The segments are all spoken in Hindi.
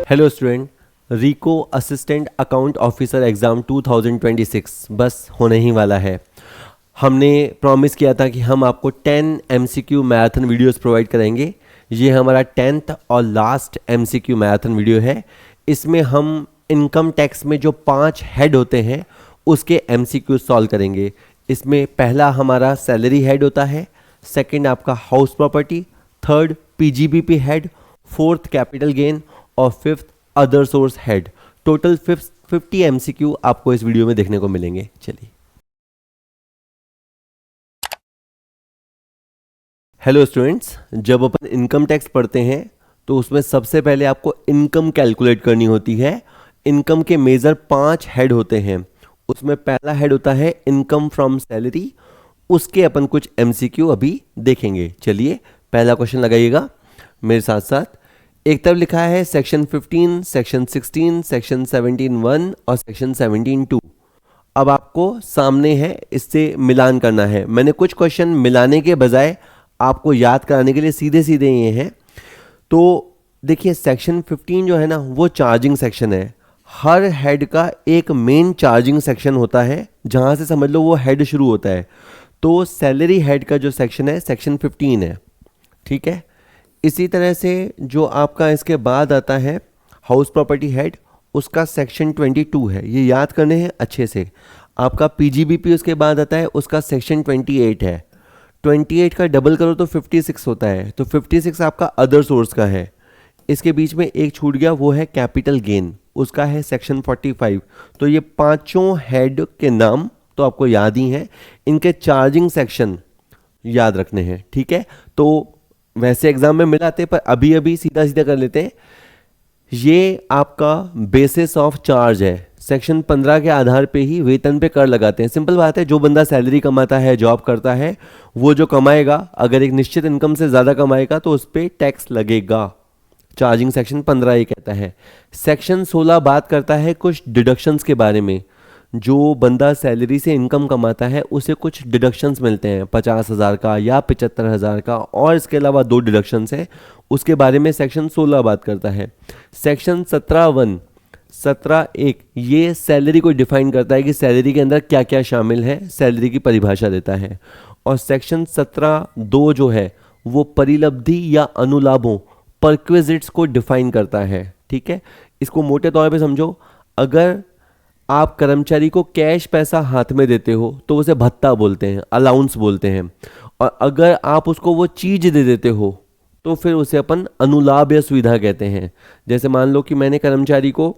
हेलो स्टूडेंट, रिको असिस्टेंट अकाउंट ऑफिसर एग्ज़ाम 2026 बस होने ही वाला है। हमने प्रॉमिस किया था कि हम आपको 10 एमसीक्यू मैराथन वीडियोस प्रोवाइड करेंगे। ये हमारा 10th और लास्ट एमसीक्यू मैराथन वीडियो है। इसमें हम इनकम टैक्स में जो 5 हेड होते हैं उसके एमसीक्यू सॉल्व करेंगे। इसमें पहला हमारा सैलरी हेड होता है, सेकंड आपका house property, third PGBP head, fourth capital gain और fifth other source head. Total 50 MCQ आपको इस वीडियो में देखने को मिलेंगे। चलिए, हेलो स्टूडेंट्स, जब अपन इनकम टैक्स पढ़ते हैं तो उसमें सबसे पहले आपको इनकम कैलकुलेट करनी होती है। इनकम के मेजर 5 हेड होते हैं। उसमें पहला हेड होता है इनकम फ्रॉम सैलरी। उसके अपन कुछ एमसीक्यू अभी देखेंगे। चलिए, पहला क्वेश्चन लगाइएगा मेरे साथ साथ। एक तरफ लिखा है सेक्शन 15, सेक्शन 16, सेक्शन 17(1) और सेक्शन 17(2). अब आपको सामने है, इससे मिलान करना है। मैंने कुछ क्वेश्चन मिलाने के बजाय आपको याद कराने के लिए सीधे सीधे ये हैं। तो देखिए, सेक्शन 15 जो है ना, वो चार्जिंग सेक्शन है। हर हेड का एक मेन चार्जिंग सेक्शन होता है, जहाँ से समझ लो वो हेड शुरू होता है। तो सैलरी हेड का जो सेक्शन है सेक्शन 15 है, ठीक है। इसी तरह से जो आपका इसके बाद आता है हाउस प्रॉपर्टी हेड, उसका सेक्शन 22 है। ये याद करने हैं अच्छे से। आपका पीजीबीपी उसके बाद आता है, उसका सेक्शन 28 है। 28 का डबल करो तो 56 होता है। तो 56 आपका अदर सोर्स का है। इसके बीच में एक छूट गया, वो है कैपिटल गेन, उसका है सेक्शन 45। तो ये पांचों हेड के नाम तो आपको याद ही हैं, इनके चार्जिंग सेक्शन याद रखने हैं, ठीक है। तो वैसे एग्जाम में मिलाते, पर अभी अभी सीधा सीधा कर लेते हैं। ये आपका बेसिस ऑफ चार्ज है। सेक्शन 15 के आधार पे ही वेतन पे कर लगाते हैं। सिंपल बात है, जो बंदा सैलरी कमाता है, जॉब करता है, वो जो कमाएगा, अगर एक निश्चित इनकम से ज़्यादा कमाएगा तो उस पर टैक्स लगेगा। चार्जिंग सेक्शन 15 ये कहता है। सेक्शन 16 बात करता है कुछ डिडक्शंस के बारे में। जो बंदा सैलरी से इनकम कमाता है उसे कुछ डिडक्शंस मिलते हैं, 50,000 का या 75,000 का, और इसके अलावा 2 डिडक्शंस है। उसके बारे में सेक्शन 16 बात करता है। सेक्शन 17(1), 17(1) ये सैलरी को डिफाइन करता है कि सैलरी के अंदर क्या क्या शामिल है, सैलरी की परिभाषा देता है। और सेक्शन 17(2) जो है वो परिलब्धि या अनुलाभों, परक्विजिट्स को डिफाइन करता है, ठीक है। इसको मोटे तौर पे समझो। अगर आप कर्मचारी को कैश पैसा हाथ में देते हो तो उसे भत्ता बोलते हैं, अलाउंस बोलते हैं। और अगर आप उसको वो चीज़ दे देते हो तो फिर उसे अपन अनुलाभ या सुविधा कहते हैं। जैसे मान लो कि मैंने कर्मचारी को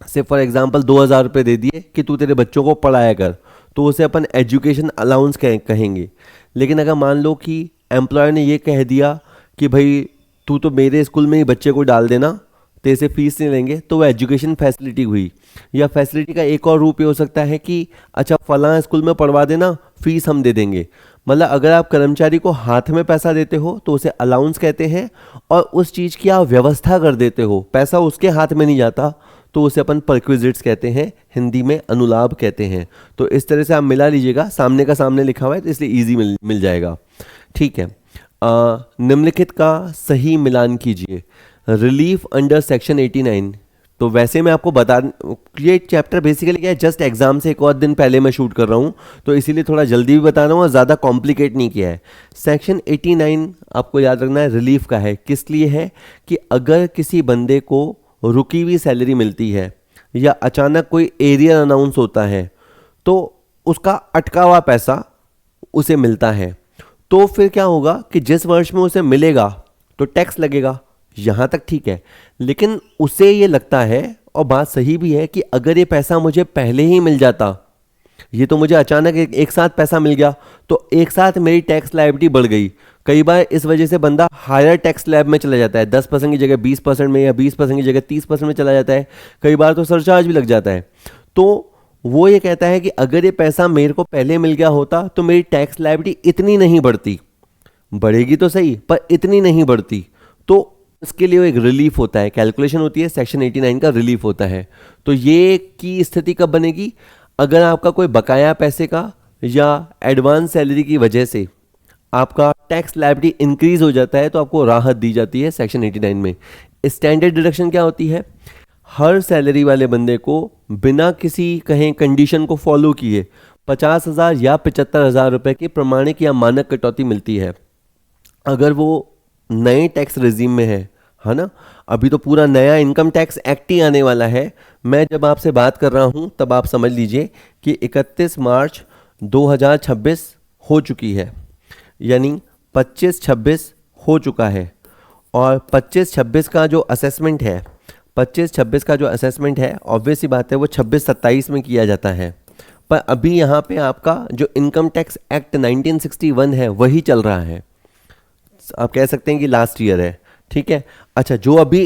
से फॉर एग्जांपल 2,000 रुपये दे दिए कि तू तेरे बच्चों को पढ़ाया कर, तो उसे अपन एजुकेशन अलाउंस कहेंगे। लेकिन अगर मान लो कि एम्प्लॉयर ने ये कह दिया कि भाई तू तो मेरे स्कूल में ही बच्चे को डाल देना, तेरे से फीस नहीं लेंगे, तो वो एजुकेशन फैसिलिटी हुई। या फैसिलिटी का एक और रूप ये हो सकता है कि अच्छा फलां स्कूल में पढ़वा देना, फीस हम दे देंगे। मतलब अगर आप कर्मचारी को हाथ में पैसा देते हो तो उसे अलाउंस कहते हैं, और उस चीज़ की आप व्यवस्था कर देते हो, पैसा उसके हाथ में नहीं जाता, तो उसे अपन परक्विजिट्स कहते हैं, हिंदी में अनुलाभ कहते हैं। तो इस तरह से आप मिला लीजिएगा, सामने का सामने लिखा हुआ है तो इसलिए ईजी मिल जाएगा, ठीक है। निम्नलिखित का सही मिलान कीजिए। Relief under section 89। तो वैसे मैं आपको बता, ये चैप्टर बेसिकली क्या है, जस्ट एग्जाम से एक और दिन पहले मैं शूट कर रहा हूँ, तो इसीलिए थोड़ा जल्दी भी बता रहा हूँ और ज़्यादा कॉम्प्लिकेट नहीं किया है। सेक्शन 89 आपको याद रखना है, रिलीफ का है। किस लिए है कि अगर किसी बंदे को रुकी हुई सैलरी मिलती है या अचानक कोई एरियर अनाउंस होता है तो उसका अटका हुआ पैसा उसे मिलता है, तो फिर क्या होगा कि जिस वर्ष में उसे मिलेगा तो टैक्स लगेगा। यहाँ तक ठीक है। लेकिन उसे ये लगता है, और बात सही भी है, कि अगर ये पैसा मुझे पहले ही मिल जाता, ये तो मुझे अचानक एक साथ पैसा मिल गया, तो एक साथ मेरी टैक्स लायबिलिटी बढ़ गई। कई बार इस वजह से बंदा हायर टैक्स स्लैब में चला जाता है, 10% की जगह 20% में, या 20% की जगह 30% में चला जाता है। कई बार तो सरचार्ज भी लग जाता है। तो वो ये कहता है कि अगर ये पैसा मेरे को पहले मिल गया होता तो मेरी टैक्स लायबिलिटी इतनी नहीं बढ़ती, बढ़ेगी तो सही पर इतनी नहीं बढ़ती। तो इसके लिए एक रिलीफ होता है, कैलकुलेशन होती है, सेक्शन 89 का रिलीफ होता है। तो ये की स्थिति कब बनेगी, अगर आपका कोई बकाया पैसे का या एडवांस सैलरी की वजह से आपका टैक्स लायबिलिटी इंक्रीज हो जाता है तो आपको राहत दी जाती है सेक्शन 89 में। स्टैंडर्ड डिडक्शन क्या होती है? हर सैलरी वाले बंदे को बिना किसी कहें कंडीशन को फॉलो किए 50,000 या 75,000 रुपए की प्रमाणिक या मानक कटौती मिलती है, अगर वो नए टैक्स रेजिम में है ना। अभी तो पूरा नया इनकम टैक्स एक्ट ही आने वाला है। मैं जब आपसे बात कर रहा हूं तब आप समझ लीजिए कि 31 मार्च 2026 हो चुकी है, यानी 25-26 हो चुका है। और 25-26 का जो असेसमेंट है, 25-26 का जो असेसमेंट है ऑब्वियस ही बात है वो 26-27 में किया जाता है। पर अभी यहाँ पे आपका जो इनकम टैक्स एक्ट 1961 है वही चल रहा है। आप कह सकते हैं कि लास्ट ईयर है, ठीक है। अच्छा, जो अभी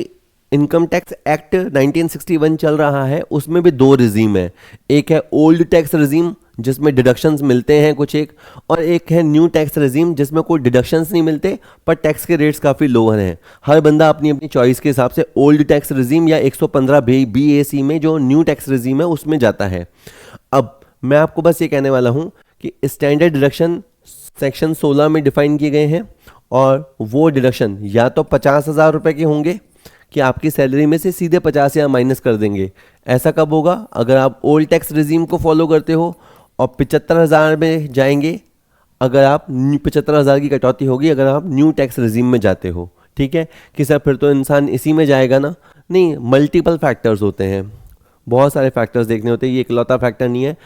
इनकम टैक्स एक्ट 1961 चल रहा है उसमें भी दो रिजीम है। एक है ओल्ड टैक्स रिजीम जिसमें डिडक्शंस मिलते हैं कुछ एक, और एक है न्यू टैक्स रिजीम जिसमें कोई डिडक्शंस नहीं मिलते पर टैक्स के रेट्स काफ़ी लोअर हैं। हर बंदा अपनी अपनी चॉइस के हिसाब से ओल्ड टैक्स रिजीम या 115 BAC में जो न्यू टैक्स रिजीम है उसमें जाता है। अब मैं आपको बस ये कहने वाला हूँ कि स्टैंडर्ड डिडक्शन सेक्शन 16 में डिफाइन किए गए हैं, और वो डिडक्शन या तो 50,000 रुपये के होंगे कि आपकी सैलरी में से सीधे 50,000 माइनस कर देंगे। ऐसा कब होगा? अगर आप ओल्ड टैक्स रिजीम को फॉलो करते हो, और 75,000 में जाएंगे अगर आप 75,000 की कटौती होगी अगर आप न्यू टैक्स रिजीम में जाते हो, ठीक है। कि सर फिर तो इंसान इसी में जाएगा ना? नहीं, मल्टीपल फैक्टर्स होते हैं, बहुत सारे फैक्टर्स देखने होते हैं, ये इकलौता फैक्टर नहीं है।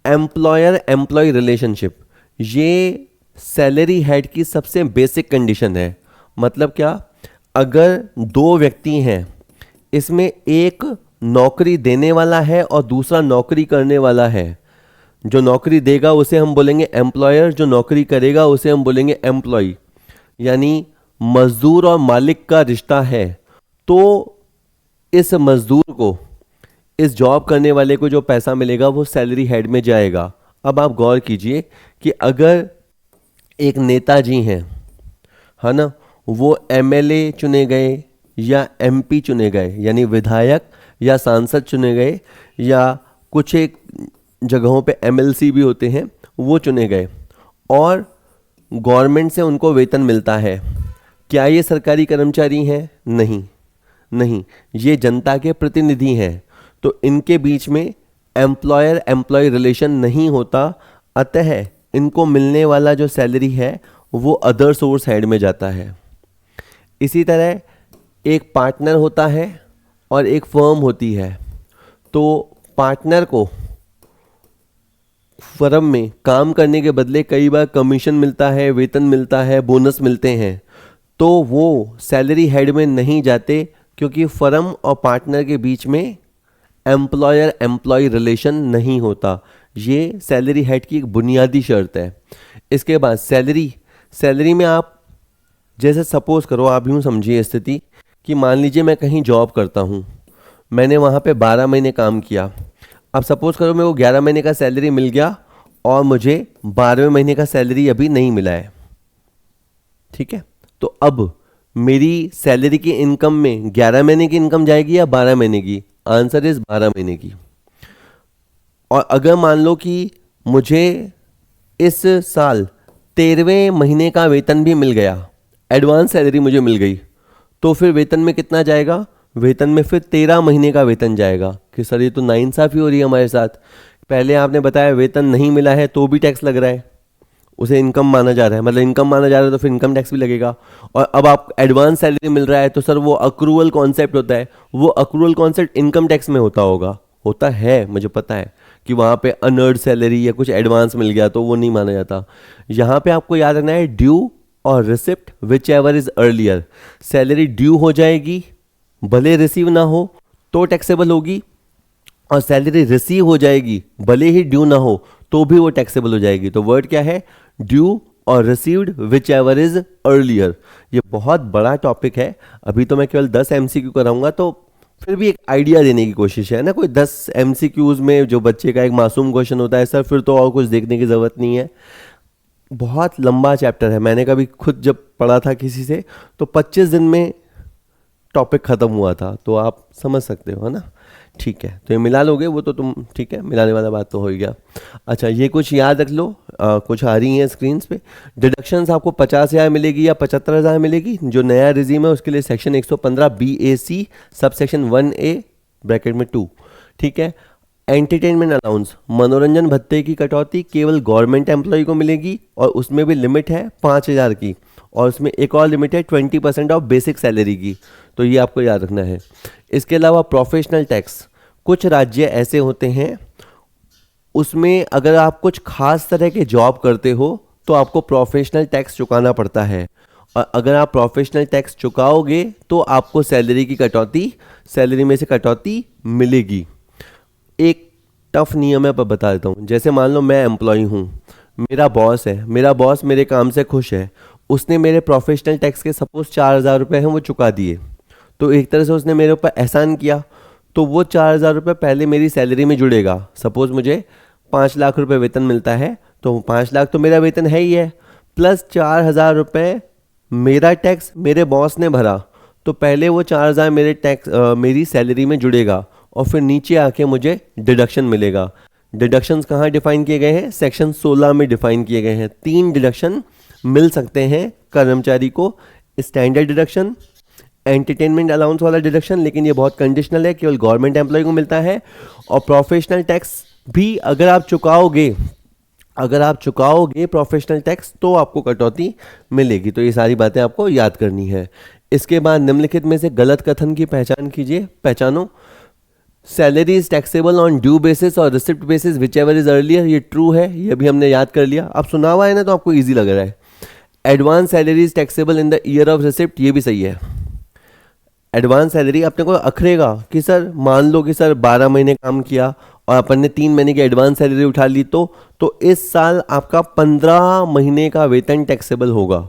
एम्प्लॉयर एम्प्लॉय रिलेशनशिप, ये सैलरी हेड की सबसे बेसिक कंडीशन है। मतलब क्या? अगर दो व्यक्ति हैं, इसमें एक नौकरी देने वाला है और दूसरा नौकरी करने वाला है, जो नौकरी देगा उसे हम बोलेंगे एम्प्लॉयर, जो नौकरी करेगा उसे हम बोलेंगे एम्प्लॉय, यानी मजदूर और मालिक का रिश्ता है। तो इस मजदूर को, इस जॉब करने वाले को जो पैसा मिलेगा वो सैलरी हेड में जाएगा। अब आप गौर कीजिए कि अगर एक नेताजी हैं, है ना, वो MLA चुने गए या MP चुने गए, यानी विधायक या सांसद चुने गए, या कुछ एक जगहों पे MLC भी होते हैं, वो चुने गए और गवर्नमेंट से उनको वेतन मिलता है, क्या ये सरकारी कर्मचारी हैं? नहीं, नहीं, ये जनता के प्रतिनिधि हैं। तो इनके बीच में एम्प्लॉयर एम्प्लॉय रिलेशन नहीं होता, अतः इनको मिलने वाला जो सैलरी है वो अदर सोर्स हेड में जाता है। इसी तरह एक पार्टनर होता है और एक फर्म होती है। तो पार्टनर को फर्म में काम करने के बदले कई बार कमीशन मिलता है, वेतन मिलता है, बोनस मिलते हैं, तो वो सैलरी हेड में नहीं जाते, क्योंकि फर्म और पार्टनर के बीच में एम्प्लॉयर एम्प्लॉय रिलेशन नहीं होता। ये सैलरी हेड की एक बुनियादी शर्त है। इसके बाद सैलरी में आप जैसे सपोज करो, आप यूँ समझिए स्थिति कि मान लीजिए मैं कहीं जॉब करता हूँ, मैंने वहाँ पे 12 महीने काम किया। अब सपोज करो मेरे को 11 महीने का सैलरी मिल गया और मुझे 12वें महीने का सैलरी अभी नहीं मिला है, ठीक है। तो अब मेरी सैलरी की इनकम में 11 महीने की इनकम जाएगी या 12 महीने की? आंसर इज 12 महीने की। और अगर मान लो कि मुझे इस साल 13वें महीने का वेतन भी मिल गया, एडवांस सैलरी मुझे मिल गई, तो फिर वेतन में कितना जाएगा? वेतन में फिर 13 महीने का वेतन जाएगा। कि सर ये तो नाइंसाफ़ी हो रही है हमारे साथ। पहले आपने बताया वेतन नहीं मिला है तो भी टैक्स लग रहा है, उसे इनकम माना जा रहा है, मतलब इनकम माना जा रहा है तो फिर इनकम टैक्स भी लगेगा। और अब आप एडवांस सैलरी मिल रहा है तो सर वो अक्रूवल कॉन्सेप्ट होता है, वो अक्रूवल कॉन्सेप्ट इनकम टैक्स में होता है, मुझे पता है कि वहाँ पे अनअर्ड सैलरी या कुछ एडवांस मिल गया तो वो नहीं माना जाता। यहाँ पे आपको याद रखना है ड्यू और receipt which ever is earlier. Salary due हो जाएगी, भले रिसीव ना हो तो टैक्सेबल होगी, और सैलरी रिसीव हो जाएगी भले ही ड्यू ना हो तो भी वो टैक्सेबल हो जाएगी। तो वर्ड क्या है? ड्यू और received which ever is earlier. ये बहुत बड़ा टॉपिक है, अभी तो मैं केवल 10 MCQ कराऊंगा, तो फिर भी एक आइडिया देने की कोशिश है ना। कोई 10 MCQs में जो बच्चे का एक मासूम क्वेश्चन होता है, सर फिर तो और कुछ देखने की ज़रूरत नहीं है। बहुत लंबा चैप्टर है, मैंने कभी खुद जब पढ़ा था किसी से तो 25 दिन में टॉपिक ख़त्म हुआ था, तो आप समझ सकते हो, है ना। ठीक है, तो ये मिला लोगे वो तो तुम, ठीक है, मिलाने वाला बात तो हो ही गया। अच्छा, ये कुछ याद रख लो, कुछ आ रही हैं स्क्रीन पे। डिडक्शंस आपको 50,000 मिलेगी या 75,000 मिलेगी। जो नया रिजीम है उसके लिए section 115 BAC sub section 1A bracket में 2, ठीक है। एंटरटेनमेंट अलाउंस, मनोरंजन भत्ते की कटौती केवल गवर्नमेंट एम्प्लॉय को मिलेगी और उसमें भी लिमिट है 5,000 की, और उसमें एक और लिमिट है 20% ऑफ बेसिक सैलरी की, तो ये आपको याद रखना है। इसके अलावा प्रोफेशनल टैक्स, कुछ राज्य ऐसे होते हैं उसमें अगर आप कुछ खास तरह के जॉब करते हो तो आपको प्रोफेशनल टैक्स चुकाना पड़ता है, और अगर आप प्रोफेशनल टैक्स चुकाओगे तो आपको सैलरी की कटौती, सैलरी में से कटौती मिलेगी। एक टफ नियम है पर बता देता हूँ। जैसे मान लो मैं एम्प्लॉय हूँ, मेरा बॉस है, मेरा बॉस मेरे काम से खुश है, उसने मेरे प्रोफेशनल टैक्स के सपोज 4,000 रुपये हैं वो चुका दिए, तो एक तरह से उसने मेरे ऊपर एहसान किया, तो वो 4,000 रुपये पहले मेरी सैलरी में जुड़ेगा। सपोज मुझे 5 लाख रुपए वेतन मिलता है, तो 5 लाख तो मेरा वेतन है ही है, प्लस 4,000 रुपये मेरा टैक्स मेरे बॉस ने भरा, तो पहले वो 4,000 मेरे टैक्स मेरी सैलरी में जुड़ेगा और फिर नीचे आके मुझे डिडक्शन मिलेगा। डिडक्शंस कहाँ डिफाइन किए गए हैं? सेक्शन 16 में डिफाइन किए गए हैं। 3 डिडक्शन मिल सकते हैं कर्मचारी को, स्टैंडर्ड डिडक्शन, एंटरटेनमेंट अलाउंस वाला डिडक्शन, लेकिन ये बहुत कंडीशनल है, केवल गवर्नमेंट एम्प्लॉय को मिलता है, और प्रोफेशनल टैक्स भी अगर आप चुकाओगे प्रोफेशनल टैक्स तो आपको कटौती मिलेगी। तो ये सारी बातें आपको याद करनी है। इसके बाद निम्नलिखित में से गलत कथन की पहचान कीजिए, पहचानो। Salary is taxable on due basis और receipt basis whichever is earlier, ये ट्रू है, ये भी हमने याद कर लिया। अब सुना हुआ है ना तो आपको ईजी लग रहा है। Advance salary is taxable in the year of receipt, ये भी सही है। एडवांस सैलरी अपने को अखरेगा कि सर मान लो कि सर 12 महीने काम किया और अपन ने 3 महीने की एडवांस सैलरी उठा ली, तो इस साल आपका 15 महीने का वेतन टैक्सेबल होगा।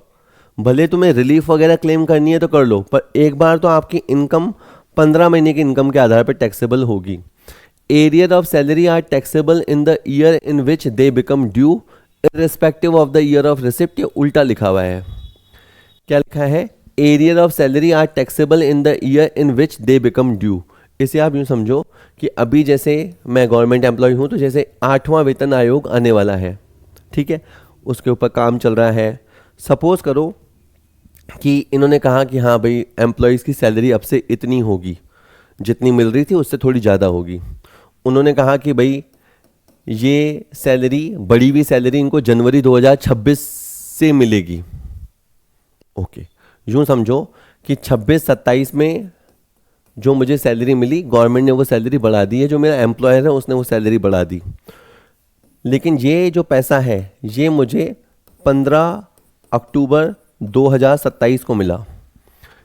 भले तुम्हें रिलीफ वगैरह क्लेम करनी है तो कर लो, पर एक बार तो आपकी इनकम 15 महीने की इनकम के आधार पर टैक्सेबल होगी। Arrear of salary are taxable in the year in which they become due irrespective of the year of receipt, ये उल्टा लिखा हुआ है। क्या लिखा है? Arrear of salary are taxable in the year in which they become due. इसे आप यूँ समझो कि अभी जैसे मैं गवर्नमेंट एम्प्लॉय हूँ, तो जैसे 8वां वेतन आयोग आने वाला है, ठीक है, उसके ऊपर काम चल रहा है। सपोज करो कि इन्होंने कहा कि हाँ भाई एम्प्लॉयज़ की सैलरी अब से इतनी होगी, जितनी मिल रही थी उससे थोड़ी ज़्यादा होगी। उन्होंने कहा कि भाई ये सैलरी, बढ़ी हुई सैलरी इनको जनवरी 2026 से मिलेगी। ओके, यूँ समझो कि 26-27 में जो मुझे सैलरी मिली, गवर्नमेंट ने वो सैलरी बढ़ा दी है, जो मेरा एम्प्लॉयर है उसने वो सैलरी बढ़ा दी, लेकिन ये जो पैसा है ये मुझे 15 अक्टूबर 2027 को मिला।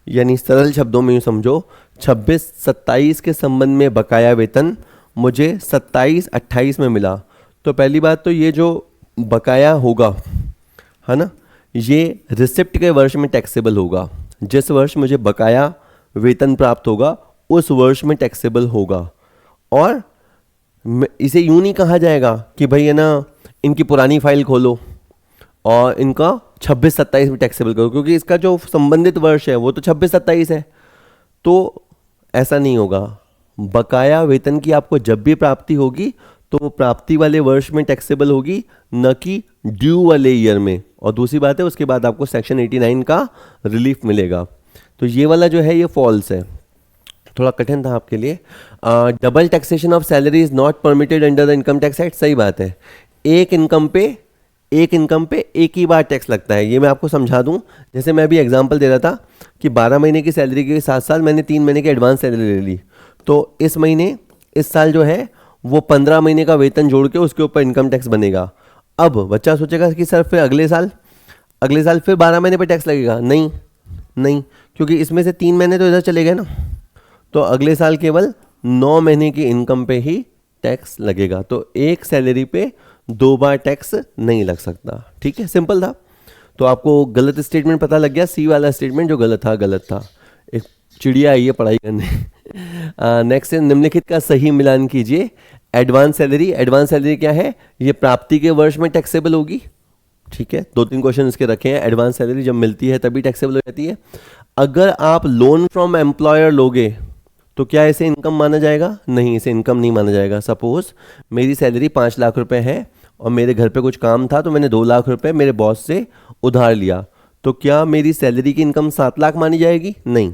यानी सरल शब्दों में यूँ समझो 26-27 के संबंध में बकाया वेतन मुझे 27-28 में मिला। तो पहली बात तो ये जो बकाया होगा, है ना, ये रिसिप्ट के वर्ष में टैक्सेबल होगा। जिस वर्ष मुझे बकाया वेतन प्राप्त होगा उस वर्ष में टैक्सेबल होगा। और इसे यूँ नहीं कहा जाएगा कि भाई है ना इनकी पुरानी फाइल खोलो और इनका 26-27 में टैक्सेबल करो, क्योंकि इसका जो संबंधित वर्ष है वो तो 26-27 है, तो ऐसा नहीं होगा। बकाया वेतन की आपको जब भी प्राप्ति होगी तो वो प्राप्ति वाले वर्ष में टैक्सेबल होगी, न कि ड्यू वाले ईयर में। और दूसरी बात है उसके बाद आपको सेक्शन 89 का रिलीफ मिलेगा। तो ये वाला जो है ये फॉल्स है, थोड़ा कठिन था आपके लिए। Double taxation of salary is not permitted under the income tax act, सही बात है। एक इनकम पे एक ही बार टैक्स लगता है। ये मैं आपको समझा दूं, जैसे मैं अभी एग्जांपल दे रहा था कि 12 महीने की सैलरी के साथ साथ मैंने 3 महीने की एडवांस सैलरी ले ली, तो इस साल जो है वो 15 महीने का वेतन जोड़ के उसके ऊपर इनकम टैक्स बनेगा। अब बच्चा सोचेगा कि सर फिर अगले साल फिर 12 महीने पर टैक्स लगेगा। नहीं, क्योंकि इसमें से 3 महीने तो इधर चले गए ना, तो अगले साल केवल 9 महीने की इनकम पे ही टैक्स लगेगा। तो एक सैलरी पे 2 बार टैक्स नहीं लग सकता। ठीक है, सिंपल था। तो आपको गलत स्टेटमेंट पता लग गया, सी वाला स्टेटमेंट जो गलत था। एक चिड़िया आई है पढ़ाई करने। नेक्स्ट निम्नलिखित का सही मिलान कीजिए। एडवांस सैलरी क्या है? ये प्राप्ति के वर्ष में टैक्सेबल होगी। ठीक है, 2-3 क्वेश्चन इसके रखे हैं। एडवांस सैलरी जब मिलती है तभी टैक्सेबल हो जाती है। अगर आप लोन फ्रॉम एम्प्लॉयर लोगे तो क्या इसे इनकम माना जाएगा? नहीं, इसे इनकम नहीं माना जाएगा। सपोज मेरी सैलरी 5 लाख रुपए है और मेरे घर पे कुछ काम था तो मैंने 2 लाख रुपए मेरे बॉस से उधार लिया, तो क्या मेरी सैलरी की इनकम 7 लाख मानी जाएगी? नहीं।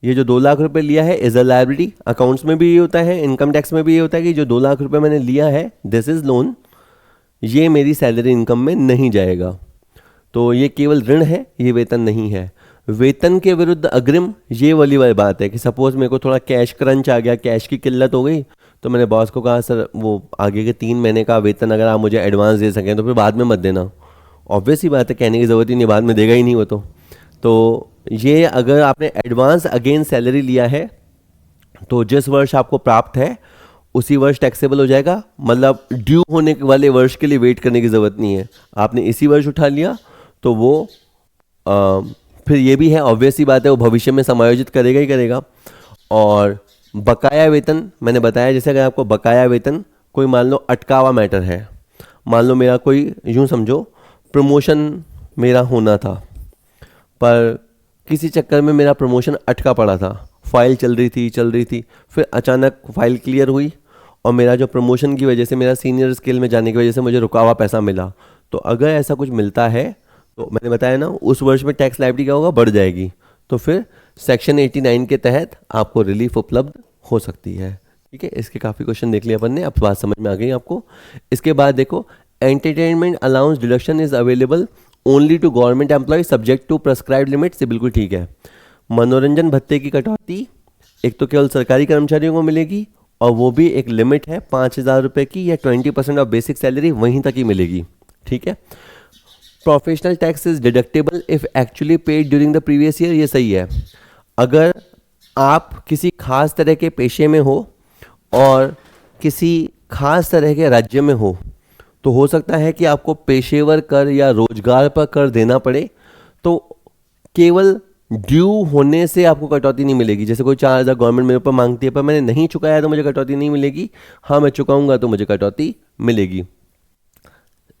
ये जो 2 लाख रुपए लिया है इज अ लायबिलिटी। अकाउंट्स में भी ये होता है, इनकम टैक्स में भी ये होता है कि जो 2 लाख रुपए मैंने लिया है दिस इज लोन, ये मेरी सैलरी इनकम में नहीं जाएगा। तो ये केवल ऋण है, ये वेतन नहीं है। वेतन के विरुद्ध अग्रिम, ये वाली बात है कि सपोज मेरे को थोड़ा कैश क्रंच आ गया, कैश की किल्लत हो गई, तो मैंने बॉस को कहा सर वो आगे के 3 महीने का वेतन अगर आप मुझे एडवांस दे सकें तो फिर बाद में मत देना। ऑब्वियस ही बात है, कहने की ज़रूरत ही नहीं, बाद में देगा ही नहीं वो तो ये अगर आपने एडवांस अगेन सैलरी लिया है तो जिस वर्ष आपको प्राप्त है उसी वर्ष टैक्सेबल हो जाएगा। मतलब ड्यू होने वाले वर्ष के लिए वेट करने की ज़रूरत नहीं है, आपने इसी वर्ष उठा लिया तो वो फिर ये भी है, ऑब्वियस ही बात है, वो भविष्य में समायोजित करेगा ही करेगा। और बकाया वेतन मैंने बताया, जैसे अगर आपको बकाया वेतन कोई मान लो अटका हुआ मैटर है, मान लो मेरा कोई यूँ समझो प्रमोशन मेरा होना था पर किसी चक्कर में मेरा प्रमोशन अटका पड़ा था, फाइल चल रही थी, फिर अचानक फाइल क्लियर हुई और मेरा जो प्रमोशन की वजह से, मेरा सीनियर स्केल में जाने की वजह से मुझे रुका हुआ पैसा मिला। तो अगर ऐसा कुछ मिलता है तो मैंने बताया ना उस वर्ष में टैक्स लायबिलिटी क्या होगा, बढ़ जाएगी। तो फिर सेक्शन 89 के तहत आपको रिलीफ उपलब्ध हो सकती है। ठीक है, इसके काफ़ी क्वेश्चन देख लिया अपन ने, अब बात समझ में आ गई आपको। इसके बाद देखो, entertainment allowance deduction is available only to government employ subject to prescribed limit, से बिल्कुल ठीक है। मनोरंजन भत्ते की कटौती एक तो केवल सरकारी कर्मचारियों को मिलेगी और वो भी एक लिमिट है 5,000 रुपये की, या 20% ऑफ बेसिक सैलरी वहीं तक ही मिलेगी। ठीक है। Professional tax is deductible if actually paid during the previous year, ये सही है। अगर आप किसी खास तरह के पेशे में हो और किसी खास तरह के राज्य में हो तो सकता है कि आपको पेशेवर कर या रोजगार पर कर देना पड़े, तो केवल ड्यू होने से आपको कटौती नहीं मिलेगी। जैसे कोई 4,000 गवर्नमेंट मेरे ऊपर मांगती है पर मैंने नहीं चुकाया तो मुझे कटौती नहीं मिलेगी, हाँ मैं चुकाऊंगा तो मुझे कटौती मिलेगी।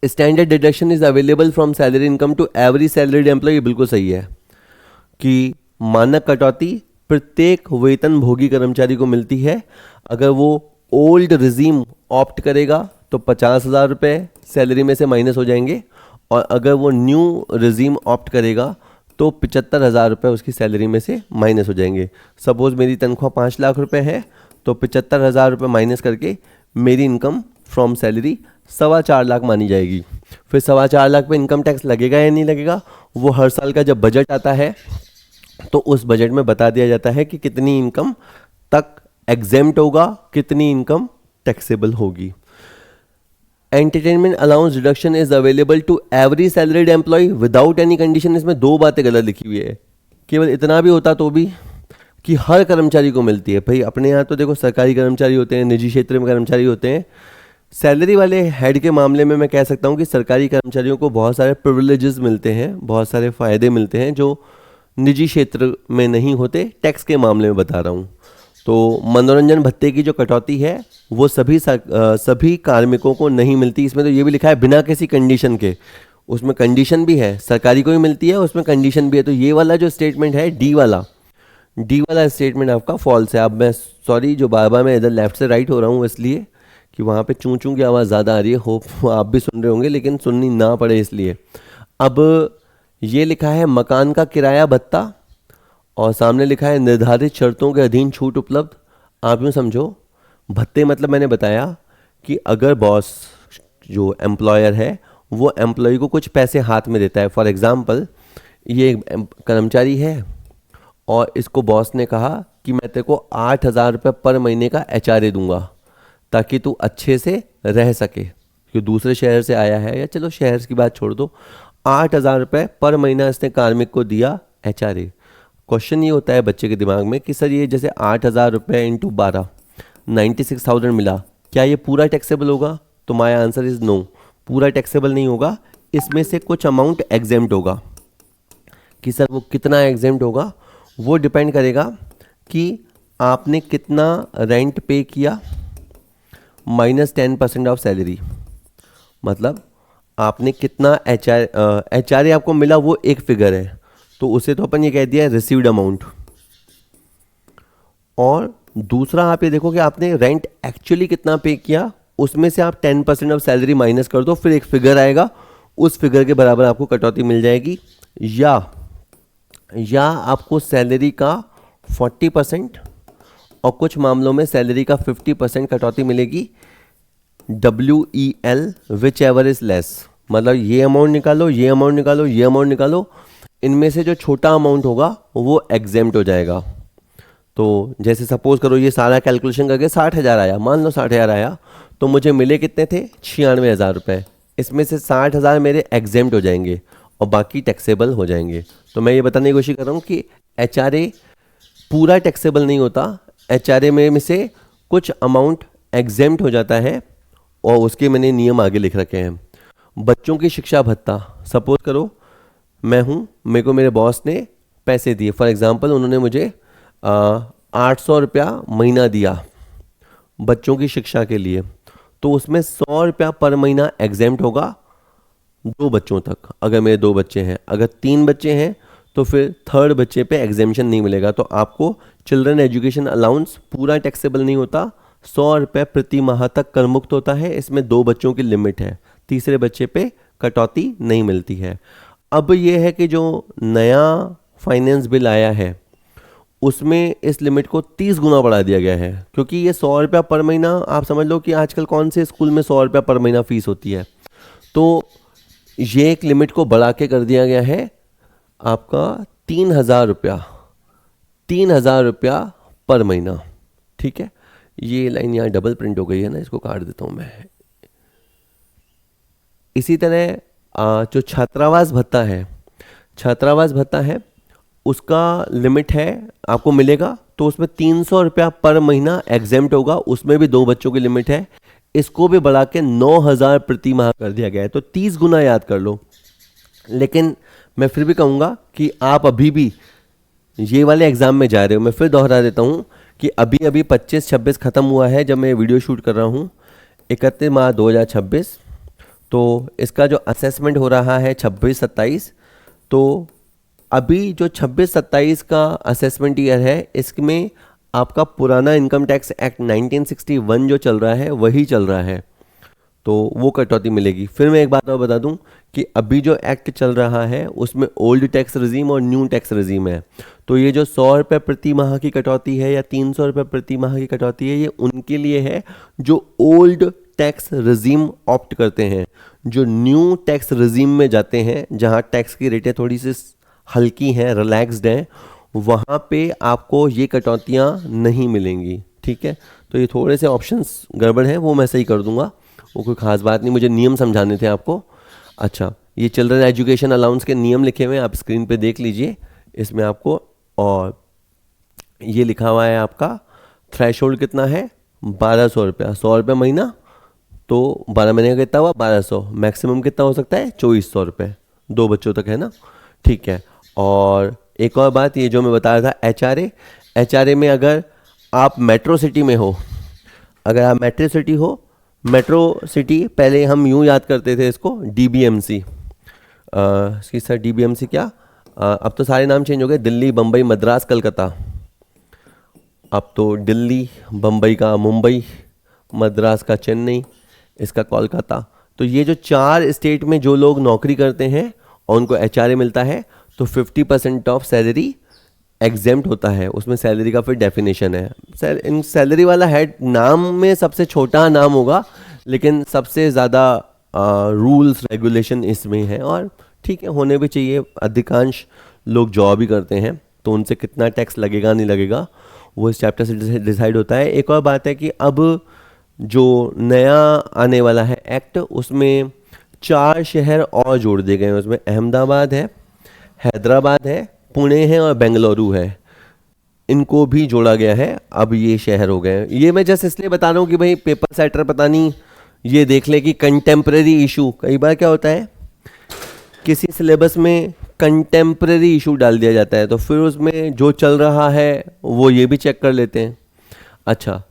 Standard deduction is available from salary income to every salaried employ, बिल्कुल सही है कि मानक कटौती प्रत्येक वेतन भोगी कर्मचारी को मिलती है। अगर वो ओल्ड रिजीम ऑप्ट करेगा तो 50,000 रुपये सैलरी में से माइनस हो जाएंगे, और अगर वो न्यू रिजीम ऑप्ट करेगा तो 75,000 रुपये उसकी सैलरी में से माइनस हो जाएंगे। सपोज मेरी तनख्वाह 5 लाख रुपए है तो 75,000 रुपये माइनस करके मेरी इनकम फ्रॉम सैलरी 4.25 लाख मानी जाएगी। फिर 4.25 लाख पे इनकम टैक्स लगेगा या नहीं लगेगा, वो हर साल का जब बजट आता है तो उस बजट में बता दिया जाता है कि कितनी इनकम तक एग्जेम्प्ट होगा, कितनी इनकम टैक्सेबल होगी। Entertainment allowance deduction is available to every salaried employ without any condition, इसमें 2 बातें गलत लिखी हुई है। केवल इतना भी होता तो भी कि हर कर्मचारी को मिलती है। भाई अपने यहाँ तो देखो सरकारी कर्मचारी होते हैं, निजी क्षेत्र में कर्मचारी होते हैं। सैलरी वाले हेड के मामले में मैं कह सकता हूँ कि सरकारी कर्मचारियों को बहुत सारे प्रिविलेजेस मिलते हैं, बहुत सारे फ़ायदे मिलते हैं जो निजी क्षेत्र में नहीं होते। टैक्स के मामले में बता रहा हूँ। तो मनोरंजन भत्ते की जो कटौती है वो सभी कार्मिकों को नहीं मिलती। इसमें तो ये भी लिखा है बिना किसी कंडीशन के, उसमें कंडीशन भी है, सरकारी को ही मिलती है, उसमें कंडीशन भी है। तो ये वाला जो स्टेटमेंट है डी वाला स्टेटमेंट आपका फॉल्स है। अब मैं सॉरी जो बार मैं इधर लेफ्ट से राइट हो रहा हूँ इसलिए कि वहाँ पे चूं चूं की आवाज़ ज़्यादा आ रही है, होप आप भी सुन रहे होंगे लेकिन सुननी ना पड़े इसलिए। अब ये लिखा है मकान का किराया भत्ता और सामने लिखा है निर्धारित शर्तों के अधीन छूट उपलब्ध। आप यूँ समझो भत्ते मतलब मैंने बताया कि अगर बॉस जो एम्प्लॉयर है वो एम्प्लॉय को कुछ पैसे हाथ में देता है। फॉर एग्जांपल ये एक कर्मचारी है और इसको बॉस ने कहा कि मैं तेरे को 8,000 रुपये पर महीने का HRA दूंगा ताकि तू अच्छे से रह सके, क्योंकि दूसरे शहर से आया है, या चलो शहर की बात छोड़ दो, 8,000 रुपये पर महीना इसने कार्मिक को दिया HRA। क्वेश्चन ये होता है बच्चे के दिमाग में कि सर ये जैसे 8,000 रुपये इंटू 12 96,000 मिला, क्या ये पूरा टैक्सेबल होगा? तो माय आंसर इज़ नो, पूरा टैक्सेबल नहीं होगा। इसमें से कुछ अमाउंट एग्जेम्प्ट होगा। कि सर वो कितना एग्जेम्प्ट होगा वो डिपेंड करेगा कि आपने कितना रेंट पे किया -10% ऑफ सैलरी, मतलब आपने कितना HRA आपको मिला वो एक फिगर है, तो उसे तो अपन ये कह दिया रिसीव्ड अमाउंट। और दूसरा आप ये देखो कि आपने रेंट एक्चुअली कितना पे किया, उसमें से आप 10% ऑफ सैलरी माइनस कर दो, फिर एक फिगर आएगा, उस फिगर के बराबर आपको कटौती मिल जाएगी। या आपको सैलरी का 40% और कुछ मामलों में सैलरी का 50% कटौती मिलेगी। WEL which ever is less, मतलब ये अमाउंट निकालो, ये अमाउंट निकालो, ये अमाउंट निकालो, इनमें से जो छोटा अमाउंट होगा वो एग्जेम्प्ट हो जाएगा। तो जैसे सपोज करो ये सारा कैलकुलेशन करके 60,000 आया, मान लो 60,000 आया, तो मुझे मिले कितने थे, 96,000 रुपये। इसमें से 60,000 मेरे एग्जेम्प्ट हो जाएंगे और बाकी टैक्सेबल हो जाएंगे। तो मैं ये बताने की कोशिश कर रहा हूँ कि HRA पूरा टैक्सेबल नहीं होता, HRA में से कुछ अमाउंट एग्जेम्प्ट हो जाता है और उसके मैंने नियम आगे लिख रखे हैं। बच्चों की शिक्षा भत्ता, सपोज करो मैं हूँ, मेरे को मेरे बॉस ने पैसे दिए, फॉर एग्जांपल उन्होंने मुझे 800 रुपया महीना दिया बच्चों की शिक्षा के लिए, तो उसमें 100 रुपया पर महीना एग्जेम्प्ट होगा 2 बच्चों तक, अगर मेरे 2 बच्चे हैं। अगर 3 बच्चे हैं तो फिर थर्ड बच्चे पे एग्जेम्पशन नहीं मिलेगा। तो आपको चिल्ड्रन एजुकेशन अलाउंस पूरा टैक्सेबल नहीं होता, 100 रुपये प्रति माह तक कर मुक्त होता है, इसमें 2 बच्चों की लिमिट है, तीसरे बच्चे पे कटौती नहीं मिलती है। अब ये है कि जो नया फाइनेंस बिल आया है उसमें इस लिमिट को 30 गुना बढ़ा दिया गया है, क्योंकि ये 100 रुपया पर महीना, आप समझ लो कि आजकल कौन से स्कूल में 100 रुपया पर महीना फीस होती है, तो ये एक लिमिट को बढ़ा के कर दिया गया है आपका 3,000 रुपया, 3,000 रुपया पर महीना। ठीक है, ये लाइन यहाँ डबल प्रिंट हो गई है ना, इसको काट देता हूँ मैं। इसी तरह जो छात्रावास भत्ता है, छात्रावास भत्ता है उसका लिमिट है आपको मिलेगा, तो उसमें 300 रुपया पर महीना एग्जेम्प्ट होगा, उसमें भी 2 बच्चों की लिमिट है, इसको भी बढ़ा के 9,000 प्रति माह कर दिया गया है। तो 30 गुना याद कर लो। लेकिन मैं फिर भी कहूँगा कि आप अभी भी ये वाले एग्ज़ाम में जा रहे हो, मैं फिर दोहरा देता हूँ कि अभी अभी 25-26 ख़त्म हुआ है जब मैं वीडियो शूट कर रहा हूँ, 31 मार्च 2026, तो इसका जो असेसमेंट हो रहा है 26-27, तो अभी जो 26-27 का असेसमेंट ईयर है इसमें आपका पुराना इनकम टैक्स एक्ट 1961 जो चल रहा है वही चल रहा है, तो वो कटौती मिलेगी। फिर मैं एक बात और बता दूं कि अभी जो एक्ट चल रहा है उसमें ओल्ड टैक्स रजीम और न्यू टैक्स रजीम है, तो ये जो 100 रुपये प्रति माह की कटौती है या 300 रुपये प्रति माह की कटौती है, ये उनके लिए है जो ओल्ड टैक्स रजीम ऑप्ट करते हैं। जो न्यू टैक्स रजीम में जाते हैं, जहाँ टैक्स की रेटें थोड़ी सी हल्की हैं, रिलैक्स्ड हैं, वहाँ पे आपको ये कटौतियाँ नहीं मिलेंगी। ठीक है, तो ये थोड़े से ऑप्शंस गड़बड़ हैं, वो मैं सही कर दूंगा, वो कोई ख़ास बात नहीं, मुझे नियम समझाने थे आपको। अच्छा, ये चिल्ड्रन एजुकेशन अलाउंस के नियम लिखे हुए हैं, आप स्क्रीन पे देख लीजिए इसमें आपको, और ये लिखा हुआ है आपका थ्रेशोल्ड कितना है, 1200 रुपया, 100 रुपये महीना, तो 12 महीने का कितना हुआ 1200, मैक्सिमम कितना हो सकता है 2400 रुपये, 2 बच्चों तक है ना। ठीक है, और एक और बात, ये जो मैं बता रहा था HRA में अगर आप मेट्रो सिटी में हो, अगर आप मेट्रो सिटी हो, मेट्रो सिटी पहले हम यूँ याद करते थे इसको DBMC, इसकी सर DBMC क्या, अब तो सारे नाम चेंज हो गए, दिल्ली, बम्बई, मद्रास, कलकत्ता, अब तो दिल्ली, बम्बई का मुंबई, मद्रास का चेन्नई, इसका कोलकाता। तो ये जो 4 स्टेट में जो लोग नौकरी करते हैं और उनको HRA मिलता है, तो 50% ऑफ सैलरी एग्जेम्प्ट होता है। उसमें सैलरी का फिर डेफिनेशन है, इन सैलरी वाला हेड नाम में सबसे छोटा नाम होगा, लेकिन सबसे ज़्यादा रूल्स रेगुलेशन इसमें है, और ठीक है होने भी चाहिए। अधिकांश लोग जॉब ही करते हैं, तो उनसे कितना टैक्स लगेगा नहीं लगेगा वो इस चैप्टर से डिसाइड होता है। एक और बात है कि अब जो नया आने वाला है एक्ट, उसमें 4 शहर और जोड़ दिए गए हैं। उसमें अहमदाबाद है, हैदराबाद है, पुणे है और बेंगलुरु है, इनको भी जोड़ा गया है, अब ये शहर हो गए हैं। ये मैं जस्ट इसलिए बता रहा हूँ कि भाई पेपर सेटर पता नहीं ये देख ले कि कंटेम्प्रेरी इशू, कई बार क्या होता है किसी सिलेबस में कंटेम्प्रेरी इशू डाल दिया जाता है, तो फिर उसमें जो चल रहा है वो ये भी चेक कर लेते हैं। अच्छा,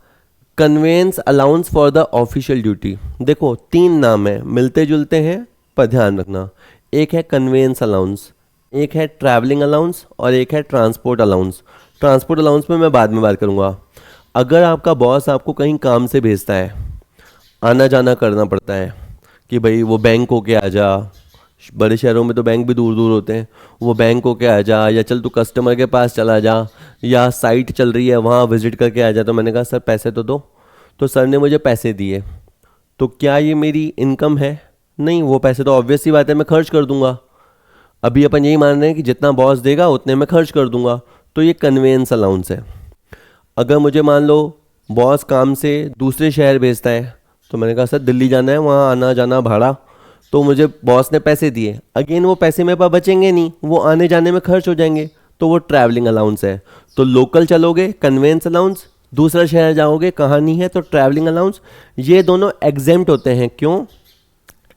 convince allowance for the official duty, देखो 3 नाम है, मिलते जुलते हैं पर ध्यान रखना। एक है कन्वेंस अलाउंस, एक है ट्रैवलिंग अलाउंस और एक है ट्रांसपोर्ट अलाउंस। ट्रांसपोर्ट अलाउंस में मैं बाद में बात करूँगा। अगर आपका बॉस आपको कहीं काम से भेजता है, आना जाना करना पड़ता है कि भाई वो बैंक होके आ जा, बड़े शहरों में तो बैंक भी दूर दूर होते हैं, वो बैंक होके आ जा, या चल तू कस्टमर के पास चला जा, या साइट चल रही है वहाँ विजिट करके आ जा। तो मैंने कहा सर पैसे तो दो। तो सर ने मुझे पैसे दिए, तो क्या ये मेरी इनकम है? नहीं, वो पैसे तो ऑब्वियस सी बात है मैं खर्च कर दूंगा। अभी अपन यही मान रहे हैं कि जितना बॉस देगा उतने मैं खर्च कर दूंगा, तो ये कन्वेंस अलाउंस है। अगर मुझे मान लो बॉस काम से दूसरे शहर भेजता है, तो मैंने कहा सर दिल्ली जाना है, वहाँ आना जाना भाड़ा, तो मुझे बॉस ने पैसे दिए, अगेन वो पैसे मेरे पास बचेंगे नहीं, वो आने जाने में खर्च हो जाएंगे, तो वो ट्रैवलिंग अलाउंस है। तो लोकल चलोगे कन्वेंस अलाउंस, दूसरा शहर जाओगे कहानी है तो ट्रैवलिंग अलाउंस। ये दोनों एग्जेम्प्ट होते हैं। क्यों?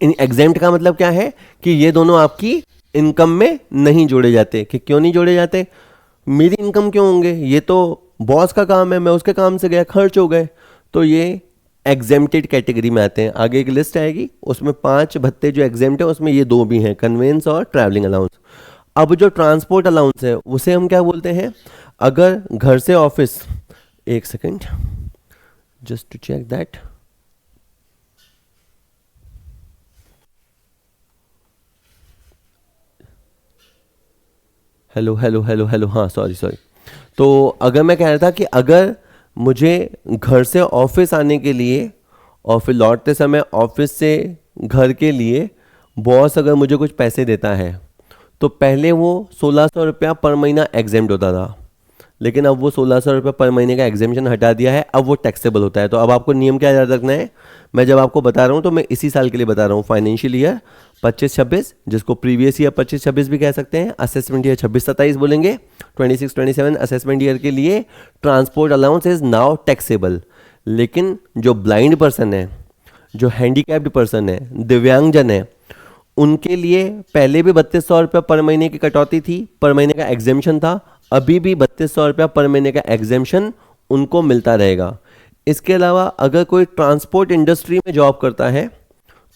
इन एग्जेम्प्ट का मतलब क्या है कि ये दोनों आपकी इनकम में नहीं जोड़े जाते। कि क्यों नहीं जोड़े जाते? मेरी इनकम क्यों होंगे? ये तो बॉस का काम है, मैं उसके काम से गया, खर्च हो गए, तो ये एग्जेम्प्टेड कैटेगरी में आते हैं। आगे एक लिस्ट आएगी, उसमें 5 भत्ते जो एग्जेम्प्ट है उसमें ये 2 भी हैं, कन्वेंस और ट्रैवलिंग अलाउंस। अब जो ट्रांसपोर्ट अलाउंस है उसे हम क्या बोलते हैं? अगर घर से ऑफिस, एक second just to check that, hello hello hello hello, हाँ सॉरी सॉरी। तो अगर मैं कह रहा था कि अगर मुझे घर से ऑफिस आने के लिए और फिर लौटते समय ऑफिस से घर के लिए बॉस अगर मुझे कुछ पैसे देता है, तो पहले वो 1600 रुपया पर महीना एग्जेम्प्ट होता था, लेकिन अब वो 1600 रुपये पर महीने का एग्जेम्पशन हटा दिया है, अब वो टैक्सेबल होता है। तो अब आपको नियम क्या याद रखना है? मैं जब आपको बता रहा हूँ तो मैं इसी साल के लिए बता रहा हूँ, फाइनेंशियल ईयर 25-26, जिसको प्रीवियस ईयर 25-26 भी कह सकते हैं, असेसमेंट ईयर 26-27 बोलेंगे, 26-27 असेसमेंट ईयर के लिए transport allowance is now taxable. लेकिन जो ब्लाइंड पर्सन है, जो हैंडीकैप्ड पर्सन है, दिव्यांगजन है, उनके लिए पहले भी 3200 रुपये पर महीने की कटौती थी, पर महीने का एग्जेम्पशन था, अभी भी 3200 रुपया पर महीने का एग्जेम्पशन उनको मिलता रहेगा। इसके अलावा अगर कोई ट्रांसपोर्ट इंडस्ट्री में जॉब करता है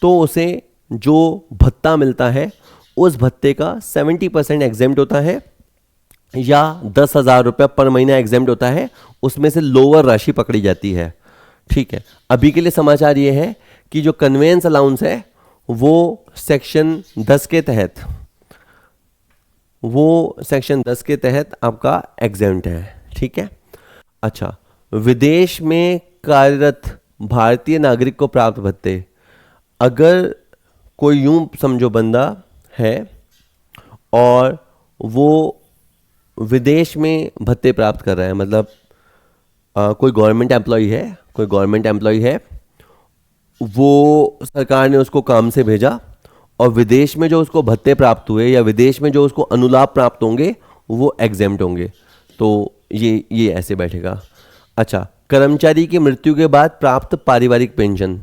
तो उसे जो भत्ता मिलता है उस भत्ते का 70% एग्जेम्प्ट होता है, या 10,000 रुपया पर महीना एग्जेम्प्ट होता है, उसमें से लोअर राशि पकड़ी जाती है। ठीक है, अभी के लिए समाचार ये है कि जो कन्वेंस अलाउंस है वो सेक्शन 10 के तहत, वो सेक्शन 10 के तहत आपका एग्जेम्प्ट है। ठीक है। अच्छा, विदेश में कार्यरत भारतीय नागरिक को प्राप्त भत्ते, अगर कोई यूं समझो बंदा है और वो विदेश में भत्ते प्राप्त कर रहा है, मतलब कोई गवर्नमेंट एम्प्लॉय है, कोई गवर्नमेंट एम्प्लॉय है, वो सरकार ने उसको काम से भेजा और विदेश में जो उसको भत्ते प्राप्त हुए या विदेश में जो उसको अनुलाभ प्राप्त होंगे वो एग्जेम्प्ट होंगे। तो ये ऐसे बैठेगा। अच्छा, कर्मचारी की मृत्यु के बाद प्राप्त पारिवारिक पेंशन,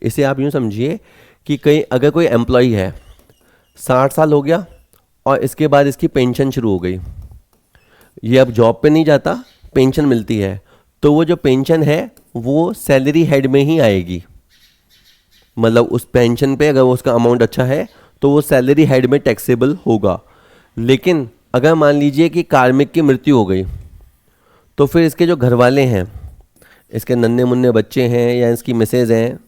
इसे आप यूँ समझिए कि अगर कोई एम्प्लॉय है, 60 साल हो गया और इसके बाद इसकी पेंशन शुरू हो गई, ये अब जॉब पे नहीं जाता, पेंशन मिलती है, तो वो जो पेंशन है वो सैलरी हेड में ही आएगी। मतलब उस पेंशन पे अगर उसका अमाउंट अच्छा है तो वो सैलरी हेड में टैक्सेबल होगा। लेकिन अगर मान लीजिए कि कार्मिक की मृत्यु हो गई, तो फिर इसके जो घर वाले हैं, इसके नन्हे मुन्ने बच्चे हैं या इसकी मिसेज हैं,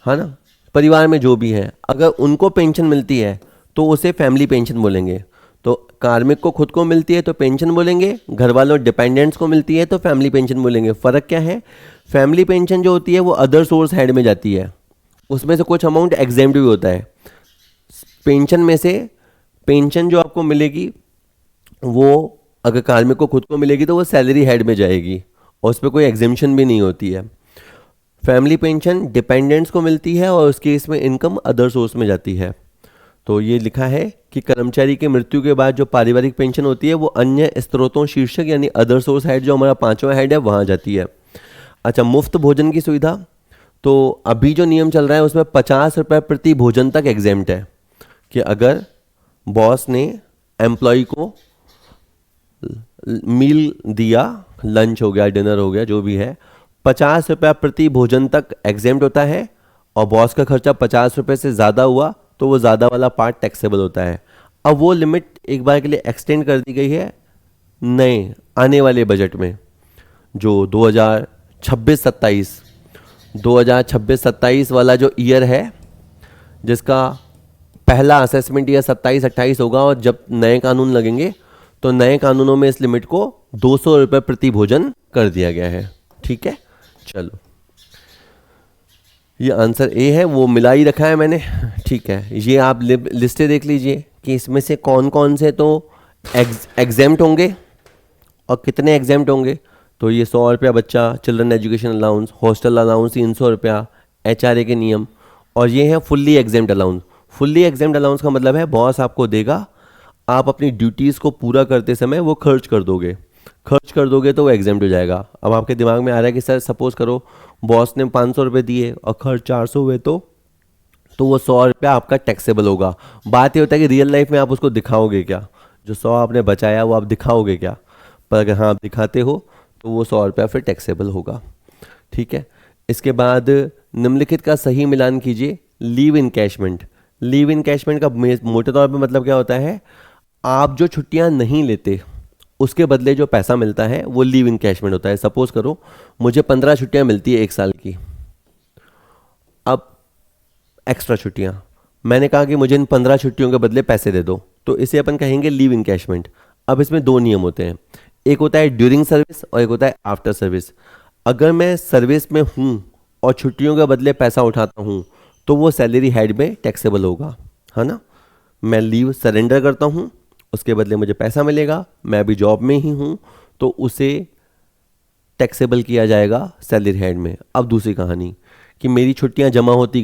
है ना, परिवार में जो भी हैं, अगर उनको पेंशन मिलती है तो उसे फैमिली पेंशन बोलेंगे। तो कार्मिक को खुद को मिलती है तो पेंशन बोलेंगे, घर वालों डिपेंडेंट्स को मिलती है तो फैमिली पेंशन बोलेंगे। फ़र्क क्या है? फैमिली पेंशन जो होती है वो अदर सोर्स हेड में जाती है, उसमें से कुछ अमाउंट एग्जेम्प्ट भी होता है। पेंशन में से पेंशन जो आपको मिलेगी वो अगर कार्मिक को खुद को मिलेगी तो वो सैलरी हेड में जाएगी और उस पर कोई एग्जेम्पशन भी नहीं होती है। फैमिली पेंशन डिपेंडेंट्स को मिलती है और उस केस में इनकम अदर सोर्स में जाती है। तो ये लिखा है कि कर्मचारी की मृत्यु के बाद जो पारिवारिक पेंशन होती है वो अन्य स्रोतों शीर्षक यानी अदर सोर्स हेड, जो हमारा 5वां हेड है, वहाँ जाती है। अच्छा, मुफ्त भोजन की सुविधा, तो अभी जो नियम चल रहा है उसमें 50 रुपये प्रति भोजन तक एग्जेम्प्ट है कि अगर बॉस ने एम्प्लॉय को मील दिया, लंच हो गया, डिनर हो गया, जो भी है, 50 रुपया प्रति भोजन तक एग्जेम्प्ट होता है, और बॉस का खर्चा 50 रुपये से ज़्यादा हुआ तो वो ज़्यादा वाला पार्ट टैक्सेबल होता है। अब वो लिमिट एक बार के लिए एक्सटेंड कर दी गई है नए आने वाले बजट में, जो 2026-27 वाला जो ईयर है, जिसका पहला असेसमेंट ईयर 27-28 होगा, और जब नए कानून लगेंगे तो नए कानूनों में इस लिमिट को 200 रुपये प्रति भोजन कर दिया गया है। ठीक है, चलो ये आंसर ए है, वो मिला ही रखा है मैंने। ठीक है, ये आप लिस्टें देख लीजिए कि इसमें से कौन कौन से तो एग्जेम्प्ट होंगे और कितने एग्जेम्प्ट होंगे। तो ये 100 रुपया बच्चा, children education allowance, hostel allowance 300 रुपया, HRA के नियम, और ये है fully exempt allowance. Fully exempt allowance का मतलब है बॉस आपको देगा, आप अपनी ड्यूटीज़ को पूरा करते समय वो खर्च कर दोगे तो वो एग्जेम्प्ट हो जाएगा। अब आपके दिमाग में आ रहा है कि सर सपोज करो बॉस ने 500 रुपये दिए और खर्च 400 हुए तो वो 100 रुपया आपका टैक्सेबल होगा। बात ये होता है कि रियल लाइफ में आप उसको दिखाओगे क्या, जो 100 आपने बचाया वो आप दिखाओगे क्या, पर अगर हाँ आप दिखाते हो तो वो 100 रुपया फिर टैक्सेबल होगा। ठीक है, इसके बाद निम्नलिखित का सही मिलान कीजिए। लीव इनकैशमेंट, लीव इनकैशमेंट का मोटे तौर पे मतलब क्या होता है, आप जो छुट्टियां नहीं लेते उसके बदले जो पैसा मिलता है वो लीव इनकैशमेंट होता है। सपोज करो मुझे 15 छुट्टियां मिलती है एक साल की, अब एक्स्ट्रा छुट्टियां, मैंने कहा कि मुझे इन 15 छुट्टियों के बदले पैसे दे दो, तो इसे अपन कहेंगे लीव इनकैशमेंट। अब इसमें दो नियम होते हैं, एक होता है ड्यूरिंग सर्विस और एक होता है आफ्टर सर्विस। अगर मैं सर्विस में हूँ और छुट्टियों के बदले पैसा उठाता हूँ तो वो सैलरी हेड में टैक्सेबल होगा, है ना। मैं लीव सरेंडर करता हूँ, उसके बदले मुझे पैसा मिलेगा, मैं अभी जॉब में ही हूँ तो उसे टैक्सेबल किया जाएगा सैलरी हेड में। अब दूसरी कहानी कि मेरी छुट्टियाँ जमा होती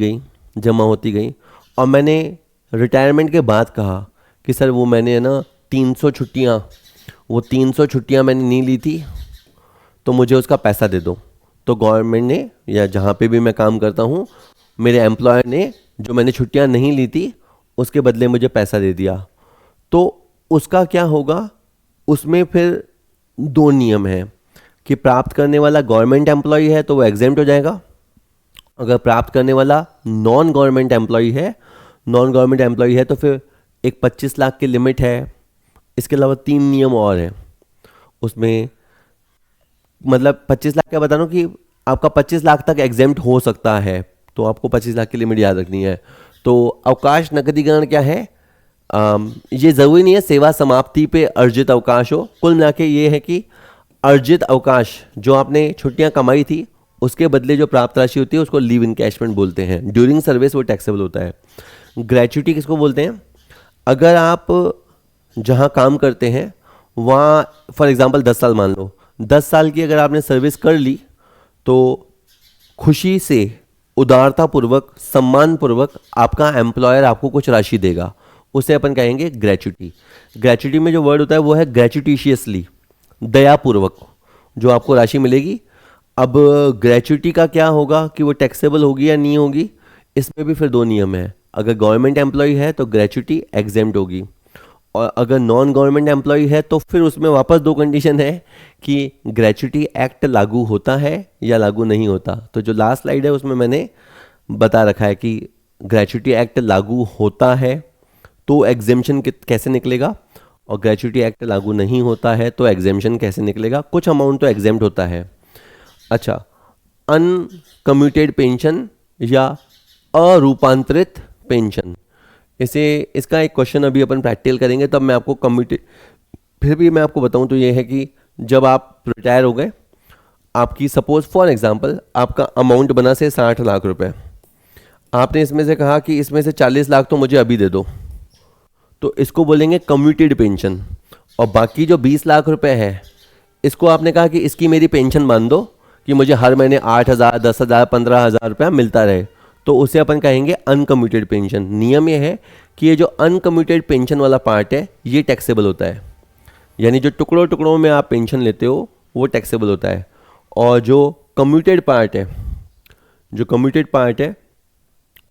गई और मैंने रिटायरमेंट के बाद कहा कि सर वो मैंने ना 300 छुट्टियाँ मैंने नहीं ली थी तो मुझे उसका पैसा दे दो। तो गवर्नमेंट ने या जहाँ पे भी मैं काम करता हूँ मेरे एम्प्लॉयर ने जो मैंने छुट्टियाँ नहीं ली थी उसके बदले मुझे पैसा दे दिया, तो उसका क्या होगा, उसमें फिर दो नियम हैं कि प्राप्त करने वाला गवर्नमेंट एम्प्लॉय है तो वो एग्जेम्प्ट हो जाएगा, अगर प्राप्त करने वाला नॉन गवर्नमेंट एम्प्लॉय है तो फिर एक 25 लाख की लिमिट है। इसके अलावा 3 नियम और हैं उसमें, मतलब 25 लाख क्या बता रहा हूँ कि आपका 25 लाख तक एग्जेम्प्ट हो सकता है, तो आपको 25 लाख की लिमिट याद रखनी है। तो अवकाश नकदीकरण क्या है, ये ज़रूरी नहीं है सेवा समाप्ति पे अर्जित अवकाश हो, कुल मिला के ये है कि अर्जित अवकाश जो आपने छुट्टियां कमाई थी उसके बदले जो प्राप्त राशि होती है उसको लीव इनकैशमेंट बोलते हैं। ड्यूरिंग सर्विस वो टैक्सेबल होता है। ग्रेच्युटी किसको बोलते हैं, अगर आप जहां काम करते हैं वहाँ फॉर एग्जांपल 10 साल मान लो, 10 साल की अगर आपने सर्विस कर ली तो खुशी से उदारतापूर्वक सम्मानपूर्वक आपका एम्प्लॉयर आपको कुछ राशि देगा, उसे अपन कहेंगे ग्रेच्युटी। ग्रेच्युटी में जो वर्ड होता है वो है ग्रेच्युटिशियसली, दयापूर्वक जो आपको राशि मिलेगी। अब ग्रेच्युटी का क्या होगा कि वो टैक्सेबल होगी या नहीं होगी, इसमें भी फिर दो नियम है। अगर गवर्नमेंट एम्प्लॉय है तो ग्रेच्युटी एग्जेम्प्ट होगी, और अगर नॉन गवर्नमेंट एम्प्लॉय है तो फिर उसमें वापस दो कंडीशन है कि ग्रेच्युटी एक्ट लागू होता है या लागू नहीं होता। तो जो लास्ट स्लाइड है उसमें मैंने बता रखा है कि ग्रेच्युटी एक्ट लागू होता है तो एग्जेम्पशन कैसे निकलेगा, और ग्रेच्युटी एक्ट लागू नहीं होता है तो एग्जेम्पशन कैसे निकलेगा। कुछ अमाउंट तो एग्जेम्प्ट होता है। अच्छा, अनकम्यूटेड पेंशन या अरूपांतरित पेंशन, इसका एक क्वेश्चन अभी अपन प्रैक्टिकल करेंगे तब मैं आपको कम्यूटेड, फिर भी मैं आपको बताऊं तो ये है कि जब आप रिटायर हो गए, आपकी सपोज फॉर एग्जांपल आपका अमाउंट बना से 60 लाख रुपए, आपने इसमें से कहा कि इसमें से 40 लाख तो मुझे अभी दे दो, तो इसको बोलेंगे कम्यूटेड पेंशन। और बाकी जो 20 लाख रुपए है इसको आपने कहा कि इसकी मेरी पेंशन बांध दो कि मुझे हर महीने 8,000, 10,000, 15,000 रुपया मिलता रहे, तो उसे अपन कहेंगे अनकम्यूटेड पेंशन। नियम ये है कि ये जो अनकम्यूटेड पेंशन वाला पार्ट है ये टैक्सेबल होता है, यानी जो टुकड़ों टुकड़ों में आप पेंशन लेते हो वो टैक्सेबल होता है, और जो कम्यूटेड पार्ट है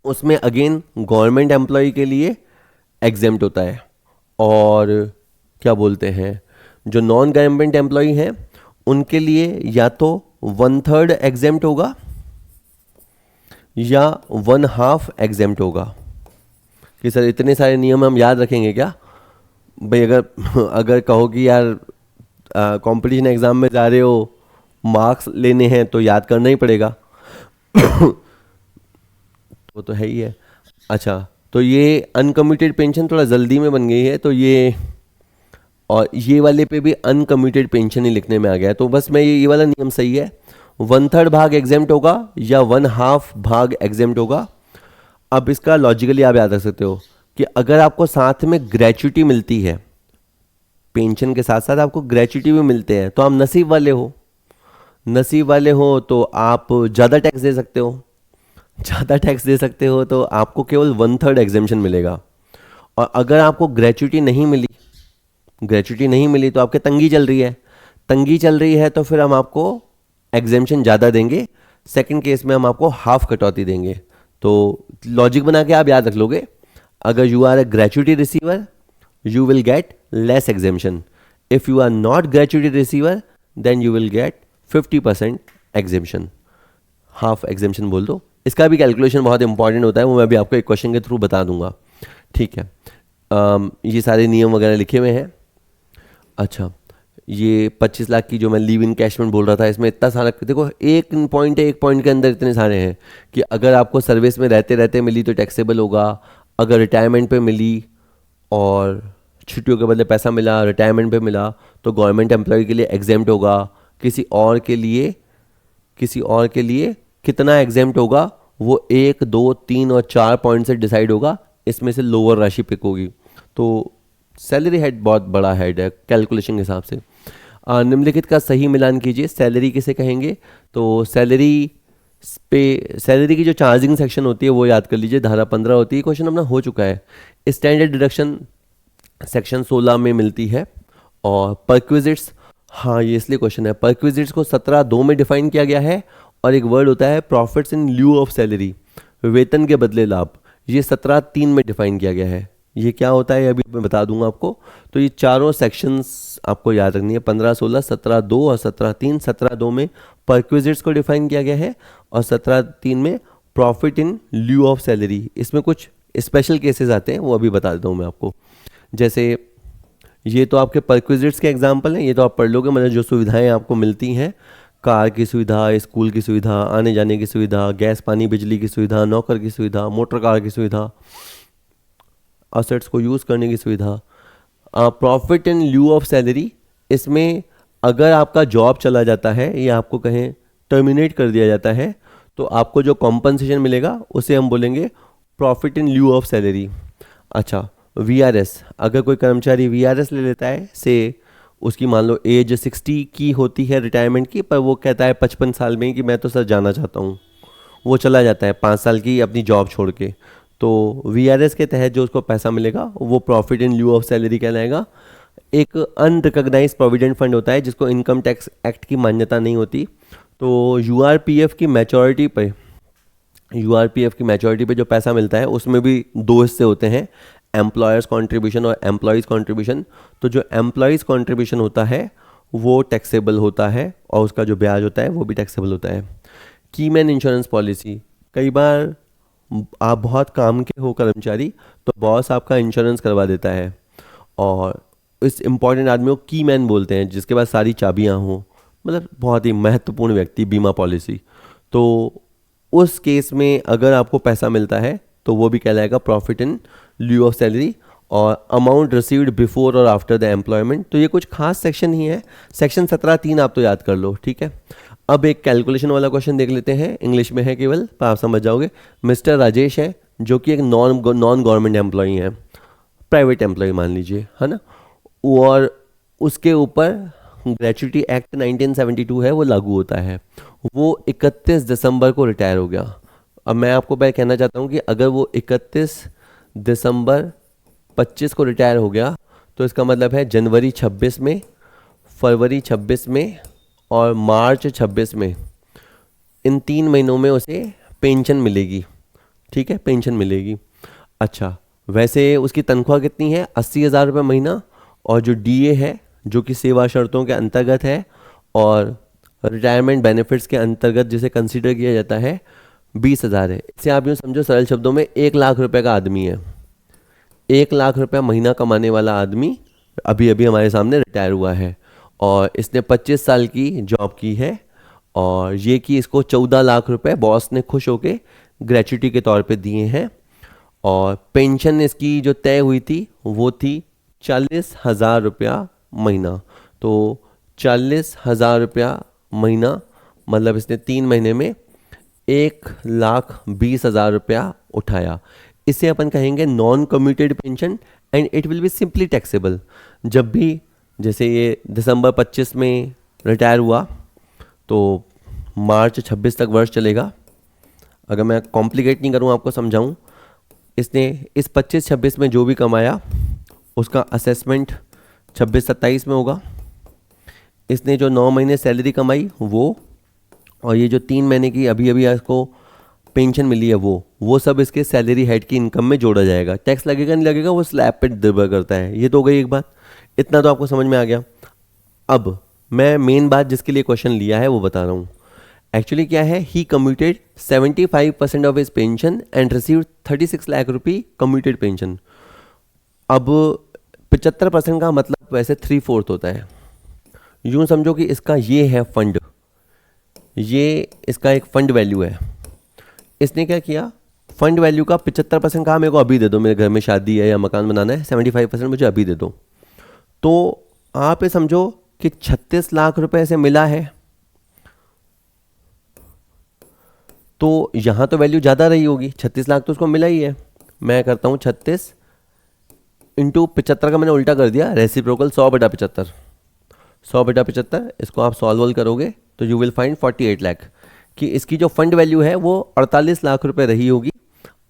उसमें अगेन गवर्नमेंट एम्प्लॉय के लिए एग्जेम्प्ट होता है, और क्या बोलते हैं जो नॉन गवर्नमेंट एम्प्लॉय हैं उनके लिए या तो 1/3 एग्जेम्प्ट होगा या 1/2 एग्जेम्प्ट होगा। कि सर इतने सारे नियम हम याद रखेंगे क्या, भाई अगर अगर कहो कि यार कंपटीशन एग्ज़ाम में जा रहे हो, मार्क्स लेने हैं तो याद करना ही पड़ेगा। वो तो है ही है। अच्छा, तो ये अनकम्यूटेड पेंशन थोड़ा जल्दी में बन गई है, तो ये और ये वाले पे भी अनकम्यूटेड पेंशन ही लिखने में आ गया है। तो बस मैं ये वाला नियम सही है, 1/3 भाग एग्जेम्प्ट होगा या 1/2 भाग एग्जेम्प्ट होगा। अब इसका लॉजिकली आप याद रख सकते हो कि अगर आपको साथ में ग्रेच्युटी मिलती है, पेंशन के साथ साथ आपको ग्रेच्युटी भी मिलते हैं, तो आप नसीब वाले हो। नसीब वाले हो तो आप ज़्यादा टैक्स दे सकते हो। ज़्यादा टैक्स दे सकते हो तो आपको केवल 1/3 एग्जेम्पशन मिलेगा। और अगर आपको ग्रेच्युटी नहीं मिली, ग्रेच्युटी नहीं मिली तो आपके तंगी चल रही है। तंगी चल रही है तो फिर हम आपको एग्जेम्पशन ज़्यादा देंगे। सेकंड केस में हम आपको हाफ कटौती देंगे। तो लॉजिक बना के आप याद रख लोगे, अगर you are a gratuity receiver you will get less exemption. If you are not gratuity receiver, then you will get 50% exemption. Half exemption बोल दो। इसका भी कैलकुलेशन बहुत इंपॉर्टेंट होता है, वो मैं भी आपको एक क्वेश्चन के थ्रू बता दूंगा। ठीक है, ये सारे नियम वगैरह लिखे हुए हैं। अच्छा, ये 25 लाख की जो मैं लीव इनकैशमेंट बोल रहा था, इसमें इतना सारा देखो, एक पॉइंट के अंदर इतने सारे हैं कि अगर आपको सर्विस में रहते रहते मिली तो टैक्सेबल होगा, अगर रिटायरमेंट पे मिली और छुट्टियों के बदले पैसा मिला, रिटायरमेंट पे मिला, तो गवर्नमेंट एम्प्लॉय के लिए एग्जेम्प्ट होगा। किसी और के लिए कितना एग्जेम्प्ट होगा, वो 1, 2, 3 और 4 पॉइंट से डिसाइड होगा। इसमें से लोअर राशि पिक होगी। तो सैलरी हेड बहुत बड़ा हेड है कैलकुलेशन के हिसाब से। निम्नलिखित का सही मिलान कीजिए। सैलरी किसे कहेंगे? तो सैलरी की जो चार्जिंग सेक्शन होती है वो याद कर लीजिए, धारा 15 होती है। क्वेश्चन अपना हो चुका है। स्टैंडर्ड डिडक्शन सेक्शन 16 में मिलती है। और परक्विजिट्स, हाँ ये इसलिए क्वेश्चन है, परक्विजिट्स को 17(2) में डिफाइन किया गया है। और एक वर्ड होता है profits in lieu of salary, वेतन के बदले लाभ, ये 17(3) में डिफाइन किया गया है। ये क्या होता है अभी मैं बता दूंगा आपको। तो ये चारों सेक्शंस आपको याद रखनी है, 15, 16, 17(2) और 17(3). 17(2) में परक्विजिट्स को डिफाइन किया गया है और 17(3) में profit in lieu of salary. इसमें कुछ स्पेशल केसेस आते हैं, वो अभी बता देता हूँ मैं आपको। जैसे ये तो आपके परक्विजिट्स के एग्जाम्पल हैं, ये तो आप पढ़ लोगे। मतलब जो सुविधाएं आपको मिलती हैं, कार की सुविधा, स्कूल की सुविधा, आने जाने की सुविधा, गैस पानी बिजली की सुविधा, नौकर की सुविधा, मोटर कार की सुविधा, असेट्स को यूज़ करने की सुविधा। Profit in lieu of salary, इसमें अगर आपका जॉब चला जाता है या आपको कहें टर्मिनेट कर दिया जाता है, तो आपको जो कॉम्पनसेशन मिलेगा उसे हम बोलेंगे profit in lieu of salary. अच्छा, VRS, अगर कोई कर्मचारी VRS ले लेता है, से उसकी मान लो एज 60 की होती है रिटायरमेंट की, पर वो कहता है 55 साल में कि मैं तो सर जाना चाहता हूँ, वो चला जाता है 5 साल की अपनी जॉब छोड़ के, तो VRS के तहत जो उसको पैसा मिलेगा वो profit in lieu of salary कहलाएगा। एक अनरिकॉग्नाइज्ड प्रोविडेंट फंड होता है जिसको इनकम टैक्स एक्ट की मान्यता नहीं होती, तो URPF की मैच्योरिटी पे जो पैसा मिलता है उसमें भी 2 हिस्से होते हैं, एम्प्लॉयर्स कंट्रीब्यूशन और एम्प्लॉयज़ कंट्रीब्यूशन। तो जो एम्प्लॉयज़ कंट्रीब्यूशन होता है वो टैक्सेबल होता है और उसका जो ब्याज होता है वो भी टैक्सेबल होता है। कीमैन इंश्योरेंस पॉलिसी, कई बार आप बहुत काम के हो कर्मचारी, तो बॉस आपका इंश्योरेंस करवा देता है और इस इम्पॉर्टेंट आदमी को कीमैन बोलते हैं, जिसके पास सारी चाबियां हों, मतलब बहुत ही महत्वपूर्ण व्यक्ति, बीमा पॉलिसी। तो उस केस में अगर आपको पैसा मिलता है तो वो भी कहलाएगा profit in lieu of salary. और अमाउंट रिसीव्ड बिफोर और आफ्टर द एम्प्लॉयमेंट, तो ये कुछ खास सेक्शन ही है। सेक्शन 17(3) आप तो याद कर लो, ठीक है। अब एक कैलकुलेशन वाला क्वेश्चन देख लेते हैं, इंग्लिश में है केवल, पर आप समझ जाओगे। मिस्टर राजेश है जो कि एक नॉन गवर्नमेंट एम्प्लॉई है, प्राइवेट एम्प्लॉय मान लीजिए, है ना, और उसके ऊपर ग्रेच्युटी एक्ट 1972 है वो लागू होता है। वो 31 दिसंबर को रिटायर हो गया। अब मैं आपको पहले कहना चाहता हूँ कि अगर वो 31 दिसंबर 25 को रिटायर हो गया तो इसका मतलब है जनवरी 26 में, फरवरी 26 में और मार्च 26 में, इन 3 महीनों में उसे पेंशन मिलेगी, ठीक है, पेंशन मिलेगी। अच्छा, वैसे उसकी तनख्वाह कितनी है? 80,000 रुपये महीना। और जो DA है जो कि सेवा शर्तों के अंतर्गत है और रिटायरमेंट बेनिफिट्स के अंतर्गत जिसे कंसीडर किया जाता है, 20,000 है। इसे आप यूँ समझो सरल शब्दों में, 1 लाख रुपए का आदमी है, 1 लाख रुपया महीना कमाने वाला आदमी अभी अभी हमारे सामने रिटायर हुआ है और इसने 25 साल की जॉब की है और ये कि इसको 14 लाख रुपए बॉस ने खुश होके ग्रेच्युटी के तौर पे दिए हैं और पेंशन इसकी जो तय हुई थी वो थी 40,000 रुपया महीना। तो 40,000 रुपया महीना मतलब इसने 3 महीने में 1,20,000 रुपया उठाया। इसे अपन कहेंगे non commuted pension and it will be simply taxable. जब भी जैसे ये दिसंबर 25 में रिटायर हुआ तो मार्च 26 तक वर्ष चलेगा। अगर मैं कॉम्प्लिकेट नहीं करूँ आपको समझाऊँ, इसने इस 25-26 में जो भी कमाया उसका असेसमेंट 26-27 में होगा। इसने जो 9 महीने सैलरी कमाई वो, और ये जो 3 महीने की अभी अभी इसको पेंशन मिली है वो सब इसके सैलरी हेड की इनकम में जोड़ा जाएगा। टैक्स लगेगा नहीं लगेगा वो स्लैब पे निर्भर करता है। ये तो हो गई एक बात, इतना तो आपको समझ में आ गया। अब मैं मेन बात जिसके लिए क्वेश्चन लिया है वो बता रहा हूँ। एक्चुअली क्या है, he commuted 75% of his pension and received 36 lakh rupee commuted pension. अब 75% का मतलब वैसे 3/4 होता है। यूँ समझो कि इसका ये है फंड, ये इसका एक फंड वैल्यू है। इसने क्या किया, फंड वैल्यू का 75% कहा मेरे को अभी दे दो, मेरे घर में शादी है या मकान बनाना है, 75% मुझे अभी दे दो। तो आप ये समझो कि 36 लाख रुपए से मिला है तो यहाँ तो वैल्यू ज़्यादा रही होगी, 36 लाख तो उसको मिला ही है। मैं करता हूँ 36 इंटू 75 का मैंने उल्टा कर दिया, रेसिप्रोकल 100/75। 100/75 इसको आप सॉल्व करोगे तो यू विल फाइंड 48 लाख कि इसकी जो फंड वैल्यू है वो 48 लाख रुपए रही होगी।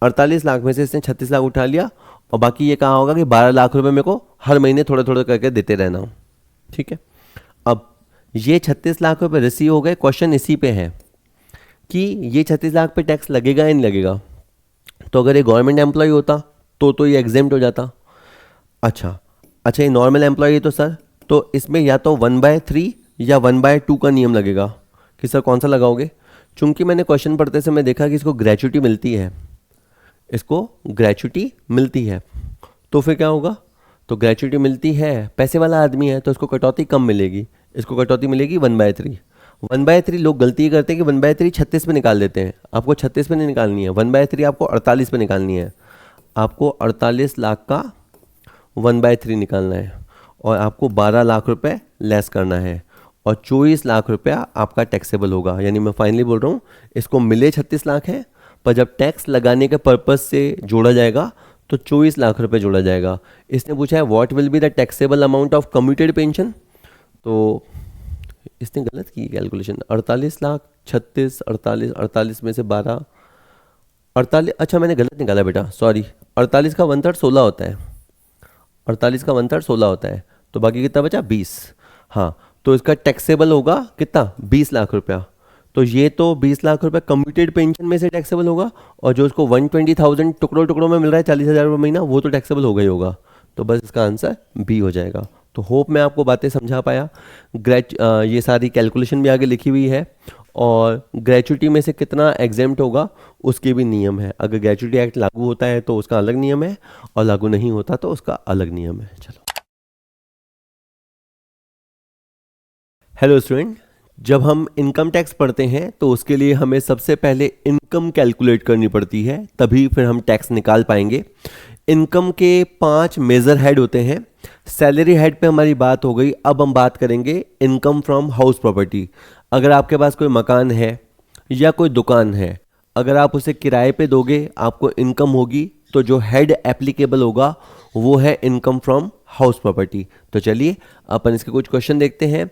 48 लाख में से इसने 36 लाख उठा लिया और बाकी ये कहा होगा कि 12 लाख रुपए मेरे को हर महीने थोड़े थोड़े करके देते रहना हो। ठीक है, अब ये 36 लाख रुपए रिसीव हो गए। क्वेश्चन इसी पे है कि ये 36 लाख पे टैक्स लगेगा या नहीं लगेगा। तो अगर ये गवर्नमेंट एम्प्लॉय होता तो ये एग्जेम्प्ट हो जाता। अच्छा, ये नॉर्मल एम्प्लॉय है तो सर, तो इसमें या तो 1/3 या 1/2 का नियम लगेगा कि सर कौन सा लगाओगे। चूंकि मैंने क्वेश्चन पढ़ते समय देखा कि इसको ग्रेच्युटी मिलती है, इसको ग्रेच्युटी मिलती है, तो फिर क्या होगा, तो ग्रेच्युटी मिलती है, पैसे वाला आदमी है तो इसको कटौती कम मिलेगी, इसको कटौती मिलेगी 1/3। 1/3 लोग गलती करते हैं कि 1/3 36 पे निकाल देते हैं। आपको 36 पे नहीं निकालनी है, 1/3 आपको 48 पे निकालनी है। आपको 48 लाख का 1/3 निकालना है और आपको 12 लाख रुपए लेस करना है और 24 लाख रुपया आपका टैक्सेबल होगा। यानी मैं फाइनली बोल रहा हूँ, इसको मिले 36 लाख है पर जब टैक्स लगाने के पर्पज़ से जोड़ा जाएगा तो 24 लाख रुपए जोड़ा जाएगा। इसने पूछा है what will be the taxable amount of commuted pension, तो इसने गलत की कैलकुलेशन। 48 लाख 36, 48 में से 12, 48, अच्छा मैंने गलत निकाला बेटा, सॉरी। 48 का 1/3 16 होता है, 48 का 1/3 16 होता है, तो बाकी कितना बचा 20। हाँ, तो इसका टैक्सेबल होगा कितना, 20 लाख रुपया। तो ये तो 20 लाख रुपए कम्यूटेड पेंशन में से टैक्सेबल होगा और जो उसको 120,000 टुकड़ों टुकड़ों में मिल रहा है 40,000 रुपये महीना, वो तो टैक्सेबल होगा ही होगा। तो बस इसका आंसर बी हो जाएगा। तो होप मैं आपको बातें समझा पाया। ये सारी कैलकुलेशन भी आगे लिखी हुई है और ग्रेच्युटी में से कितना एग्जेम्प्ट होगा उसके भी नियम है। अगर ग्रेच्युटी एक्ट लागू होता है तो उसका अलग नियम है और लागू नहीं होता तो उसका अलग नियम है। चलो, हेलो स्टूडेंट, जब हम इनकम टैक्स पढ़ते हैं तो उसके लिए हमें सबसे पहले इनकम कैलकुलेट करनी पड़ती है, तभी फिर हम टैक्स निकाल पाएंगे। इनकम के 5 मेजर हेड होते हैं। सैलरी हेड पे हमारी बात हो गई, अब हम बात करेंगे इनकम फ्रॉम हाउस प्रॉपर्टी। अगर आपके पास कोई मकान है या कोई दुकान है, अगर आप उसे किराए पे दोगे आपको इनकम होगी, तो जो हेड एप्लीकेबल होगा वो है इनकम फ्रॉम हाउस प्रॉपर्टी। तो चलिए अपन इसके कुछ क्वेश्चन देखते हैं।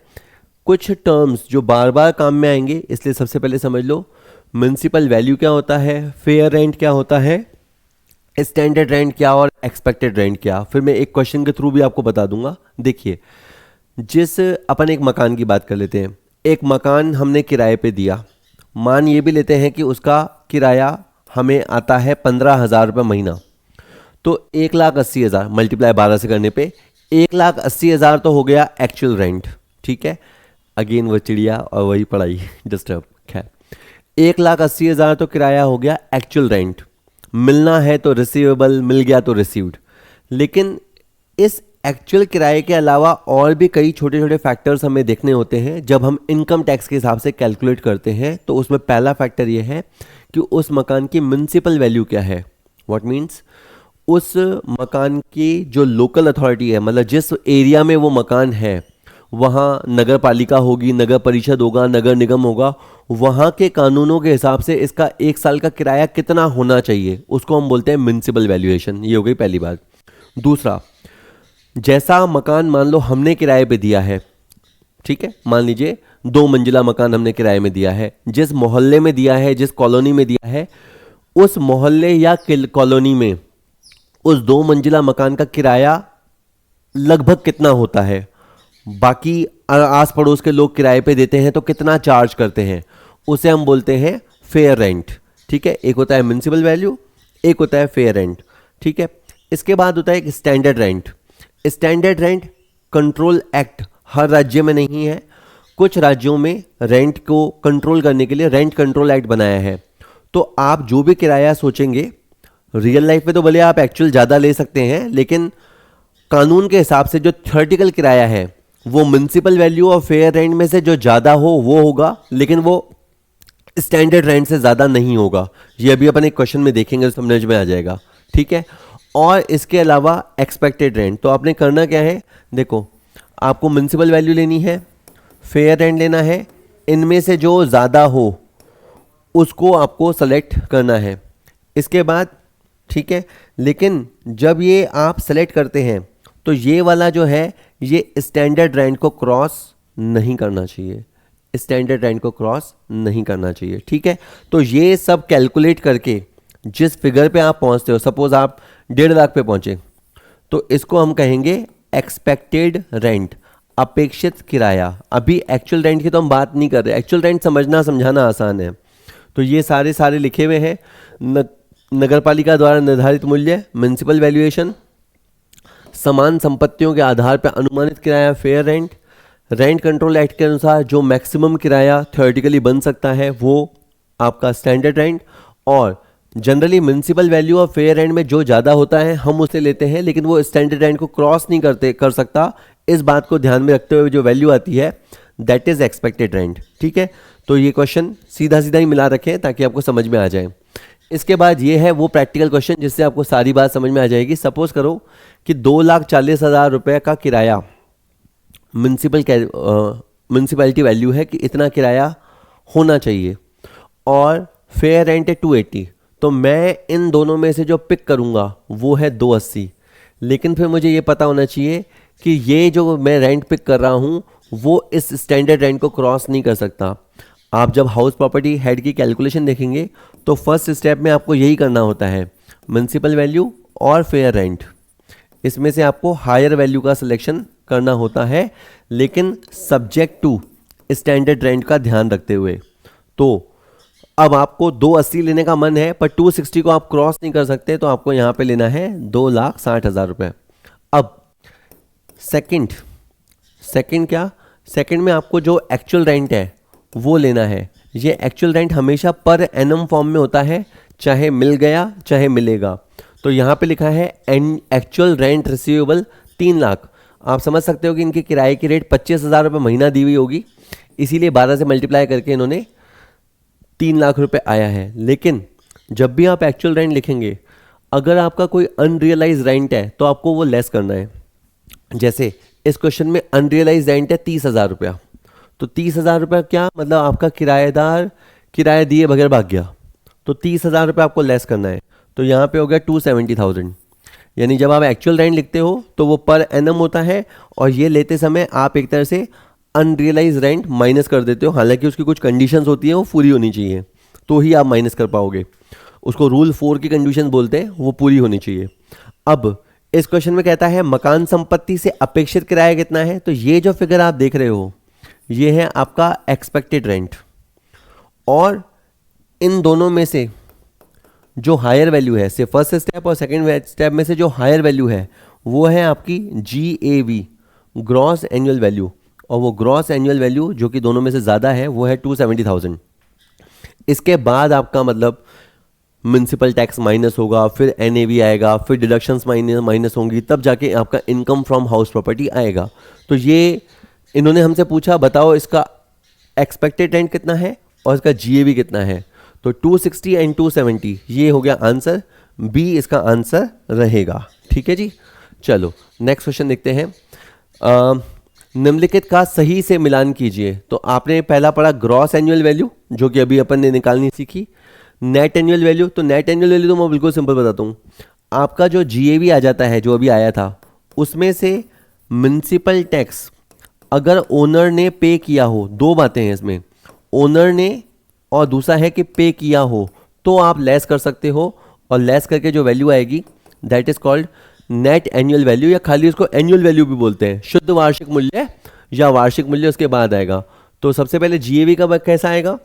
कुछ टर्म्स जो बार बार काम में आएंगे, इसलिए सबसे पहले समझ लो म्युनिसिपल वैल्यू क्या होता है, फेयर रेंट क्या होता है, स्टैंडर्ड रेंट क्या और एक्सपेक्टेड रेंट क्या। फिर मैं एक क्वेश्चन के थ्रू भी आपको बता दूंगा। देखिए, जिस अपन एक मकान की बात कर लेते हैं, एक मकान हमने किराए पे दिया, मान ये भी लेते हैं कि उसका किराया हमें आता है 15,000 रुपये महीना, तो 1,80,000 मल्टीप्लाई 12 से करने पे 1,80,000 तो हो गया एक्चुअल रेंट। ठीक है, अगेन वो चिड़िया और वही पढ़ाई डिस्टर्ब। खैर, 1,80,000 तो किराया हो गया एक्चुअल रेंट। मिलना है तो रिसीवेबल, मिल गया तो रिसीव्ड। लेकिन इस एक्चुअल किराए के अलावा और भी कई छोटे छोटे फैक्टर्स हमें देखने होते हैं जब हम इनकम टैक्स के हिसाब से कैलकुलेट करते हैं। तो उसमें पहला फैक्टर ये है कि उस मकान की म्युनिसिपल वैल्यू क्या है। व्हाट मीन्स उस मकान की जो लोकल अथॉरिटी है, मतलब जिस एरिया में वो मकान है वहाँ नगर पालिका होगी, नगर परिषद होगा, नगर निगम होगा, वहाँ के कानूनों के हिसाब से इसका एक साल का किराया कितना होना चाहिए, उसको हम बोलते हैं म्युनिसिपल वैल्यूएशन। ये हो गई पहली बात। दूसरा, जैसा मकान मान लो हमने किराए पे दिया है, ठीक है, मान लीजिए 2 मंजिला मकान हमने किराए में दिया है, जिस मोहल्ले में दिया है, जिस कॉलोनी में दिया है, उस मोहल्ले या कॉलोनी में उस 2 मंजिला मकान का किराया लगभग कितना होता है, बाकी आस पड़ोस के लोग किराए पे देते हैं तो कितना चार्ज करते हैं, उसे हम बोलते हैं फेयर रेंट। ठीक है, एक होता है म्युनिसिपल वैल्यू, एक होता है फेयर रेंट। ठीक है, इसके बाद होता है एक standard rent. Standard rent control act हर राज्य में नहीं है, कुछ राज्यों में रेंट को कंट्रोल करने के लिए रेंट कंट्रोल एक्ट बनाया है। तो आप जो भी किराया सोचेंगे, रियल लाइफ में तो भले आप एक्चुअल ज़्यादा ले सकते हैं, लेकिन कानून के हिसाब से जो थ्योरेटिकल किराया है वो म्युनिसिपल वैल्यू और फेयर रेंट में से जो ज़्यादा हो वो होगा, लेकिन वो स्टैंडर्ड रेंट से ज़्यादा नहीं होगा। ये अभी अपन एक क्वेश्चन में देखेंगे तो समझ में आ जाएगा। ठीक है, और इसके अलावा एक्सपेक्टेड रेंट, तो आपने करना क्या है, देखो आपको म्युनिसिपल वैल्यू लेनी है, फेयर रेंट लेना है, इनमें से जो ज़्यादा हो उसको आपको सेलेक्ट करना है। इसके बाद ठीक है, लेकिन जब ये आप सेलेक्ट करते हैं तो ये वाला जो है ये स्टैंडर्ड रेंट को क्रॉस नहीं करना चाहिए, स्टैंडर्ड रेंट को क्रॉस नहीं करना चाहिए। ठीक है, तो ये सब कैलकुलेट करके जिस फिगर पे आप पहुंचते हो, सपोज आप 1.5 लाख पे पहुंचे, तो इसको हम कहेंगे एक्सपेक्टेड रेंट, अपेक्षित किराया। अभी एक्चुअल रेंट की तो हम बात नहीं कर रहे, एक्चुअल रेंट समझना समझाना आसान है। तो ये सारे लिखे हुए हैं, नगरपालिका द्वारा निर्धारित मूल्य म्युनिसिपल वैल्यूएशन, समान संपत्तियों के आधार पर अनुमानित किराया fair rent, rent control act के अनुसार जो मैक्सिमम किराया थ्योरेटिकली बन सकता है वो आपका स्टैंडर्ड रेंट, और जनरली म्युनिसिपल वैल्यू और फेयर रेंट में जो ज़्यादा होता है हम उसे लेते हैं, लेकिन वो स्टैंडर्ड रेंट को क्रॉस नहीं कर सकता। इस बात को ध्यान में रखते हुए जो वैल्यू आती है दैट इज एक्सपेक्टेड रेंट। ठीक है, तो ये क्वेश्चन सीधा ही मिला रखें ताकि आपको समझ में आ जाए। इसके बाद ये है वो प्रैक्टिकल क्वेश्चन जिससे आपको सारी बात समझ में आ जाएगी। सपोज करो कि 2,40,000 रुपये का किराया म्युनिसिपैलिटी वैल्यू है कि इतना किराया होना चाहिए, और फेयर रेंट है 280, तो मैं इन दोनों में से जो पिक करूंगा वो है 280। लेकिन फिर मुझे ये पता होना चाहिए कि ये जो मैं रेंट पिक कर रहा हूँ वो इस स्टैंडर्ड रेंट को क्रॉस नहीं कर सकता। आप जब हाउस प्रॉपर्टी हेड की कैलकुलेशन देखेंगे तो फर्स्ट स्टेप में आपको यही करना होता है, म्युनिसिपल वैल्यू और फेयर रेंट, इसमें से आपको हायर वैल्यू का सिलेक्शन करना होता है, लेकिन सब्जेक्ट टू स्टैंडर्ड रेंट का ध्यान रखते हुए। तो अब आपको 280 लेने का मन है पर 260 को आप क्रॉस नहीं कर सकते, तो आपको यहाँ पे लेना है 2,60,000 रुपये। अब सेकंड क्या, सेकंड में आपको जो एक्चुअल रेंट है वो लेना है। ये एक्चुअल रेंट हमेशा पर एनम फॉर्म में होता है, चाहे मिल गया चाहे मिलेगा। तो यहाँ पे लिखा है एक्चुअल रेंट रिसीवेबल 3 लाख। आप समझ सकते हो कि इनके किराए की रेट 25,000 रुपये महीना दी हुई होगी, इसीलिए 12 से मल्टीप्लाई करके इन्होंने 3 लाख रुपए आया है। लेकिन जब भी आप एक्चुअल रेंट लिखेंगे, अगर आपका कोई अनरियलाइज रेंट है तो आपको वो लेस करना है। जैसे इस क्वेश्चन में अनरियलाइज रेंट है 30,000 रुपया, तो 30,000 रुपया क्या मतलब, आपका किराएदार किराया दिए बगैर भाग गया, तो 30,000 रुपये आपको लेस करना है। तो यहाँ पे हो गया 270,000। यानी जब आप एक्चुअल रेंट लिखते हो तो वो पर एनम होता है, और ये लेते समय आप एक तरह से अनरियलाइज रेंट माइनस कर देते हो। हालांकि उसकी कुछ कंडीशंस होती हैं, वो पूरी होनी चाहिए तो ही आप माइनस कर पाओगे। उसको रूल 4 की कंडीशन बोलते हैं, वो पूरी होनी चाहिए। अब इस क्वेश्चन में कहता है मकान संपत्ति से अपेक्षित किराया कितना है, तो ये जो फिगर आप देख रहे हो ये है आपका एक्सपेक्टेड रेंट, और इन दोनों में से जो हायर वैल्यू है, से फर्स्ट स्टेप और सेकंड स्टेप में से जो हायर वैल्यू है वो है आपकी GAV, ग्रॉस एनुअल वैल्यू, और वो ग्रॉस एनुअल वैल्यू जो कि दोनों में से ज़्यादा है वो है 270,000। इसके बाद आपका मतलब म्युनिसिपल टैक्स माइनस होगा, फिर एनएवी आएगा, फिर डिडक्शंस माइनस होंगी, तब जाके आपका इनकम फ्रॉम हाउस प्रॉपर्टी आएगा। तो ये इन्होंने हमसे पूछा बताओ इसका एक्सपेक्टेड रेंट कितना है और इसका जीएवी कितना है। तो 260 एंड 270 ये हो गया आंसर, बी इसका आंसर रहेगा। ठीक है जी, चलो नेक्स्ट क्वेश्चन देखते हैं। निम्नलिखित का सही से मिलान कीजिए। तो आपने पहला पढ़ा ग्रॉस एनुअल वैल्यू, जो कि अभी अपन ने निकालनी सीखी। नेट एनुअल वैल्यू, तो नेट एनुअल वैल्यू तो मैं बिल्कुल सिंपल बताता हूँ, आपका जो जीएवी आ जाता है जो अभी आया था, उसमें से म्युनिसिपल टैक्स अगर ओनर ने पे किया हो, दो बातें हैं इसमें, ओनर ने और दूसरा है कि पे किया हो, तो आप लेस कर सकते हो, और लेस करके जो वैल्यू आएगी that is called net annual value, या खाली उसको एनुअल वैल्यू भी बोलते हैं, शुद्ध वार्षिक मूल्य या वार्षिक मूल्य उसके बाद आएगा। तो सबसे पहले जीएवी का कैसा आएगा,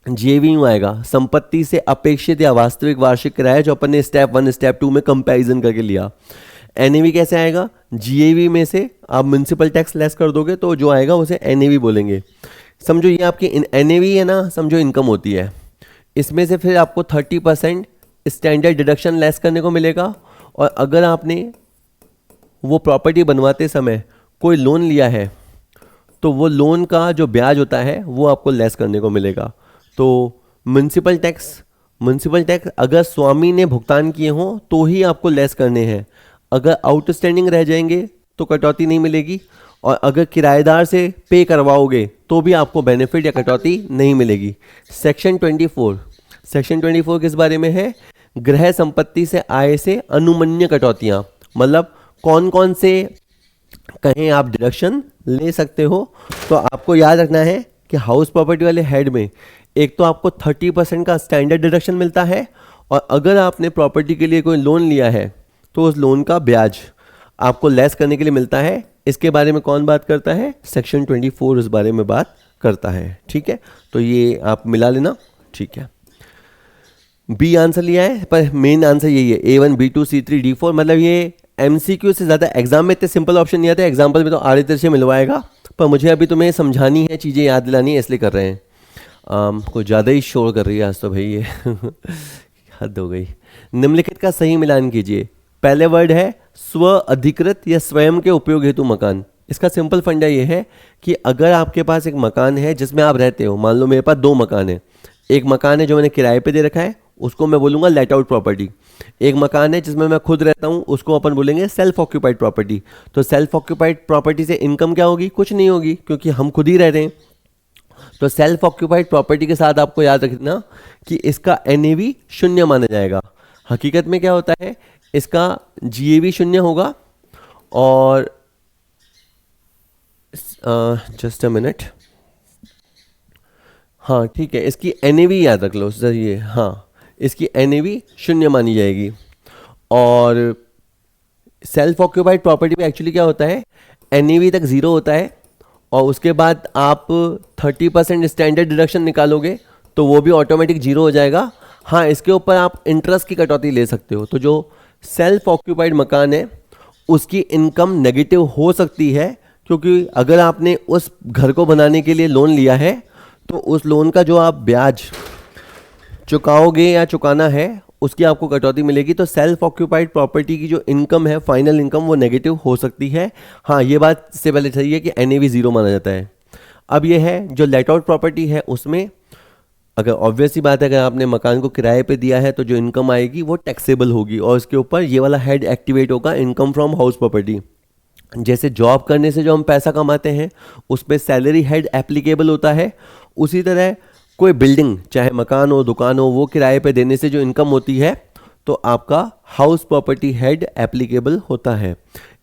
जीएवी यूँ आएगा, संपत्ति से अपेक्षित या वास्तविक वार्षिक किराया, जो अपन ने स्टेप 1 स्टेप 2 में कंपैरिजन करके लिया। एनएवी कैसे आएगा, जीएवी में से आप म्युनिसिपल टैक्स लेस कर दोगे तो जो आएगा उसे एनएवी बोलेंगे। समझो ये आपकी एनएवी है ना, समझो इनकम होती है, इसमें से फिर आपको 30% स्टैंडर्ड डिडक्शन लेस करने को मिलेगा, और अगर आपने वो प्रॉपर्टी बनवाते समय कोई लोन लिया है तो वो लोन का जो ब्याज होता है वो आपको लेस करने को मिलेगा। तो म्युनिसिपल टैक्स अगर स्वामी ने भुगतान किए हों तो ही आपको लेस करने हैं, अगर आउटस्टैंडिंग रह जाएंगे तो कटौती नहीं मिलेगी, और अगर किराएदार से पे करवाओगे तो भी आपको बेनिफिट या कटौती नहीं मिलेगी। सेक्शन 24 किस बारे में है, गृह संपत्ति से आय से अनुमन्य कटौतियाँ, मतलब कौन कौन से कहीं आप डिडक्शन ले सकते हो। तो आपको याद रखना है कि हाउस प्रॉपर्टी वाले हेड में एक तो आपको 30% का स्टैंडर्ड डिडक्शन मिलता है, और अगर आपने प्रॉपर्टी के लिए कोई लोन लिया है तो उस लोन का ब्याज आपको लेस करने के लिए मिलता है। इसके बारे में कौन बात करता है, सेक्शन 24 इस बारे में बात करता है। ठीक है, तो ये आप मिला लेना। ठीक है, बी आंसर लिया है, पर मेन आंसर यही है, A1 B2 C3 D4। मतलब ये MCQ से ज़्यादा एग्जाम में इतने सिंपल ऑप्शन नहीं आते, एग्जाम्पल में तो आड़े तरह से मिलवाएगा, पर मुझे अभी तुम्हें समझानी है, चीज़ें याद दिलानी है, इसलिए कर रहे हैं। कुछ ज़्यादा ही शोर कर रही है आज तो भाई ये हद हो गई। निम्नलिखित का सही मिलान कीजिए। पहले वर्ड है स्व अधिकृत या स्वयं के उपयोग हेतु मकान। इसका सिंपल फंडा ये है कि अगर आपके पास एक मकान है जिसमें आप रहते हो, मान लो मेरे पास 2 मकान है, एक मकान है जो मैंने किराए पे दे रखा है, उसको मैं बोलूँगा लेट आउट प्रॉपर्टी। एक मकान है जिसमें मैं खुद रहता हूँ, उसको अपन बोलेंगे सेल्फ ऑक्यूपाइड प्रॉपर्टी। तो सेल्फ ऑक्यूपाइड प्रॉपर्टी से इनकम क्या होगी, कुछ नहीं होगी, क्योंकि हम खुद ही रह रहे हैं। तो सेल्फ ऑक्यूपाइड प्रॉपर्टी के साथ आपको याद रखना कि इसका एनएवी 0 माना जाएगा। हकीकत में क्या होता है, इसका जीएवी 0 होगा, और जस्ट अ मिनट, हाँ ठीक है, इसकी एनएवी याद रख लो सर, हाँ इसकी एनएवी 0 मानी जाएगी। और सेल्फ ऑक्यूपाइड प्रॉपर्टी में एक्चुअली क्या होता है, एनएवी तक 0 होता है, और उसके बाद आप 30% स्टैंडर्ड डिडक्शन निकालोगे तो वो भी ऑटोमेटिक 0 हो जाएगा। हाँ, इसके ऊपर आप इंटरेस्ट की कटौती ले सकते हो। तो जो सेल्फ ऑक्यूपाइड मकान है उसकी इनकम नेगेटिव हो सकती है, क्योंकि अगर आपने उस घर को बनाने के लिए लोन लिया है तो उस लोन का जो आप ब्याज चुकाओगे या चुकाना है उसकी आपको कटौती मिलेगी। तो सेल्फ ऑक्यूपाइड प्रॉपर्टी की जो इनकम है, फाइनल इनकम, वो नेगेटिव हो सकती है। हाँ, ये बात इससे पहले सही है कि एनएवी 0 माना जाता है। अब ये है जो लेट आउट प्रॉपर्टी है, उसमें अगर ऑब्वियस ही बात है, अगर आपने मकान को किराए पे दिया है तो जो इनकम आएगी वो टैक्सेबल होगी, और इसके ऊपर ये वाला हेड एक्टिवेट होगा, इनकम फ्रॉम हाउस प्रॉपर्टी। जैसे जॉब करने से जो हम पैसा कमाते हैं उस पर सैलरी हेड एप्लीकेबल होता है, उसी तरह कोई बिल्डिंग, चाहे मकान हो, दुकान हो, वो किराए पे देने से जो इनकम होती है तो आपका हाउस प्रॉपर्टी हेड एप्लीकेबल होता है।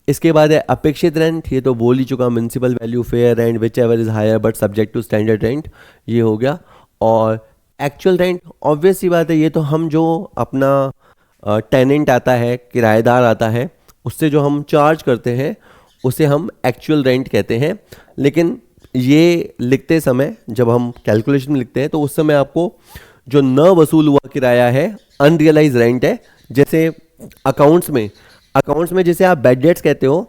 इसके बाद है अपेक्षित रेंट, ये तो बोल ही चुका, municipal value, fair rent, whichever is higher but subject to standard rent, ये हो गया। और एक्चुअल रेंट, ऑब्वियस सी बात है, ये तो हम जो अपना टेनेंट आता है, किराएदार आता है, उससे जो हम चार्ज करते हैं उसे हम एक्चुअल रेंट कहते हैं। लेकिन ये लिखते समय जब हम कैलकुलेशन में लिखते हैं तो उस समय आपको जो न वसूल हुआ किराया है, अनरियलाइज रेंट है। जैसे अकाउंट्स में जैसे आप बैड डेट्स कहते हो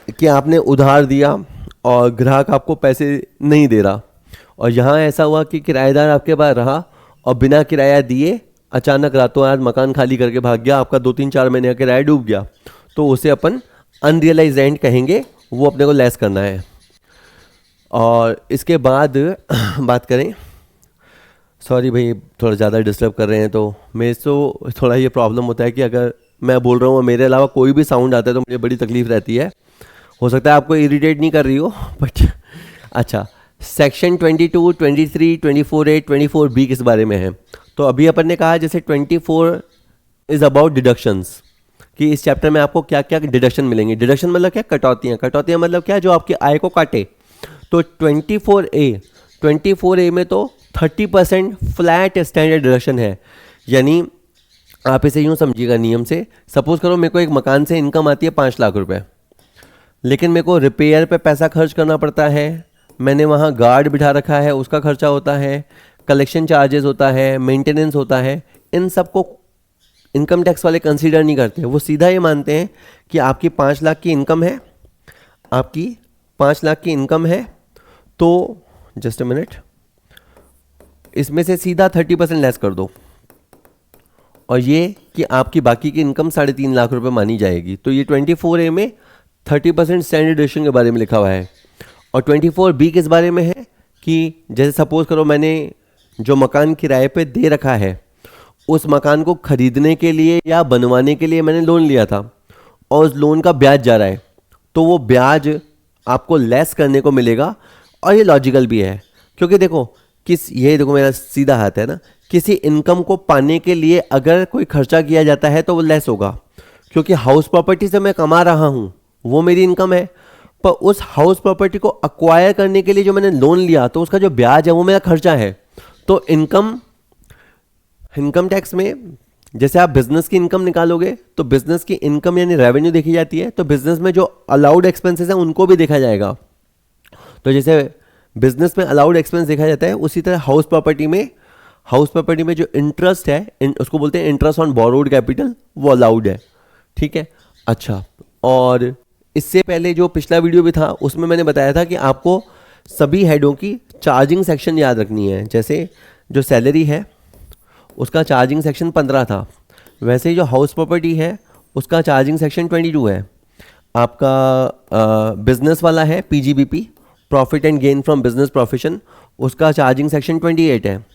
कि आपने उधार दिया और ग्राहक आपको पैसे नहीं दे रहा, और यहाँ ऐसा हुआ कि किराएदार आपके पास रहा और बिना किराया दिए अचानक रातों रात मकान खाली करके भाग गया, आपका 2-3-4 महीने का किराया डूब गया, तो उसे अपन अनरियलाइज रेंट कहेंगे, वो अपने को लेस करना है। और इसके बाद बात करें, सॉरी भाई थोड़ा ज़्यादा डिस्टर्ब कर रहे हैं, तो मेरे तो थोड़ा ये प्रॉब्लम होता है कि अगर मैं बोल रहा हूँ और मेरे अलावा कोई भी साउंड आता है तो मुझे बड़ी तकलीफ रहती है। हो सकता है आपको इरिटेट नहीं कर रही हो, बट अच्छा, सेक्शन 22, 23, 24A, 24B किस बारे में है? तो अभी अपन ने कहा जैसे 24 इज़ अबाउट डिडक्शंस, कि इस चैप्टर में आपको क्या क्या डिडक्शन मिलेंगे। डिडक्शन मतलब क्या? कटौतियाँ। कटौतियाँ मतलब क्या? जो आपकी आय को काटे। तो 24A में तो 30% फ्लैट स्टैंडर्ड डिडक्शन है, यानी आप इसे यूँ समझिएगा नियम से। सपोज करो मेरे को एक मकान से इनकम आती है 5 लाख रुपए, लेकिन मेरे को रिपेयर पे पैसा खर्च करना पड़ता है, मैंने वहाँ गार्ड बिठा रखा है, उसका खर्चा होता है, कलेक्शन चार्जेस होता है, मेंटेनेंस होता है, इन सब को इनकम टैक्स वाले कंसीडर नहीं करते। वो सीधा ये मानते हैं कि आपकी 5 लाख की इनकम है, आपकी 5 लाख की इनकम है, तो जस्ट अ मिनट, इसमें से सीधा 30% लेस कर दो, और ये कि आपकी बाकी की इनकम 3.5 लाख रुपए मानी जाएगी। तो ये 24A में 30% स्टैंडर्ड डिडक्शन के बारे में लिखा हुआ है। और 24B किस बारे में है कि जैसे सपोज करो मैंने जो मकान किराए पे दे रखा है, उस मकान को खरीदने के लिए या बनवाने के लिए मैंने लोन लिया था, और उस लोन का ब्याज जा रहा है, तो वो ब्याज आपको लेस करने को मिलेगा। और ये लॉजिकल भी है, क्योंकि देखो ये देखो मेरा सीधा हाथ है ना, किसी इनकम को पाने के लिए अगर कोई खर्चा किया जाता है तो वो लेस होगा, क्योंकि हाउस प्रॉपर्टी से मैं कमा रहा हूँ, वो मेरी इनकम है, पर उस हाउस प्रॉपर्टी को अक्वायर करने के लिए जो मैंने लोन लिया, तो उसका जो ब्याज है वो मेरा खर्चा है। तो इनकम टैक्स में जैसे आप बिजनेस की इनकम निकालोगे, तो बिजनेस की इनकम यानी रेवेन्यू देखी जाती है, तो बिजनेस में जो अलाउड एक्सपेंसेस हैं उनको भी देखा जाएगा। तो जैसे बिजनेस में अलाउड एक्सपेंस देखा जाता है, उसी तरह हाउस प्रॉपर्टी में जो इंटरेस्ट है, उसको बोलते हैं इंटरेस्ट ऑन बोरोड कैपिटल, वो अलाउड है। ठीक है, अच्छा। और इससे पहले जो पिछला वीडियो भी था उसमें मैंने बताया था कि आपको सभी हेडों की चार्जिंग सेक्शन याद रखनी है। जैसे जो सैलरी है उसका चार्जिंग सेक्शन 15 था, वैसे ही जो हाउस प्रॉपर्टी है उसका चार्जिंग सेक्शन 22 है। आपका बिजनेस वाला है PGBP, profit and gain from business profession, उसका चार्जिंग सेक्शन 28 है।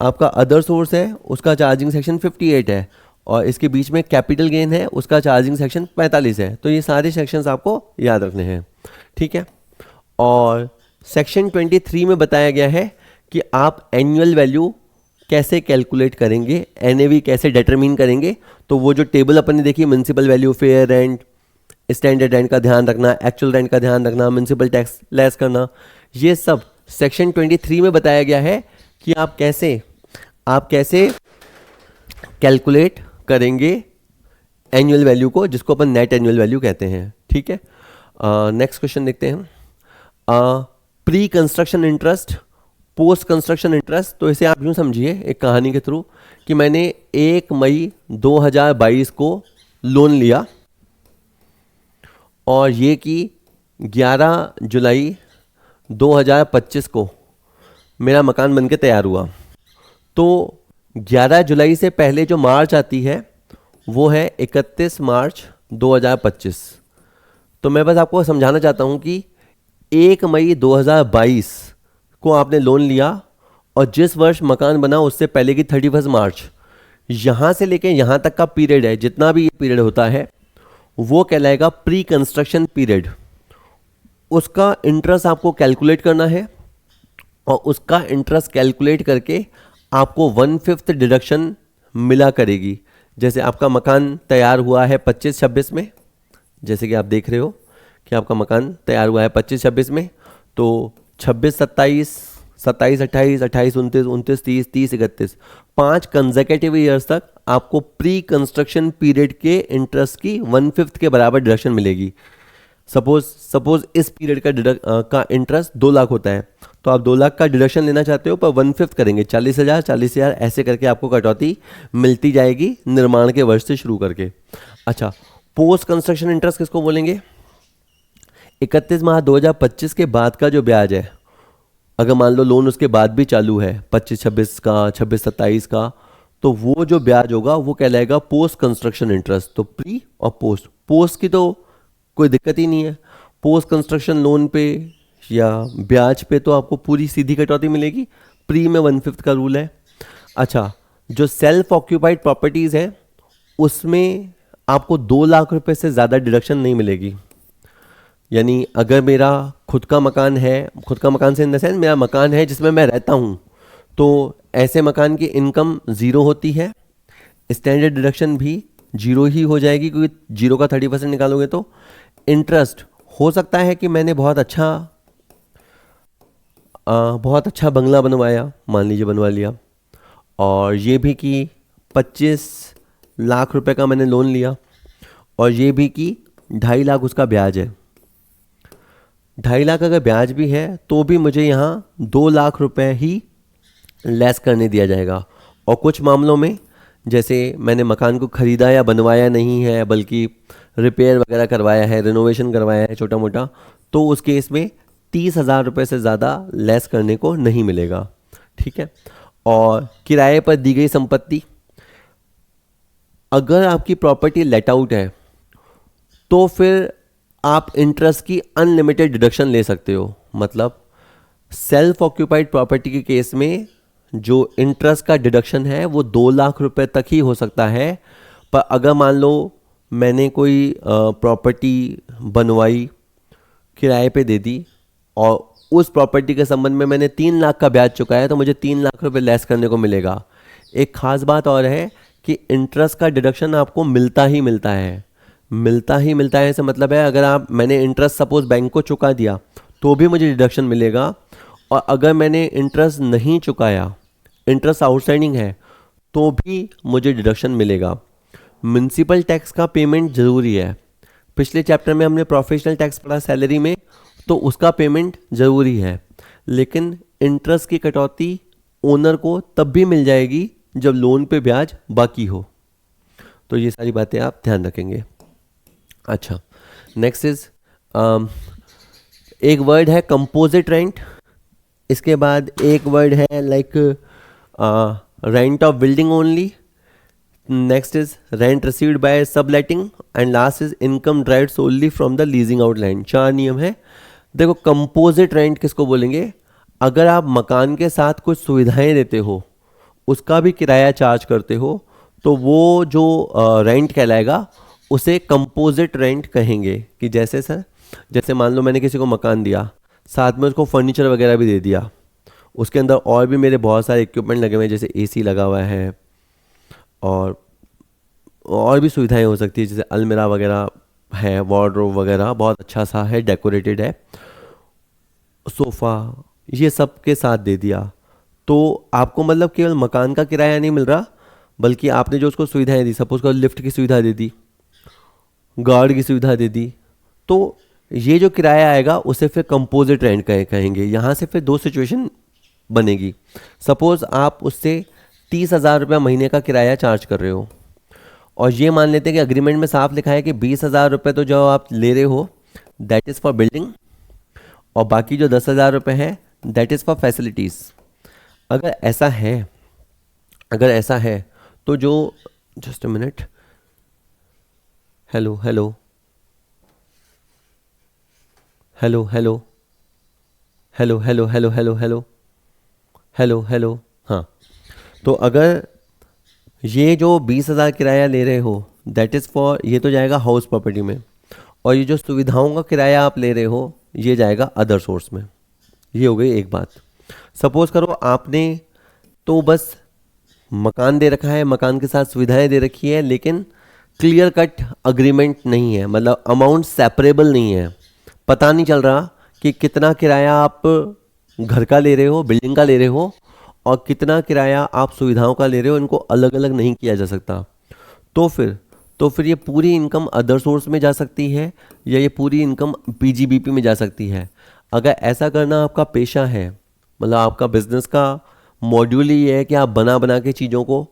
आपका अदर सोर्स है, उसका चार्जिंग सेक्शन 58 है, और इसके बीच में कैपिटल गेन है, उसका चार्जिंग सेक्शन 45 है। तो ये सारे सेक्शंस आपको याद रखने हैं। ठीक है, और सेक्शन 23 में बताया गया है कि आप एनुअल वैल्यू कैसे कैलकुलेट करेंगे, NAV कैसे डिटरमिन करेंगे। तो वो जो टेबल अपन ने देखी, municipal value, fair rent, standard rent का ध्यान रखना, एक्चुअल रेंट का ध्यान रखना, म्युनिसिपल टैक्स लेस करना, ये सब सेक्शन 23 में बताया गया है कि आप कैसे कैलकुलेट करेंगे एनुअल वैल्यू को, जिसको अपन नेट एनुअल वैल्यू कहते हैं। ठीक है, नेक्स्ट क्वेश्चन देखते हैं। Pre construction interest, post construction interest. तो इसे आप यूँ समझिए एक कहानी के थ्रू कि मैंने 1 मई 2022 को लोन लिया, और ये कि 11 जुलाई 2025 को मेरा मकान बनके तैयार हुआ। तो 11 जुलाई से पहले जो मार्च आती है वो है 31 मार्च 2025। तो मैं बस आपको समझाना चाहता हूँ कि 1 मई 2022 को आपने लोन लिया, और जिस वर्ष मकान बना उससे पहले की 31 मार्च, यहाँ से लेके यहाँ तक का पीरियड है, जितना भी ये पीरियड होता है वो कहलाएगा प्री कंस्ट्रक्शन पीरियड। उसका इंटरेस्ट आपको कैलकुलेट करना है, और उसका इंटरेस्ट कैलकुलेट करके आपको 1/5 डिडक्शन मिला करेगी। जैसे आपका मकान तैयार हुआ है 25-26 में, जैसे कि आप देख रहे हो कि आपका मकान तैयार हुआ है 25-26 में, तो 26-27, 27-28, 28-29, 29-30, 30-31, 5 कंसेक्यूटिव ईयर्स तक आपको प्री कंस्ट्रक्शन पीरियड के इंटरेस्ट की 1/5 के बराबर डिडक्शन मिलेगी। सपोज इस पीरियड का इंटरेस्ट 2 लाख होता है, तो आप 2 लाख का डिडक्शन लेना चाहते हो, पर 1/5 करेंगे 40,000 ऐसे करके आपको कटौती मिलती जाएगी निर्माण के वर्ष से शुरू करके। अच्छा, पोस्ट कंस्ट्रक्शन इंटरेस्ट किसको बोलेंगे? 31 मार्च 2025 के बाद का जो ब्याज है, अगर मान लो लोन उसके बाद भी चालू है 25-26 का, 26-27 का, तो वो जो ब्याज होगा वो कहलाएगा पोस्ट कंस्ट्रक्शन इंटरेस्ट। तो प्री और पोस्ट, पोस्ट की तो कोई दिक्कत ही नहीं है, पोस्ट कंस्ट्रक्शन लोन पे या ब्याज पे तो आपको पूरी सीधी कटौती मिलेगी। प्री में 1/5 का रूल है। अच्छा, जो सेल्फ ऑक्यूपाइड प्रॉपर्टीज़ है उसमें आपको 2 लाख रुपए से ज़्यादा डिडक्शन नहीं मिलेगी। यानी अगर मेरा खुद का मकान है, खुद का मकान से इन द सेंस मेरा मकान है जिसमें मैं रहता हूँ, तो ऐसे मकान की इनकम ज़ीरो होती है, स्टैंडर्ड डिडक्शन भी जीरो ही हो जाएगी क्योंकि जीरो का 30% निकालोगे तो। इंटरेस्ट हो सकता है कि मैंने बहुत अच्छा बंगला बनवाया, मान लीजिए बनवा लिया, और ये भी कि 25 लाख रुपए का मैंने लोन लिया, और ये भी कि 2.5 लाख उसका ब्याज है। 2.5 लाख अगर ब्याज भी है तो भी मुझे यहाँ 2 लाख रुपए ही लेस करने दिया जाएगा। और कुछ मामलों में जैसे मैंने मकान को ख़रीदा या बनवाया नहीं है बल्कि रिपेयर वगैरह करवाया है, रिनोवेशन करवाया है छोटा मोटा, तो उस केस में 30,000 रुपये से ज़्यादा लेस करने को नहीं मिलेगा। ठीक है। और किराए पर दी गई संपत्ति, अगर आपकी प्रॉपर्टी लेट आउट है तो फिर आप इंटरेस्ट की अनलिमिटेड डिडक्शन ले सकते हो। मतलब सेल्फ ऑक्यूपाइड प्रॉपर्टी के केस में जो इंटरेस्ट का डिडक्शन है वो 2 लाख रुपए तक ही हो सकता है। पर अगर मान लो मैंने कोई प्रॉपर्टी बनवाई, किराए पे दे दी, और उस प्रॉपर्टी के संबंध में मैंने 3 लाख का ब्याज चुकाया, तो मुझे 3 लाख रुपए लेस करने को मिलेगा। एक खास बात और है कि इंटरेस्ट का डिडक्शन आपको मिलता ही मिलता है। मिलता ही मिलता है ऐसा मतलब है अगर मैंने इंटरेस्ट सपोज बैंक को चुका दिया तो भी मुझे डिडक्शन मिलेगा, और अगर मैंने इंटरेस्ट नहीं चुकाया, इंटरेस्ट आउटस्टैंडिंग है, तो भी मुझे डिडक्शन मिलेगा। म्युनिसिपल टैक्स का पेमेंट ज़रूरी है। पिछले चैप्टर में हमने प्रोफेशनल टैक्स पढ़ा सैलरी में, तो उसका पेमेंट ज़रूरी है, लेकिन इंटरेस्ट की कटौती ओनर को तब भी मिल जाएगी जब लोन पे ब्याज बाकी हो। तो ये सारी बातें आप ध्यान रखेंगे। अच्छा, नेक्स्ट इज एक वर्ड है कंपोजिट रेंट, इसके बाद एक वर्ड है like rent of building only, next is rent received by subletting, and last is income derived solely from the leasing out land. 4 नियम है। देखो, कंपोजिट रेंट किसको बोलेंगे? अगर आप मकान के साथ कुछ सुविधाएं देते हो, उसका भी किराया चार्ज करते हो, तो वो जो रेंट कहलाएगा उसे कंपोजिट रेंट कहेंगे। कि जैसे मान लो मैंने किसी को मकान दिया, साथ में उसको फर्नीचर वगैरह भी दे दिया, उसके अंदर और भी मेरे बहुत सारे इक्विपमेंट लगे हुए हैं, जैसे एसी लगा हुआ है और भी सुविधाएं हो सकती है, जैसे अलमीरा वगैरह है, वार्डरोब वगैरह बहुत अच्छा सा है, डेकोरेटेड है, सोफ़ा, ये सब के साथ दे दिया, तो आपको मतलब केवल मकान का किराया नहीं मिल रहा, बल्कि आपने जो उसको सुविधाएं दी, सपोज को लिफ्ट की सुविधा दे दी, गार्ड की सुविधा दे दी, तो ये जो किराया आएगा उसे फिर कंपोजिट रेंट कहेंगे। यहाँ से फिर 2 सिचुएशन बनेगी। सपोज आप उससे 30,000 रुपये महीने का किराया चार्ज कर रहे हो, और ये मान लेते हैं कि अग्रीमेंट में साफ लिखा है कि 20,000 रुपये तो जो आप ले रहे हो दैट इज़ फॉर बिल्डिंग, और बाकी जो 10,000 रुपये है दैट इज़ फॉर फैसिलिटीज़। अगर ऐसा है तो जो just a minute, hello hello hello hello hello hello hello hello hello hello hello हाँ, तो अगर ये जो 20,000 किराया ले रहे हो दैट इज़ फॉर, ये तो जाएगा हाउस प्रॉपर्टी में, और ये जो सुविधाओं का किराया आप ले रहे हो ये जाएगा अदर सोर्स में। ये हो गई एक बात। सपोज करो आपने तो बस मकान दे रखा है, मकान के साथ सुविधाएं दे रखी है, लेकिन क्लियर कट अग्रीमेंट नहीं है, मतलब अमाउंट सेपरेबल नहीं है, पता नहीं चल रहा कि कितना किराया आप घर का ले रहे हो, बिल्डिंग का ले रहे हो, और कितना किराया आप सुविधाओं का ले रहे हो, इनको अलग अलग नहीं किया जा सकता। तो फिर ये पूरी इनकम अदर सोर्स में जा सकती है, या ये पूरी इनकम पीजीबीपी में जा सकती है। अगर ऐसा करना आपका पेशा है, मतलब आपका बिजनेस का मॉड्यूल ही है कि आप बना बना के चीज़ों को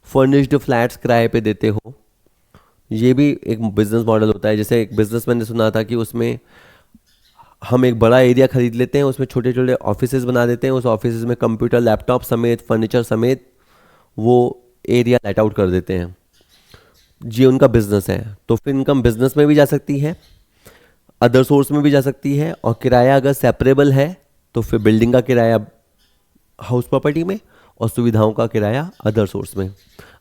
फर्निश्ड फ्लैट्स किराए पे देते हो, ये भी एक बिजनेस मॉडल होता है। जैसे एक बिजनेस मैंने सुना था कि उसमें हम एक बड़ा एरिया खरीद लेते हैं, उसमें छोटे छोटे ऑफिसेज बना देते हैं, उस ऑफिसेज में कंप्यूटर लैपटॉप समेत फर्नीचर समेत वो एरिया लेट आउट कर देते हैं, ये उनका बिजनेस है। तो फिर इनकम बिजनेस में भी जा सकती है, अदर सोर्स में भी जा सकती है, और किराया अगर सेपरेबल है तो फिर बिल्डिंग का किराया हाउस प्रॉपर्टी में और सुविधाओं का किराया अदर सोर्स में।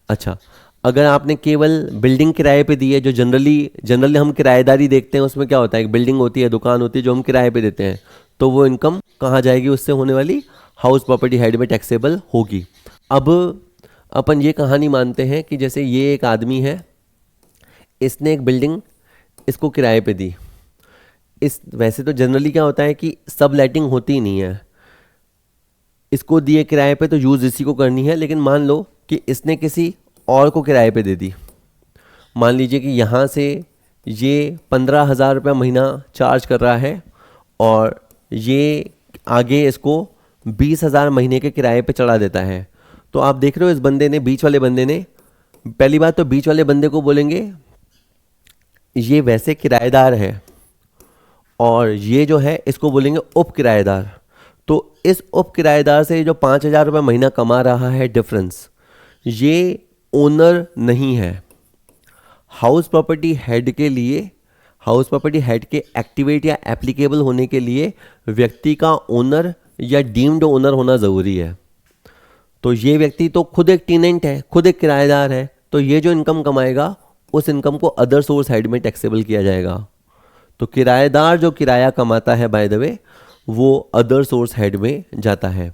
अच्छा, अगर आपने केवल बिल्डिंग किराए पे दी है, जो जनरली हम किराएदारी देखते हैं, उसमें क्या होता है, एक बिल्डिंग होती है, दुकान होती है जो हम किराए पे देते हैं, तो वो इनकम कहाँ जाएगी, उससे होने वाली हाउस प्रॉपर्टी हेड में टैक्सेबल होगी। अब अपन ये कहानी मानते हैं कि जैसे ये एक आदमी है, इसने एक बिल्डिंग इसको किराए पे दी। इस वैसे तो जनरली क्या होता है कि सब लेटिंग होती ही नहीं है, इसको दिए किराए पे तो यूज़ इसी को करनी है, लेकिन मान लो कि इसने किसी और को किराए पे दे दी। मान लीजिए कि यहाँ से ये 15,000 रुपये महीना चार्ज कर रहा है और ये आगे इसको 20,000 महीने के किराए पे चढ़ा देता है। तो आप देख रहे हो, इस बंदे ने, बीच वाले बंदे ने, पहली बात तो बीच वाले बंदे को बोलेंगे ये वैसे किराएदार है, और ये जो है इसको बोलेंगे उप किराएदार। तो इस उप किराएदार से जो 5,000 रुपये महीना कमा रहा है डिफरेंस, ये ओनर नहीं है। हाउस प्रॉपर्टी हेड के लिए, हाउस प्रॉपर्टी हेड के एक्टिवेट या एप्लीकेबल होने के लिए व्यक्ति का ओनर या डीम्ड ओनर होना ज़रूरी है। तो ये व्यक्ति तो खुद एक टेनेंट है, खुद एक किराएदार है, तो ये जो इनकम कमाएगा उस इनकम को अदर सोर्स हेड में टैक्सेबल किया जाएगा। तो किराएदार जो किराया कमाता है बाय द वे, वो अदर सोर्स हेड में जाता है।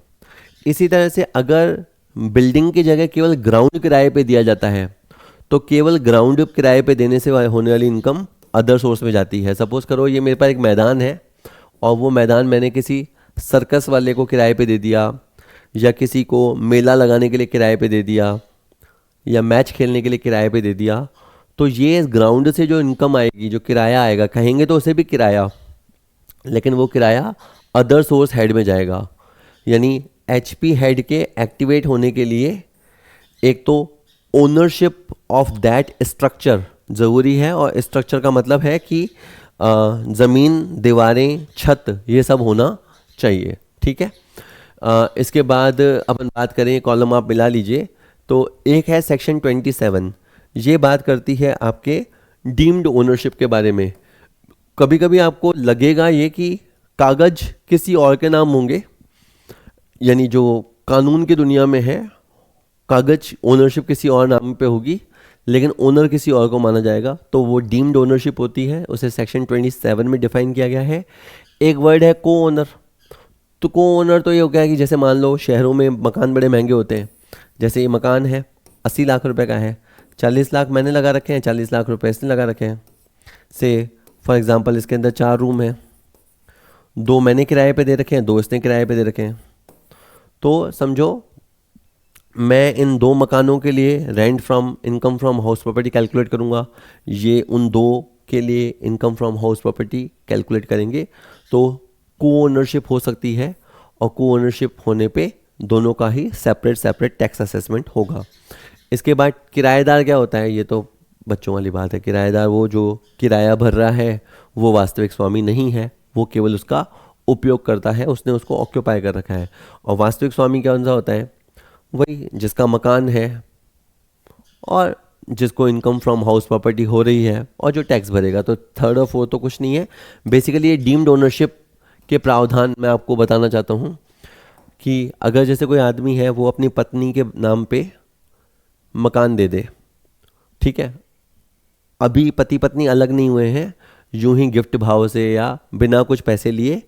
इसी तरह से अगर बिल्डिंग की जगह केवल ग्राउंड किराए पे दिया जाता है, तो केवल ग्राउंड किराए पे देने से होने वाली इनकम अदर सोर्स में जाती है। सपोज करो ये मेरे पास एक मैदान है और वो मैदान मैंने किसी सर्कस वाले को किराए पे दे दिया, या किसी को मेला लगाने के लिए किराए पे दे दिया, या मैच खेलने के लिए किराए पे दे दिया, तो ये इस ग्राउंड से जो इनकम आएगी, जो किराया आएगा, कहेंगे तो उसे भी किराया, लेकिन वो किराया अदर सोर्स हेड में जाएगा। यानी एचपी हेड के एक्टिवेट होने के लिए एक तो ओनरशिप ऑफ दैट स्ट्रक्चर ज़रूरी है, और स्ट्रक्चर का मतलब है कि ज़मीन, दीवारें, छत, ये सब होना चाहिए। ठीक है। इसके बाद अपन बात करें, कॉलम आप मिला लीजिए, तो एक है सेक्शन 27, ये बात करती है आपके डीम्ड ओनरशिप के बारे में। कभी कभी आपको लगेगा ये कि कागज़ किसी और के नाम होंगे, यानी जो कानून की दुनिया में है, कागज़ ओनरशिप किसी और नाम पे होगी, लेकिन ओनर किसी और को माना जाएगा, तो वो डीम्ड ओनरशिप होती है। उसे सेक्शन 27 में डिफाइन किया गया है। एक वर्ड है को ओनर। तो को ओनर तो ये हो गया कि जैसे मान लो शहरों में मकान बड़े महंगे होते हैं, जैसे ये मकान है 80 लाख रुपए का है, 40 लाख मैंने लगा रखे हैं, 40 लाख रुपए इसने लगा रखे हैं। से फॉर एग्जांपल इसके अंदर 4 रूम हैं, 2 मैंने किराए पे दे रखे हैं, 2 इसने किराए पे दे रखे हैं। तो समझो मैं इन 2 मकानों के लिए rent from income from house property calculate करूँगा, ये उन 2 के लिए income from house property calculate करेंगे। तो को ओनरशिप हो सकती है, और को ओनरशिप होने पे दोनों का ही सेपरेट टैक्स असेसमेंट होगा। इसके बाद किराएदार क्या होता है, ये तो बच्चों वाली बात है। किराएदार वो जो किराया भर रहा है, वो वास्तविक स्वामी नहीं है, वो केवल उसका उपयोग करता है, उसने उसको ऑक्यूपाई कर रखा है। और वास्तविक स्वामी क्या होता है, वही जिसका मकान है और जिसको इनकम फ्रॉम हाउस प्रॉपर्टी हो रही है और जो टैक्स भरेगा। तो थर्ड और फोर्थ तो कुछ नहीं है। बेसिकली ये डीम्ड ओनरशिप के प्रावधान मैं आपको बताना चाहता हूँ कि अगर जैसे कोई आदमी है, वो अपनी पत्नी के नाम पे मकान दे दे, ठीक है, अभी पति पत्नी अलग नहीं हुए हैं, यूं ही गिफ्ट भाव से या बिना कुछ पैसे लिए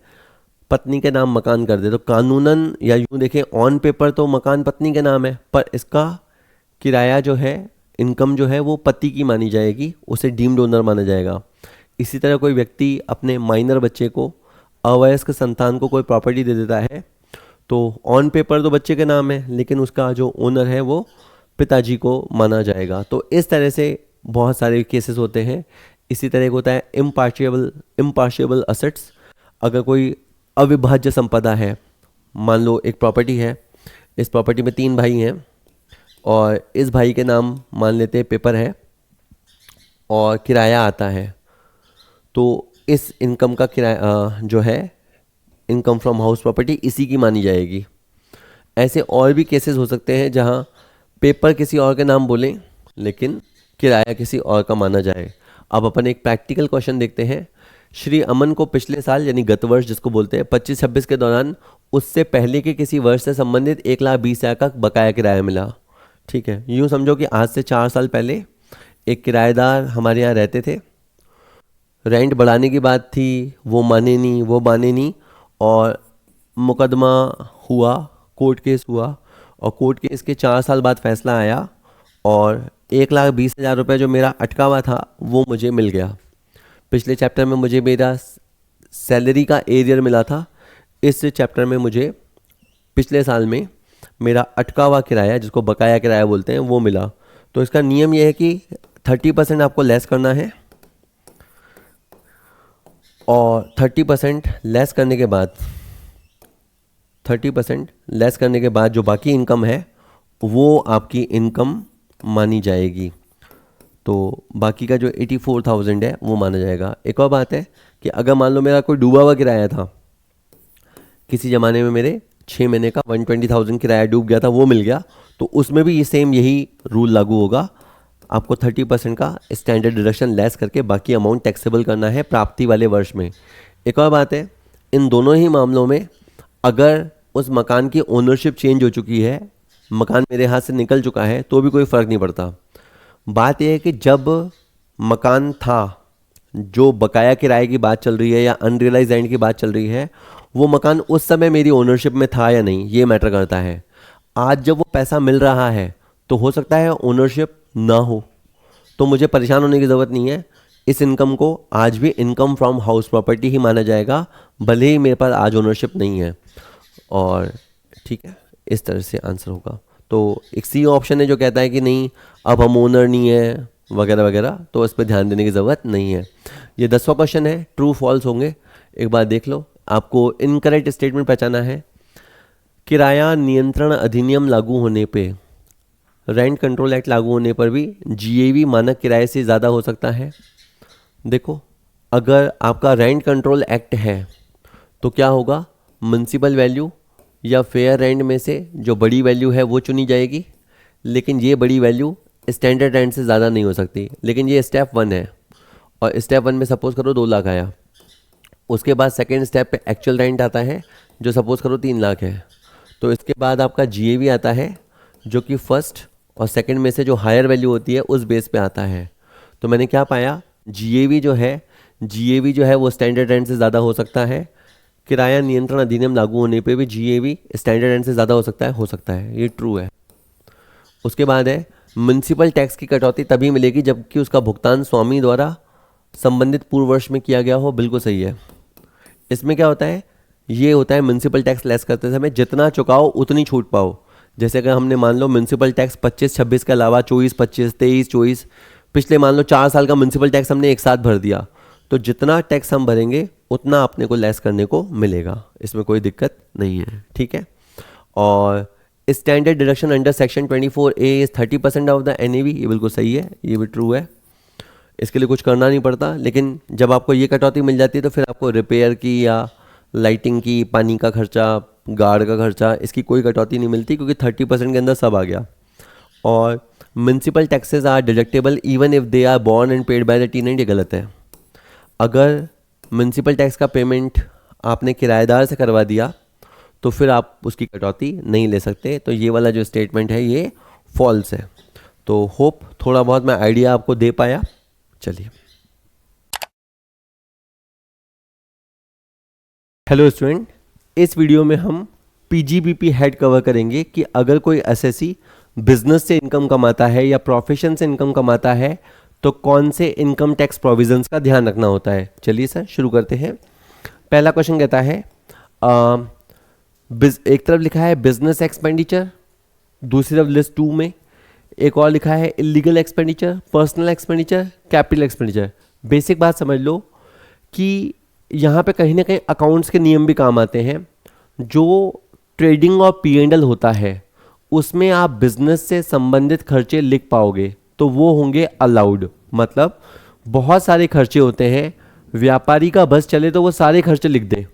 पत्नी के नाम मकान कर दे, तो कानूनन या यूं देखें ऑन पेपर तो मकान पत्नी के नाम है, पर इसका किराया जो है, इनकम जो है, वो पति की मानी जाएगी, उसे डीम्ड ओनर माना जाएगा। इसी तरह कोई व्यक्ति अपने माइनर बच्चे को, अवयस्क संतान को कोई प्रॉपर्टी दे देता है, तो ऑन पेपर तो बच्चे के नाम है, लेकिन उसका जो ओनर है वो पिताजी को माना जाएगा। तो इस तरह से बहुत सारे केसेस होते हैं। इसी तरह एक होता है इम्पार्शिएबल असेट्स। अगर कोई अविभाज्य संपदा है, मान लो एक प्रॉपर्टी है, इस प्रॉपर्टी में 3 भाई हैं, और इस भाई के नाम मान लेते हैं पेपर है और किराया आता है, तो इस इनकम का किराया जो है, इनकम फ्रॉम हाउस प्रॉपर्टी, इसी की मानी जाएगी। ऐसे और भी केसेस हो सकते हैं जहां पेपर किसी और के नाम बोलें लेकिन किराया किसी और का माना जाए। अब अपन एक प्रैक्टिकल क्वेश्चन देखते हैं। श्री अमन को पिछले साल यानी गत वर्ष जिसको बोलते हैं 25-26 के दौरान उससे पहले के किसी वर्ष से संबंधित 1,20,000 का बकाया किराया मिला। ठीक है, यूँ समझो कि आज से 4 साल पहले एक किराएदार हमारे यहाँ रहते थे। रेंट बढ़ाने की बात थी, वो माने नहीं और मुकदमा हुआ, कोर्ट केस हुआ और कोर्ट केस के 4 साल बाद फैसला आया और 1,20,000 रुपये जो मेरा अटका हुआ था वो मुझे मिल गया। पिछले चैप्टर में मुझे मेरा सैलरी का एरियर मिला था, इस चैप्टर में मुझे पिछले साल में मेरा अटका हुआ किराया जिसको बकाया किराया बोलते हैं वो मिला। तो इसका नियम यह है कि 30% आपको लेस करना है और 30% लेस करने के बाद जो बाकी इनकम है वो आपकी इनकम मानी जाएगी। तो बाकी का जो 84,000 है वो माना जाएगा। एक और बात है कि अगर मान लो मेरा कोई डूबा हुआ किराया था, किसी ज़माने में मेरे 6 महीने का 120,000 किराया डूब गया था, वो मिल गया, तो उसमें भी ये यही रूल लागू होगा। आपको 30% का स्टैंडर्ड डिडक्शन लेस करके बाकी अमाउंट टैक्सेबल करना है प्राप्ति वाले वर्ष में। एक और बात है, इन दोनों ही मामलों में अगर उस मकान की ओनरशिप चेंज हो चुकी है, मकान मेरे हाथ से निकल चुका है, तो भी कोई फ़र्क नहीं पड़ता। बात यह है कि जब मकान था, जो बकाया किराए की बात चल रही है या अनरियलाइज रेंट की बात चल रही है, वो मकान उस समय मेरी ओनरशिप में था या नहीं, ये मैटर करता है। आज जब वो पैसा मिल रहा है तो हो सकता है ओनरशिप ना हो, तो मुझे परेशान होने की ज़रूरत नहीं है। इस इनकम को आज भी इनकम फ्रॉम हाउस प्रॉपर्टी ही माना जाएगा, भले ही मेरे पास आज ओनरशिप नहीं है। और ठीक है, इस तरह से आंसर होगा। तो एक सी ऑप्शन है जो कहता है कि नहीं अब हम ओनर नहीं है वगैरह वगैरह, तो इस पर ध्यान देने की ज़रूरत नहीं है। ये 10वां क्वेश्चन है, ट्रू फॉल्स होंगे, एक बार देख लो। आपको इनकरेक्ट स्टेटमेंट पहचाना है। किराया नियंत्रण अधिनियम लागू होने पे, रेंट कंट्रोल एक्ट लागू होने पर भी जीएवी मानक किराए से ज़्यादा हो सकता है। देखो, अगर आपका रेंट कंट्रोल एक्ट है तो क्या होगा, म्युनिसिपल वैल्यू या फेयर रेंट में से जो बड़ी वैल्यू है वो चुनी जाएगी, लेकिन ये बड़ी वैल्यू स्टैंडर्ड रेंट से ज़्यादा नहीं हो सकती। लेकिन ये स्टेप 1 है और स्टेप 1 में सपोज करो 2 लाख आया, उसके बाद सेकेंड स्टेप पे एक्चुअल रेंट आता है जो सपोज करो 3 लाख है, तो इसके बाद आपका जीएवी आता है जो कि फर्स्ट और सेकंड में से जो हायर वैल्यू होती है उस बेस पे आता है। तो मैंने क्या पाया, जीएवी जो है वो स्टैंडर्ड रेंट से ज़्यादा हो सकता है। किराया नियंत्रण अधिनियम लागू होने पे भी जीएवी स्टैंडर्ड रेंट से ज़्यादा हो सकता है, ये ट्रू है। उसके बाद है म्युनिसिपल टैक्स की कटौती तभी मिलेगी जबकि उसका भुगतान स्वामी द्वारा संबंधित पूर्व वर्ष में किया गया हो, बिल्कुल सही है। इसमें क्या होता है, ये होता है म्युनिसिपल टैक्स लेस करते समय जितना चुकाओ उतनी छूट पाओ। जैसे अगर हमने मान लो म्युनिसिपल टैक्स 25-26 के अलावा 24-25, 23-24 पिछले मान लो 4 साल का म्युनिसिपल टैक्स हमने एक साथ भर दिया, तो जितना टैक्स हम भरेंगे उतना अपने को लेस करने को मिलेगा, इसमें कोई दिक्कत नहीं है। ठीक है, और standard deduction under section 24A is 30% of the NAV, ये बिल्कुल सही है, ये भी ट्रू है। इसके लिए कुछ करना नहीं पड़ता, लेकिन जब आपको ये कटौती मिल जाती है तो फिर आपको रिपेयर की या लाइटिंग की, पानी का खर्चा, गार्ड का खर्चा, इसकी कोई कटौती नहीं मिलती क्योंकि 30% के अंदर सब आ गया। और municipal taxes are deductible even if they are borne and paid by the tenant, ये गलत है। अगर म्युनिसिपल टैक्स का पेमेंट आपने किराएदार से करवा दिया तो फिर आप उसकी कटौती नहीं ले सकते। तो ये वाला जो स्टेटमेंट है ये फॉल्स है। तो होप थोड़ा बहुत मैं आइडिया आपको दे पाया। चलिए, हेलो स्टूडेंट, इस वीडियो में हम पीजीबीपी हेड कवर करेंगे कि अगर कोई एसएससी बिजनेस से इनकम कमाता है या प्रोफेशन से इनकम कमाता है तो कौन से इनकम टैक्स प्रोविजंस का ध्यान रखना होता है। चलिए सर शुरू करते हैं। पहला क्वेश्चन कहता है एक तरफ लिखा है बिजनेस एक्सपेंडिचर, दूसरी तरफ लिस्ट 2 में एक और लिखा है illegal expenditure, personal expenditure, capital expenditure. Basic बात समझ लो कि यहाँ पे कहीं ना कहीं अकाउंट्स के नियम भी काम आते हैं। जो ट्रेडिंग और P&L होता है उसमें आप बिजनेस से संबंधित खर्चे लिख पाओगे तो वो होंगे अलाउड। मतलब बहुत सारे खर्चे होते हैं, व्यापारी का बस चले तो वो सारे खर्चे लिख दे,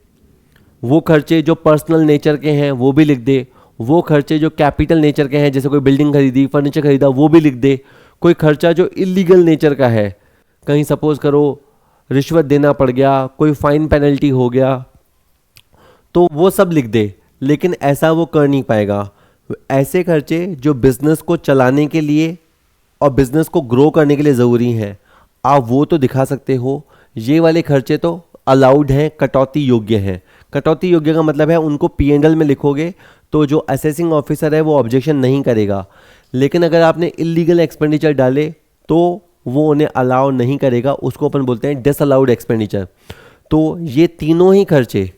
वो खर्चे जो पर्सनल नेचर के हैं वो भी लिख दे, वो खर्चे जो कैपिटल नेचर के हैं, जैसे कोई बिल्डिंग खरीदी, फर्नीचर खरीदा, वो भी लिख दे। कोई खर्चा जो इलीगल नेचर का है, कहीं सपोज करो रिश्वत देना पड़ गया, कोई फाइन पेनल्टी हो गया, तो वो सब लिख दे। लेकिन ऐसा वो कर नहीं पाएगा। ऐसे खर्चे जो बिजनेस को चलाने के लिए और बिजनेस को ग्रो करने के लिए ज़रूरी हैं, आप वो तो दिखा सकते हो। ये वाले खर्चे तो अलाउड हैं, कटौती योग्य हैं। कटौती योग्य का मतलब है उनको P&L में लिखोगे तो जो असेसिंग ऑफिसर है वो ऑब्जेक्शन नहीं करेगा। लेकिन अगर आपने इलीगल एक्सपेंडिचर डाले तो वो उन्हें अलाउ नहीं करेगा, उसको अपन बोलते हैं डिसअलाउड एक्सपेंडिचर। तो ये तीनों ही खर्चे,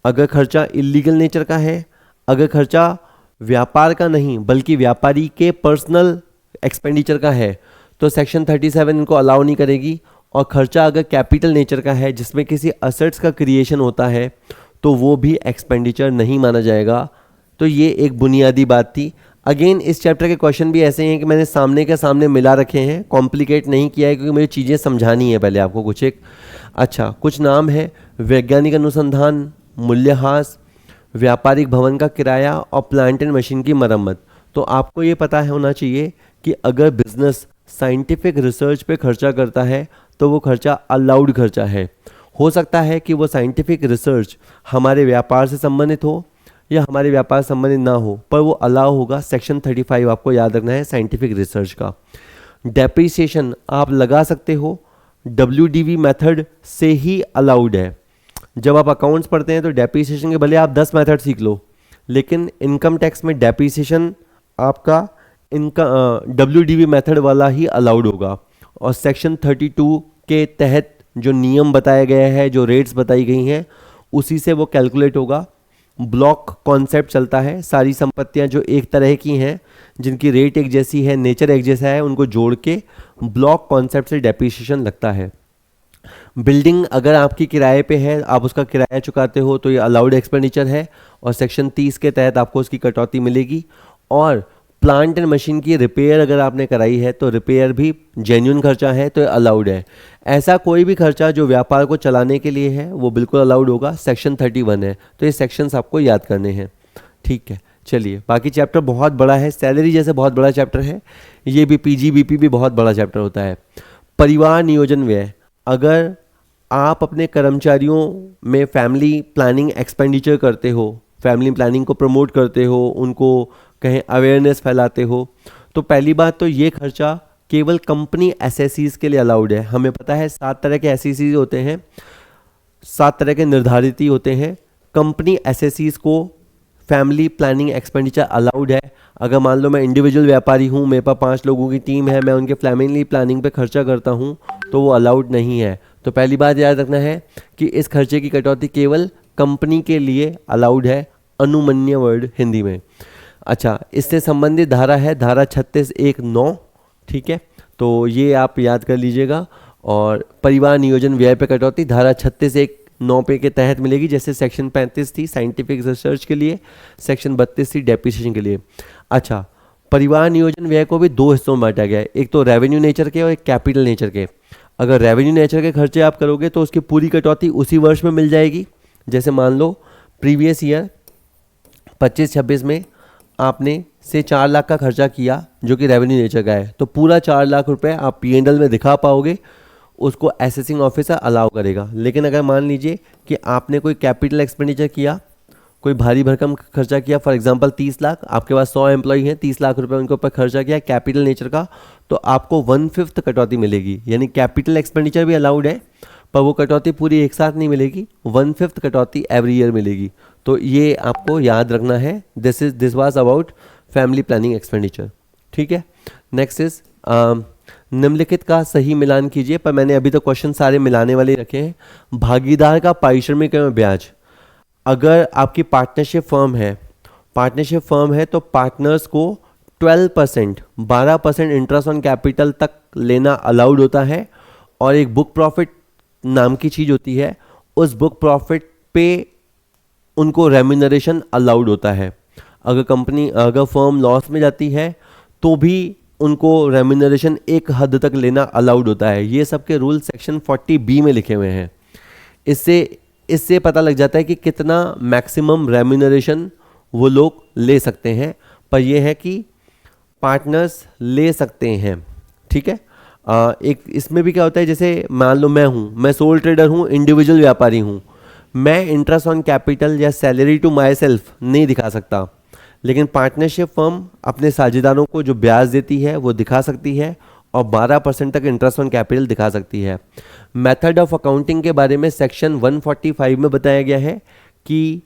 अगर खर्चा इलीगल नेचर का है, अगर खर्चा व्यापार का नहीं बल्कि व्यापारी के पर्सनल एक्सपेंडिचर का है, तो सेक्शन 37 इनको अलाउ नहीं करेगी। और खर्चा अगर कैपिटल नेचर का है जिसमें किसी असेट्स का क्रिएशन होता है, तो वो भी एक्सपेंडिचर नहीं माना जाएगा। तो ये एक बुनियादी बात थी। अगेन इस चैप्टर के क्वेश्चन भी ऐसे हैं कि मैंने सामने के सामने मिला रखे हैं, कॉम्प्लिकेट नहीं किया है, क्योंकि मुझे चीज़ें समझानी है पहले आपको कुछ एक। अच्छा, कुछ नाम है: वैज्ञानिक अनुसंधान, मूल्यह्रास, व्यापारिक भवन का किराया और प्लांट एंड मशीन की मरम्मत। तो आपको ये पता होना चाहिए कि अगर बिजनेस साइंटिफिक रिसर्च पे खर्चा करता है तो वो खर्चा अलाउड खर्चा है। हो सकता है कि वो साइंटिफिक रिसर्च हमारे व्यापार से संबंधित हो या हमारे व्यापार से संबंधित ना हो, पर वो अलाउ होगा। सेक्शन 35 आपको याद रखना है साइंटिफिक रिसर्च का। डेप्रिसिएशन आप लगा सकते हो, WDV मेथड से ही अलाउड है। जब आप अकाउंट्स पढ़ते हैं तो डेप्रिसिएशन के भले आप 10 मेथड सीख लो, लेकिन इनकम टैक्स में डेप्रिसिएशन आपका इनका WDV मेथड वाला ही अलाउड होगा। और सेक्शन 32 के तहत जो नियम बताया गया है, जो रेट्स बताई गई हैं, उसी से वो कैलकुलेट होगा। ब्लॉक कॉन्सेप्ट चलता है, सारी संपत्तियां जो एक तरह की हैं, जिनकी रेट एक जैसी है, नेचर एक जैसा है, उनको जोड़ के ब्लॉक कॉन्सेप्ट से डेप्रिसिएशन लगता है। बिल्डिंग अगर आपकी किराए पे है, आप उसका किराया चुकाते हो, तो ये अलाउड एक्सपेंडिचर है और सेक्शन 30 के तहत आपको उसकी कटौती मिलेगी। और प्लांट एंड मशीन की रिपेयर अगर आपने कराई है तो रिपेयर भी जेन्युइन खर्चा है, तो अलाउड है। ऐसा कोई भी खर्चा जो व्यापार को चलाने के लिए है वो बिल्कुल अलाउड होगा। सेक्शन 31 है, तो ये सेक्शंस आपको याद करने हैं। ठीक है, चलिए बाकी चैप्टर बहुत बड़ा है, सैलरी जैसे बहुत बड़ा चैप्टर है, ये भी PGBP भी बहुत बड़ा चैप्टर होता है। परिवार नियोजन व्यय, अगर आप अपने कर्मचारियों में फैमिली प्लानिंग एक्सपेंडिचर करते हो, फैमिली प्लानिंग को प्रमोट करते हो, उनको कहें अवेयरनेस फैलाते हो, तो पहली बात तो ये खर्चा केवल कंपनी एसएससीज के लिए अलाउड है। हमें पता है 7 तरह के एसएससीज होते हैं, 7 तरह के निर्धारित ही होते हैं। कंपनी एसएससीज को फैमिली प्लानिंग एक्सपेंडिचर अलाउड है। अगर मान लो मैं इंडिविजुअल व्यापारी हूँ, मेरे पास 5 लोगों की टीम है, मैं उनके फैमिली प्लानिंग पे खर्चा करता हूँ, तो वो अलाउड नहीं है। तो पहली बात याद रखना है कि इस खर्चे की कटौती केवल कंपनी के लिए अलाउड है, अनुमन्य वर्ड हिंदी में। अच्छा, इससे संबंधित धारा है धारा 36(1)(9), ठीक है, तो ये आप याद कर लीजिएगा। और परिवार नियोजन व्यय पे कटौती धारा 36(1)(9) पे के तहत मिलेगी। जैसे सेक्शन 35 थी साइंटिफिक रिसर्च के लिए, सेक्शन 32 थी डेप्रिसिएशन के लिए। अच्छा, परिवार नियोजन व्यय को भी 2 हिस्सों में बांटा गया है, एक तो रेवेन्यू नेचर के और एक कैपिटल नेचर के। अगर रेवेन्यू नेचर के खर्चे आप करोगे तो उसकी पूरी कटौती उसी वर्ष में मिल जाएगी। जैसे मान लो प्रीवियस ईयर 25-26 में आपने से 4 लाख का खर्चा किया जो कि रेवेन्यू नेचर का है, तो पूरा 4 लाख रुपए आप P&L में दिखा पाओगे, उसको असेसिंग ऑफिसर अलाउ करेगा। लेकिन अगर मान लीजिए कि आपने कोई कैपिटल एक्सपेंडिचर किया, कोई भारी भरकम खर्चा किया, फॉर एग्जांपल 30 लाख, आपके पास 100 एम्प्लॉई हैं, 30 लाख रुपए उनके ऊपर खर्चा किया कैपिटल नेचर का, तो आपको 1/5 कटौती मिलेगी। यानी कैपिटल एक्सपेंडिचर भी अलाउड है, पर वो कटौती पूरी एक साथ नहीं मिलेगी, 1/5 कटौती एवरी ईयर मिलेगी। तो ये आपको याद रखना है। This was about family planning expenditure. ठीक है, नेक्स्ट इज निम्नलिखित का सही मिलान कीजिए, पर मैंने अभी तो क्वेश्चन सारे मिलाने वाले रखे हैं। भागीदार का पारिश्रमिक एवं ब्याज, अगर आपकी पार्टनरशिप फर्म है तो पार्टनर्स को 12% इंटरेस्ट ऑन कैपिटल तक लेना अलाउड होता है। और एक बुक प्रॉफिट नाम की चीज़ होती है, उस बुक प्रॉफिट पे उनको रेम्यूनरेशन अलाउड होता है। अगर फर्म लॉस में जाती है तो भी उनको रेम्यूनरेशन एक हद तक लेना अलाउड होता है। ये सब के रूल सेक्शन 40B में लिखे हुए हैं। इससे पता लग जाता है कि कितना मैक्सिमम रेम्यूनरेशन वो लोग ले सकते हैं, पर यह है कि पार्टनर्स ले सकते हैं। ठीक है। एक इसमें भी क्या होता है, जैसे मान लो मैं सोल ट्रेडर हूँ, इंडिविजुअल व्यापारी हूँ, मैं इंटरेस्ट ऑन कैपिटल या सैलरी टू माई सेल्फ नहीं दिखा सकता, लेकिन पार्टनरशिप फर्म अपने साझेदारों को जो ब्याज देती है वो दिखा सकती है और 12% तक इंटरेस्ट ऑन कैपिटल दिखा सकती है। मेथड ऑफ अकाउंटिंग के बारे में सेक्शन 145 में बताया गया है कि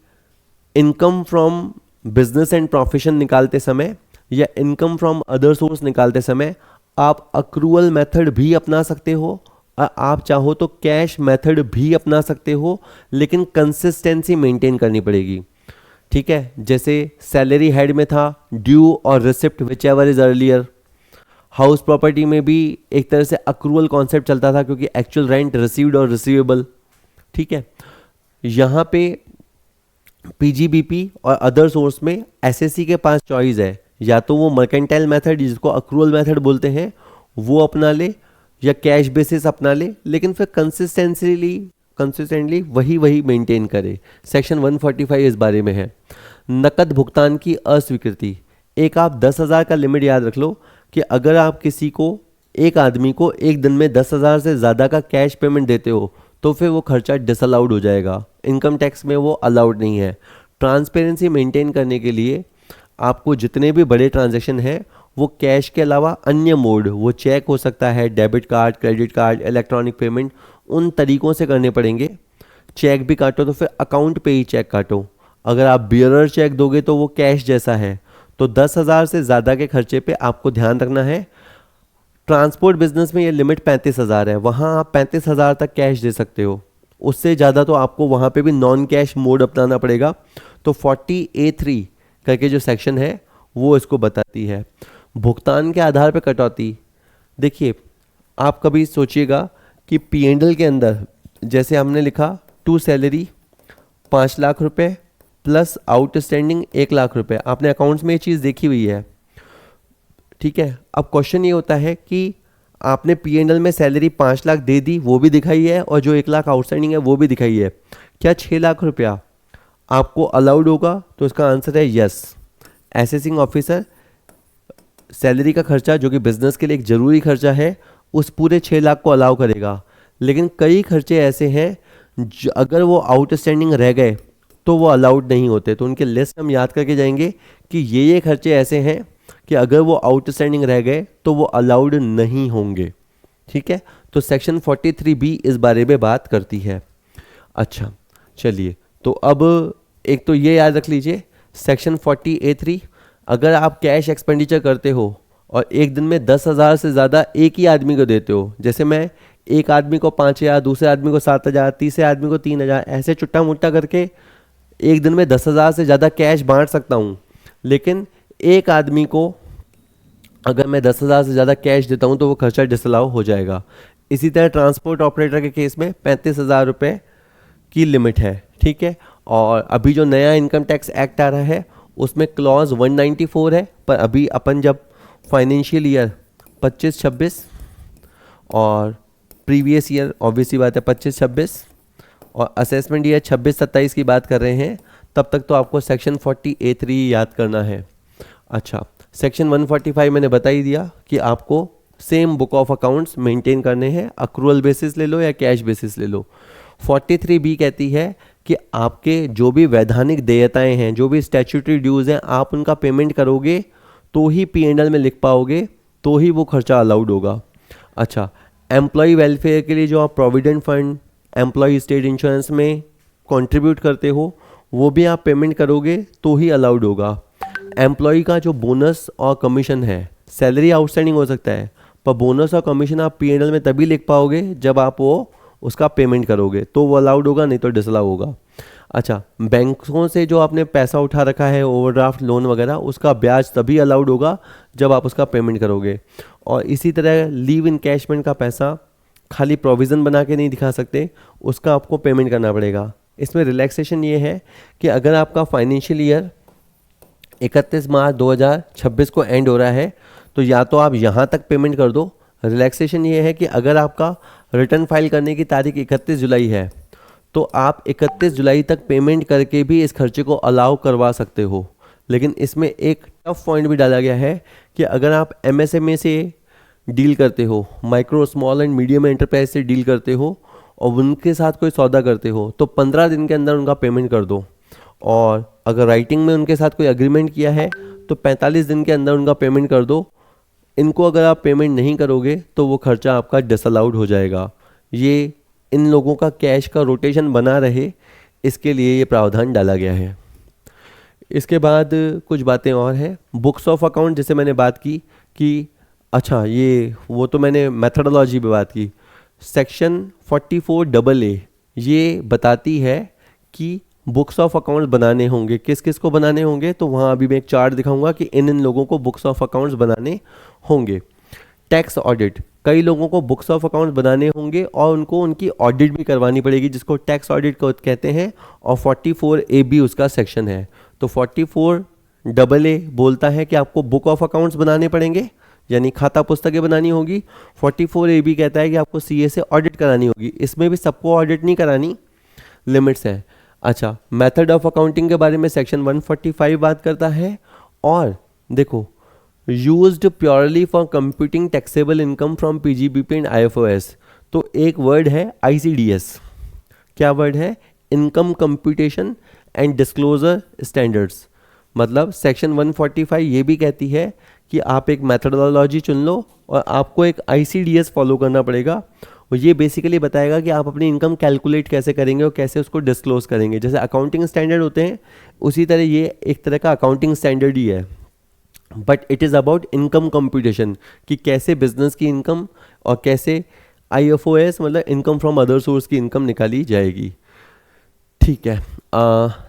income from business and profession निकालते समय या इनकम फ्रॉम अदर सोर्स निकालते समय आप अक्रूअल मेथड भी अपना सकते हो और आप चाहो तो कैश मेथड भी अपना सकते हो, लेकिन कंसिस्टेंसी मेंटेन करनी पड़ेगी। ठीक है। जैसे सैलरी हेड में था ड्यू और receipt which ever is earlier. House property में भी एक तरह से अक्रूअल कॉन्सेप्ट चलता था क्योंकि एक्चुअल रेंट रिसीव्ड और रिसीवेबल। ठीक है। यहाँ पे पीजीबीपी और अदर सोर्स में एसएससी के पास चॉइस है, या तो वो मर्केंटाइल मेथड जिसको अक्रूअल मेथड बोलते हैं वो अपना ले या कैश बेसिस अपना ले, लेकिन फिर कंसिस्टेंटली वही मेंटेन करे। सेक्शन 145 इस बारे में है। नकद भुगतान की अस्वीकृति। एक आप 10,000 का लिमिट याद रख लो कि अगर आप किसी को, एक आदमी को एक दिन में 10,000 से ज़्यादा का कैश पेमेंट देते हो तो फिर वो खर्चा डिसअलाउड हो जाएगा, इनकम टैक्स में वो अलाउड नहीं है। ट्रांसपेरेंसी मेंटेन करने के लिए आपको जितने भी बड़े ट्रांजैक्शन हैं वो कैश के अलावा अन्य मोड, वो चेक हो सकता है, debit card, credit card, electronic payment, उन तरीकों से करने पड़ेंगे। चेक भी काटो तो फिर अकाउंट पे ही चेक काटो। अगर आप बियरर चेक दोगे तो वो कैश जैसा है। तो 10,000 से ज़्यादा के खर्चे पे आपको ध्यान रखना है। ट्रांसपोर्ट बिजनेस में ये लिमिट 35,000 है, वहाँ आप 35,000 तक कैश दे सकते हो, उससे ज़्यादा तो आपको वहाँ पे भी नॉन कैश मोड अपनाना पड़ेगा। तो 40A3 करके जो सेक्शन है वो इसको बताती है। भुगतान के आधार पर कटौती। देखिए, आप कभी सोचिएगा कि P&L के अंदर जैसे हमने लिखा टू सैलरी 5 लाख रुपए प्लस आउटस्टैंडिंग 1 लाख रुपए, आपने अकाउंट्स में ये चीज़ देखी हुई है। ठीक है। अब क्वेश्चन ये होता है कि आपने P&L में सैलरी 5 लाख दे दी, वो भी दिखाई है, और जो 1 लाख आउटस्टैंडिंग है वो भी दिखाई है, क्या 6 लाख रुपया आपको अलाउड होगा? तो इसका आंसर है यस। असेसिंग ऑफिसर सैलरी का खर्चा जो कि बिजनेस के लिए एक ज़रूरी खर्चा है उस पूरे 6 लाख को अलाउ करेगा, लेकिन कई खर्चे ऐसे हैं जो अगर वो आउटस्टैंडिंग रह गए तो वो अलाउड नहीं होते। तो उनके लिस्ट हम याद करके जाएंगे कि ये खर्चे ऐसे हैं कि अगर वो आउटस्टैंडिंग रह गए तो वो अलाउड नहीं होंगे। ठीक है। तो सेक्शन 43B इस बारे में बात करती है। अच्छा, चलिए, तो अब एक तो ये याद रख लीजिए, सेक्शन 40A3, अगर आप कैश एक्सपेंडिचर करते हो और एक दिन में 10,000 से ज़्यादा एक ही आदमी को देते हो, जैसे मैं एक आदमी को 5,000, दूसरे आदमी को 7,000, तीसरे आदमी को 3,000, ऐसे चुट्टा मुट्टा करके एक दिन में 10,000 से ज़्यादा कैश बांट सकता हूँ, लेकिन एक आदमी को अगर मैं 10,000 से ज़्यादा कैश देता हूँ तो वो खर्चा डिसअलाउ हो जाएगा। इसी तरह ट्रांसपोर्ट ऑपरेटर के केस में 35,000 रुपये की लिमिट है। ठीक है। और अभी जो नया इनकम टैक्स एक्ट आ रहा है उसमें क्लॉज 194 है, पर अभी अपन जब फाइनेंशियल ईयर 25-26 और प्रीवियस ईयर ऑब्वियसली बात है 25-26 और असेसमेंट ईयर 26-27 की बात कर रहे हैं, तब तक तो आपको सेक्शन 40A3 याद करना है। अच्छा, सेक्शन 145 मैंने बता ही दिया कि आपको same book of accounts maintain करने हैं, अक्रूअल बेसिस ले लो या कैश बेसिस ले लो। 43B कहती है कि आपके जो भी वैधानिक देयताएं हैं, जो भी स्टैट्यूटरी ड्यूज़ हैं, आप उनका पेमेंट करोगे तो ही P&L में लिख पाओगे, तो ही वो खर्चा अलाउड होगा। अच्छा, एम्प्लॉय वेलफेयर के लिए जो आप provident fund, employ state insurance में कंट्रीब्यूट करते हो वो भी आप पेमेंट करोगे तो ही अलाउड होगा। एम्प्लॉय का जो बोनस और कमीशन है, सैलरी आउटस्टैंडिंग हो सकता है, पर बोनस और कमीशन आप P&L में तभी लिख पाओगे जब आप वो उसका पेमेंट करोगे, तो वो अलाउड होगा, नहीं तो डिसअलाउ होगा। अच्छा, बैंकों से जो आपने पैसा उठा रखा है, ओवरड्राफ्ट, लोन वगैरह, उसका ब्याज तभी अलाउड होगा जब आप उसका पेमेंट करोगे। और इसी तरह लीव इनकैशमेंट का पैसा खाली प्रोविज़न बना के नहीं दिखा सकते, उसका आपको पेमेंट करना पड़ेगा। इसमें रिलैक्सेशन ये है कि अगर आपका फाइनेंशियल ईयर 31 मार्च 2026 को एंड हो रहा है तो या तो आप यहाँ तक पेमेंट कर दो। रिलैक्सेशन ये है कि अगर आपका रिटर्न फाइल करने की तारीख 31 जुलाई है तो आप 31 जुलाई तक पेमेंट करके भी इस खर्चे को अलाउ करवा सकते हो। लेकिन इसमें एक टफ पॉइंट भी डाला गया है कि अगर आप एमएसएमई से डील करते हो, micro small and medium enterprise से डील करते हो और उनके साथ कोई सौदा करते हो तो 15 दिन के अंदर उनका पेमेंट कर दो। और अगर राइटिंग में उनके साथ कोई अग्रीमेंट किया है तो 45 दिन के अंदर उनका पेमेंट कर दो। इनको अगर आप पेमेंट नहीं करोगे तो वो खर्चा आपका डिसअलाउड हो जाएगा। ये इन लोगों का कैश का रोटेशन बना रहे, इसके लिए ये प्रावधान डाला गया है। इसके बाद कुछ बातें और हैं। बुक्स ऑफ अकाउंट जैसे मैंने बात की कि अच्छा ये वो तो मैंने मेथडोलॉजी पे बात की। सेक्शन 44AA ये बताती है कि बुक्स ऑफ अकाउंट्स बनाने होंगे, किस किस को बनाने होंगे, तो वहाँ अभी मैं एक चार्ट दिखाऊंगा कि इन लोगों को बुक्स ऑफ अकाउंट्स बनाने होंगे। टैक्स ऑडिट, कई लोगों को बुक्स ऑफ अकाउंट्स बनाने होंगे और उनको उनकी ऑडिट भी करवानी पड़ेगी, जिसको टैक्स ऑडिट कहते हैं। और 44AB उसका सेक्शन है। तो 44AA बोलता है कि आपको बुक ऑफ अकाउंट्स बनाने पड़ेंगे, यानी खाता पुस्तकें बनानी होगी। 44AB कहता है कि आपको सीए से ऑडिट करानी होगी। इसमें भी सबको ऑडिट नहीं करानी, लिमिट्स है। अच्छा, मेथड ऑफ अकाउंटिंग के बारे में सेक्शन 145 बात करता है। और देखो, used purely for computing taxable income from PGBP and IFOS. तो एक वर्ड है आईसीडीएस। क्या वर्ड है? Income computation and disclosure standards. मतलब सेक्शन 145 ये भी कहती है कि आप एक मेथडोलॉजी चुन लो और आपको एक आईसीडीएस फॉलो करना पड़ेगा। और ये बेसिकली बताएगा कि आप अपनी इनकम कैलकुलेट कैसे करेंगे और कैसे उसको डिस्क्लोज करेंगे। जैसे अकाउंटिंग स्टैंडर्ड होते हैं, उसी तरह ये एक तरह का अकाउंटिंग स्टैंडर्ड ही है, but it is about income computation, कि कैसे बिजनेस की इनकम और कैसे आईएफओएस मतलब इनकम फ्रॉम अदर सोर्स की इनकम निकाली जाएगी। ठीक है,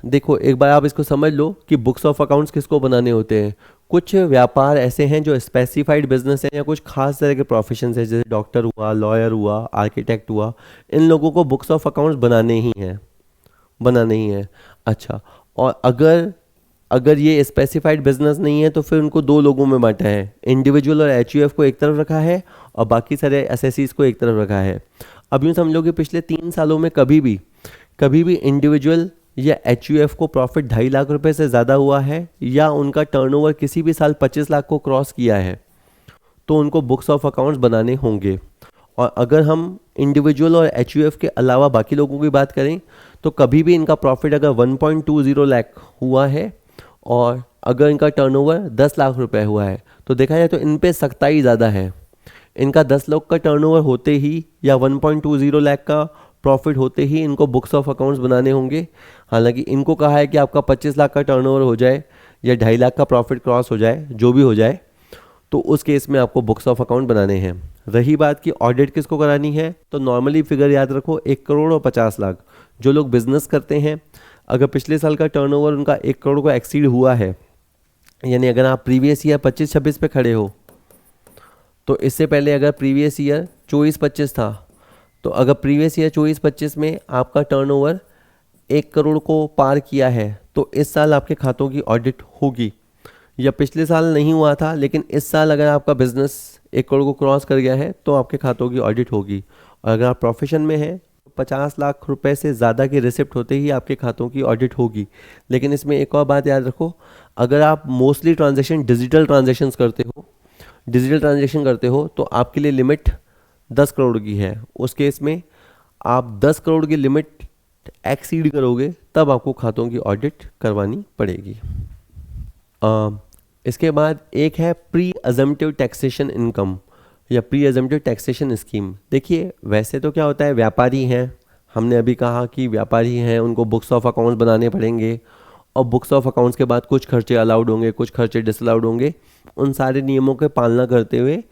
देखो एक बार आप इसको समझ लो कि बुक्स ऑफ अकाउंट्स किसको बनाने होते हैं। कुछ व्यापार ऐसे हैं जो स्पेसिफाइड बिजनेस हैं या कुछ खास तरह के प्रोफेशन है, जैसे डॉक्टर हुआ, लॉयर हुआ, आर्किटेक्ट हुआ, इन लोगों को बुक्स ऑफ अकाउंट्स बनाने ही हैं। अच्छा, और अगर ये स्पेसिफाइड बिजनेस नहीं है तो फिर उनको दो लोगों में बांटा है, इंडिविजुअल और एचयूएफ को एक तरफ रखा है और बाकी सारे एसएससीज को एक तरफ रखा है। अब यूँ समझ लो कि पिछले 3 सालों में कभी भी इंडिविजुअल या एचयूएफ को प्रॉफिट 2.5 लाख रुपए से ज़्यादा हुआ है या उनका टर्नओवर किसी भी साल 25 लाख को क्रॉस किया है तो उनको बुक्स ऑफ अकाउंट्स बनाने होंगे। और अगर हम इंडिविजुअल और एचयूएफ के अलावा बाकी लोगों की बात करें तो कभी भी इनका प्रॉफिट अगर 1.20 लाख हुआ है और अगर इनका टर्नओवर 10 लाख रुपए हुआ है तो देखा जाए तो इन पे सख्ताई ज़्यादा है। इनका 10 लाख का टर्नओवर होते ही या 1.20 लाख का प्रॉफिट होते ही इनको बुक्स ऑफ अकाउंट्स बनाने होंगे। हालांकि इनको कहा है कि आपका 25 लाख का टर्नओवर हो जाए या 2.5 लाख का प्रॉफिट क्रॉस हो जाए, जो भी हो जाए, तो उस केस में आपको बुक्स ऑफ अकाउंट बनाने हैं। रही बात कि ऑडिट किसको करानी है, तो नॉर्मली फिगर याद रखो 1 करोड़ और 50 लाख। जो लोग बिजनेस करते हैं, अगर पिछले साल का टर्नओवर उनका 1 करोड़ को एक्सीड हुआ है, यानी अगर आप प्रीवियस ईयर 25-26 पे खड़े हो, तो इससे पहले अगर प्रीवियस ईयर 24-25 था, तो अगर प्रीवियस ईयर 24-25 में आपका टर्नओवर 1 करोड़ को पार किया है तो इस साल आपके खातों की ऑडिट होगी। या पिछले साल नहीं हुआ था लेकिन इस साल अगर आपका बिजनेस 1 करोड़ को क्रॉस कर गया है तो आपके खातों की ऑडिट होगी। और अगर आप प्रोफेशन में हैं तो 50 लाख रुपए से ज़्यादा की रिसिप्ट होते ही आपके खातों की ऑडिट होगी। लेकिन इसमें एक और बात याद रखो, अगर आप मोस्टली डिजिटल ट्रांजेक्शन करते हो तो आपके लिए लिमिट 10 करोड़ की है। उस केस में आप 10 करोड़ की लिमिट एक्सीड करोगे तब आपको खातों की ऑडिट करवानी पड़ेगी। इसके बाद एक है प्री अजम्पटिव टैक्सेशन इनकम या प्री अजम्पटिव टैक्सेशन स्कीम। देखिए वैसे तो क्या होता है, व्यापारी हैं, हमने अभी कहा कि व्यापारी हैं, उनको बुक्स ऑफ अकाउंट्स बनाने पड़ेंगे और बुक्स ऑफ अकाउंट्स के बाद कुछ खर्चे अलाउड होंगे, कुछ खर्चे डिसअलाउड होंगे। उन सारे नियमों के पालना करते हुए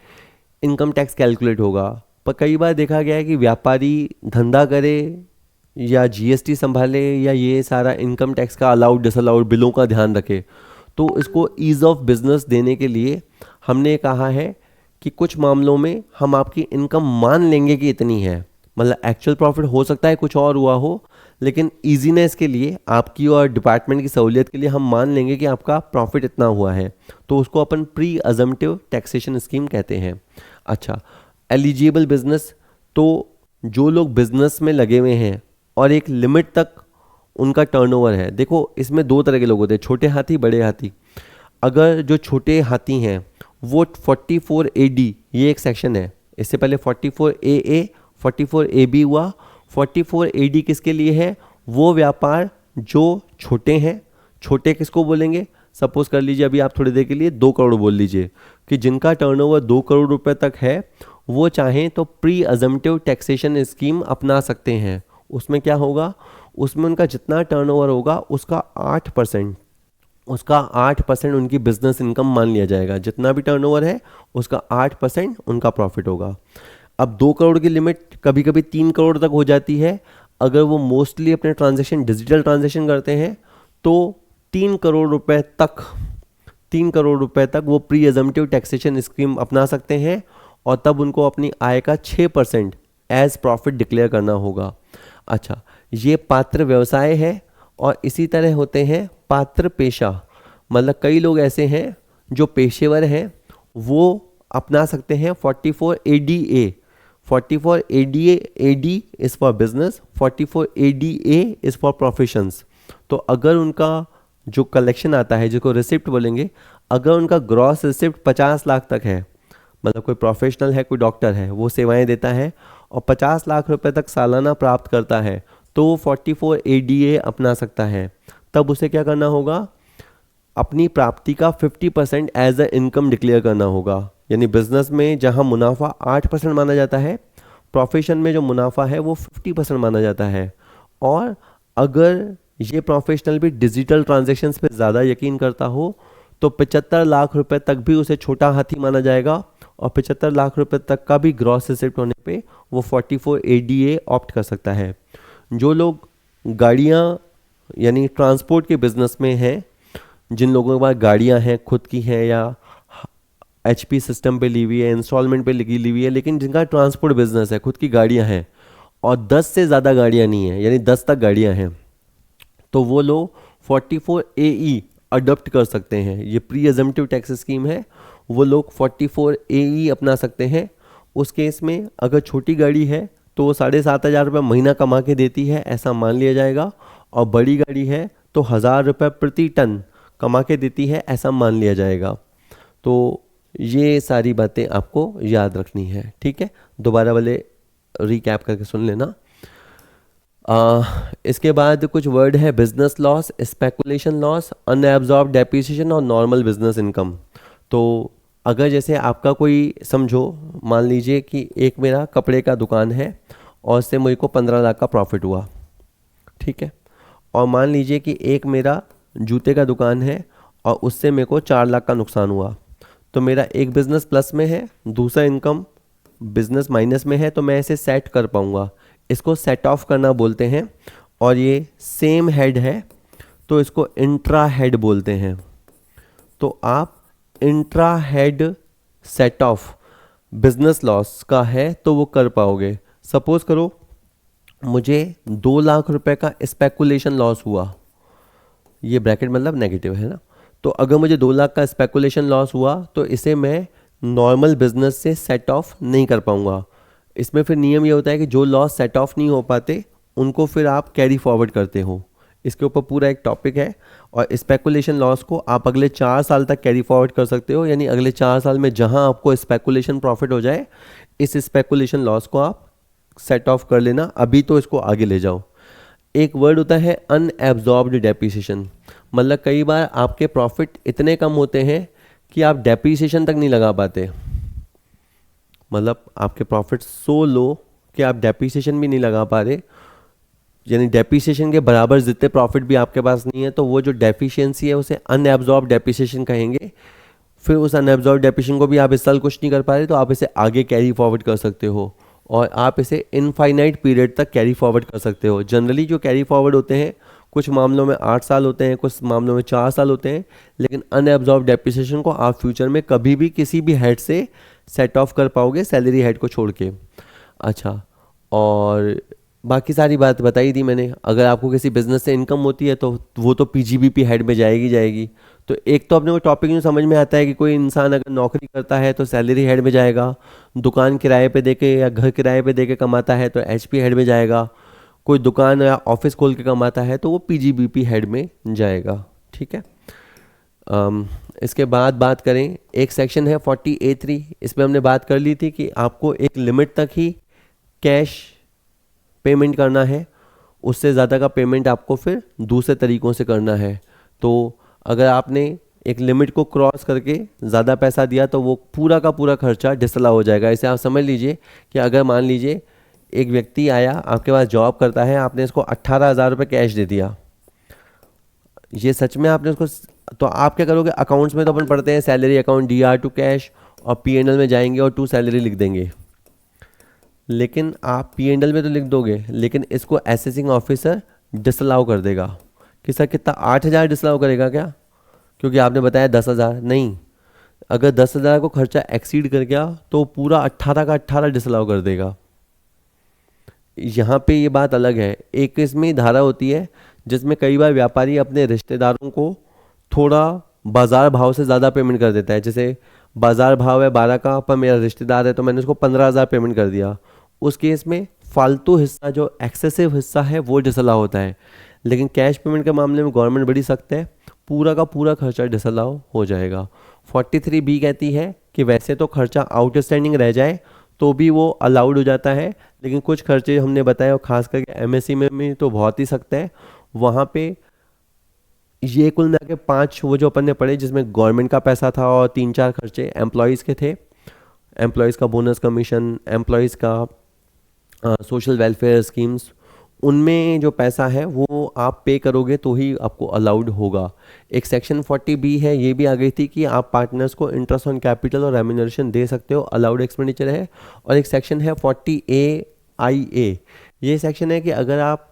इनकम टैक्स कैलकुलेट होगा। पर कई बार देखा गया है कि व्यापारी धंधा करे या जीएसटी संभाले या ये सारा इनकम टैक्स का अलाउड डिसअलाउड बिलों का ध्यान रखे, तो इसको ईज़ ऑफ बिजनेस देने के लिए हमने कहा है कि कुछ मामलों में हम आपकी इनकम मान लेंगे कि इतनी है, मतलब एक्चुअल प्रॉफिट हो सकता है कुछ और हुआ हो, लेकिन ईजीनेस के लिए आपकी और डिपार्टमेंट की सहूलियत के लिए हम मान लेंगे कि आपका प्रॉफिट इतना हुआ है, तो उसको अपन प्री अजम्पटिव टैक्सेशन स्कीम कहते हैं। अच्छा, एलिजिबल बिजनेस, तो जो लोग बिजनेस में लगे हुए हैं और एक लिमिट तक उनका टर्नओवर है। देखो इसमें दो तरह के लोग होते हैं, छोटे हाथी बड़े हाथी। अगर जो छोटे हाथी हैं वो 44 AD, ये एक सेक्शन है, इससे पहले 44 AA 44 AB हुआ। 44 AD किसके लिए है? वो व्यापार जो छोटे हैं। छोटे किसको बोलेंगे? सपोज कर लीजिए अभी आप थोड़ी देर के लिए 2 करोड़ बोल लीजिए कि जिनका टर्नओवर 2 करोड़ रुपए तक है वो चाहें तो प्री अजम्पटिव टैक्सेशन स्कीम अपना सकते हैं। उसमें क्या होगा? उसमें उनका जितना टर्नओवर होगा उसका 8% उनकी बिजनेस इनकम मान लिया जाएगा। जितना भी टर्नओवर है उसका 8% उनका प्रॉफिट होगा। अब 2 करोड़ की लिमिट कभी कभी 3 करोड़ तक हो जाती है। अगर वो मोस्टली अपने ट्रांजैक्शन डिजिटल ट्रांजैक्शन करते हैं तो 3 करोड़ रुपए तक 3 करोड़ रुपए तक वो प्री अजम्पटिव टैक्सेशन स्कीम अपना सकते हैं और तब उनको अपनी आय का 6% एज प्रॉफिट डिक्लेयर करना होगा। अच्छा, ये पात्र व्यवसाय है। और इसी तरह होते हैं पात्र पेशा, मतलब कई लोग ऐसे हैं जो पेशेवर हैं, वो अपना सकते हैं 44 ADA। 44 AD is for business, 44 ADA is for professions. तो अगर उनका जो कलेक्शन आता है जिसको रिसिप्ट बोलेंगे, अगर उनका ग्रॉस रिसिप्ट 50 लाख तक है, मतलब कोई प्रोफेशनल है, कोई डॉक्टर है, वो सेवाएं देता है और 50 लाख रुपए तक सालाना प्राप्त करता है, तो वो 44 ADA अपना सकता है। तब उसे क्या करना होगा? अपनी प्राप्ति का 50% एज अ इनकम डिक्लेयर करना होगा। यानी बिजनेस में जहां मुनाफा 8% माना जाता है, प्रोफेशन में जो मुनाफा है वो 50% माना जाता है। और अगर ये प्रोफेशनल भी डिजिटल ट्रांजैक्शंस पे ज़्यादा यकीन करता हो तो 75 लाख रुपए तक भी उसे छोटा हाथी माना जाएगा और 75 लाख रुपए तक का भी ग्रॉस रिसिप्ट होने पे वो 44 ADA ऑप्ट कर सकता है। जो लोग गाड़ियाँ यानी ट्रांसपोर्ट के बिजनेस में हैं, जिन लोगों के पास गाड़ियाँ हैं, खुद की हैं या HP सिस्टम पे ली हुई है, इंस्टॉलमेंट पे लगी ली हुई है, लेकिन जिनका ट्रांसपोर्ट बिजनेस है, खुद की गाड़ियाँ हैं और 10 से ज़्यादा गाड़ियाँ नहीं हैं, यानी 10 तक गाड़ियाँ हैं, तो वो लोग 44 AE अडॉप्ट कर सकते हैं। ये प्री अजम्पटिव टैक्स स्कीम है, वो लोग 44 AE अपना सकते हैं। उस केस में अगर छोटी गाड़ी है तो वो 7,500 रुपये महीना कमा के देती है, ऐसा मान लिया जाएगा। और बड़ी गाड़ी है तो 1,000 रुपये प्रति टन कमा के देती है, ऐसा मान लिया जाएगा। तो ये सारी बातें आपको याद रखनी है, ठीक है। दोबारा वाले रिकैप करके सुन लेना। इसके बाद कुछ वर्ड है business loss, speculation loss, unabsorbed depreciation और नॉर्मल बिजनेस इनकम। तो अगर जैसे आपका कोई समझो, मान लीजिए कि एक मेरा कपड़े का दुकान है और उससे मुझे को 15 लाख का प्रॉफिट हुआ, ठीक है। और मान लीजिए कि एक मेरा जूते का दुकान है और उससे मेरे को 4 लाख का नुकसान हुआ। तो मेरा एक बिज़नेस प्लस में है, दूसरा इनकम बिजनेस माइनस में है, तो मैं इसे सेट कर पाऊँगा। इसको सेट ऑफ करना बोलते हैं। और ये सेम हेड है तो इसको इंट्रा हेड बोलते हैं। तो आप intra head set of business loss का है तो वो कर पाओगे। सपोज करो मुझे 2 लाख रुपए का स्पेकुलेशन लॉस हुआ, ये ब्रैकेट मतलब नेगेटिव है ना। तो अगर मुझे 2 लाख का स्पेकुलेशन लॉस हुआ तो इसे मैं नॉर्मल बिजनेस से सेट ऑफ नहीं कर पाऊंगा। इसमें फिर नियम ये होता है कि जो लॉस सेट ऑफ नहीं हो पाते उनको फिर आप कैरी फॉरवर्ड करते हो। इसके ऊपर पूरा एक टॉपिक है। और स्पेकुलेशन लॉस को आप अगले 4 साल तक कैरी फॉरवर्ड कर सकते हो, यानी अगले 4 साल में जहां आपको स्पेकुलेशन प्रॉफिट हो जाए, इस स्पेकुलेशन लॉस को आप सेट ऑफ कर लेना, अभी तो इसको आगे ले जाओ। एक वर्ड होता है अनएब्जॉर्ब्ड डेप्रिसिएशन, मतलब कई बार आपके प्रॉफिट इतने कम होते हैं कि आप डेप्रिसिएशन तक नहीं लगा पाते। मतलब आपके प्रॉफिट सो लो कि आप डेप्रिसिएशन भी नहीं लगा पा रहे, यानी डेप्रिसिएशन के बराबर जितने प्रॉफिट भी आपके पास नहीं है, तो वो जो डेफिशिएंसी है उसे अनएब्जॉर्ब डेप्रिसिएशन कहेंगे। फिर उस अनएब्जॉर्ब डेप्रिसिएशन को भी आप इस साल कुछ नहीं कर पा रहे तो आप इसे आगे कैरी फॉरवर्ड कर सकते हो और आप इसे इनफाइनाइट पीरियड तक कैरी फॉरवर्ड कर सकते हो। जनरली जो कैरी फॉरवर्ड होते हैं कुछ मामलों में 8 साल होते हैं, कुछ मामलों में 4 साल होते हैं, लेकिन अनएब्जॉर्ब डेप्रिसिएशन को आप फ्यूचर में कभी भी किसी भी हेड से सेट ऑफ कर पाओगे, सैलरी हेड को छोड़ के। अच्छा, और बाकी सारी बात बताई थी मैंने। अगर आपको किसी बिजनेस से इनकम होती है तो वो तो पीजीबीपी हेड में जाएगी। तो एक तो अपने को टॉपिक में समझ में आता है कि कोई इंसान अगर नौकरी करता है तो सैलरी हेड में जाएगा, दुकान किराए पे देके या घर किराए पे देके कमाता है तो एचपी हेड में जाएगा, कोई दुकान या ऑफिस खोल के कमाता है तो वो पीजीबीपी हेड में जाएगा। ठीक है। इसके बाद बात करें, एक सेक्शन है 40A3, इसमें हमने बात कर ली थी कि आपको एक लिमिट तक ही कैश पेमेंट करना है, उससे ज़्यादा का पेमेंट आपको फिर दूसरे तरीक़ों से करना है। तो अगर आपने एक लिमिट को क्रॉस करके ज़्यादा पैसा दिया तो वो पूरा का पूरा खर्चा डिसअलाउ हो जाएगा। इसे आप समझ लीजिए कि अगर मान लीजिए एक व्यक्ति आया, आपके पास जॉब करता है, आपने इसको 18,000 रुपये कैश दे दिया, ये सच में आपने उसको, तो आप क्या करोगे, अकाउंट्स में तो अपन पढ़ते हैं salary account DR to cash, और P&L में जाएंगे और टू सैलरी लिख देंगे। लेकिन आप P&L में तो लिख दोगे, लेकिन इसको असेसिंग ऑफिसर डिसअलाउ कर देगा कि सर कितना, 8,000 डिसअलाउ करेगा क्या, क्योंकि आपने बताया 10,000। नहीं, अगर 10,000 को खर्चा एक्सीड कर गया तो पूरा 18 का 18 डिसअलाउ कर देगा। यहाँ पे ये बात अलग है। एक इसमें धारा होती है जिसमें कई बार व्यापारी अपने रिश्तेदारों को थोड़ा बाज़ार भाव से ज़्यादा पेमेंट कर देता है। जैसे बाज़ार भाव है 12 का, पर मेरा रिश्तेदार है तो मैंने उसको 15,000 पेमेंट कर दिया। उस केस में फालतू हिस्सा, जो एक्सेसिव हिस्सा है, वो डिसअलाउ होता है। लेकिन कैश पेमेंट के मामले में गवर्नमेंट बड़ी सख्त है, पूरा का पूरा खर्चा डिसअलाउ हो जाएगा। 43B कहती है कि वैसे तो खर्चा आउटस्टैंडिंग रह जाए तो भी वो अलाउड हो जाता है, लेकिन कुछ खर्चे हमने बताए, और खास करके MSc में तो बहुत ही सख्त है। वहाँ पे ये कुल मिला के 5 वो जो अपन ने पढ़े, जिसमें गवर्नमेंट का पैसा था और 3-4 खर्चे एम्प्लॉयज़ के थे। एम्प्लॉयज़ का बोनस कमीशन, एम्प्लॉयज़ का सोशल वेलफेयर स्कीम्स, उनमें जो पैसा है वो आप पे करोगे तो ही आपको अलाउड होगा। एक सेक्शन 40B है, ये भी आ गई थी कि आप पार्टनर्स को इंटरेस्ट ऑन कैपिटल और रेम्यूनरेशन दे सकते हो, अलाउड एक्सपेंडिचर है। और एक सेक्शन है 40AIA, ये सेक्शन है कि अगर आप,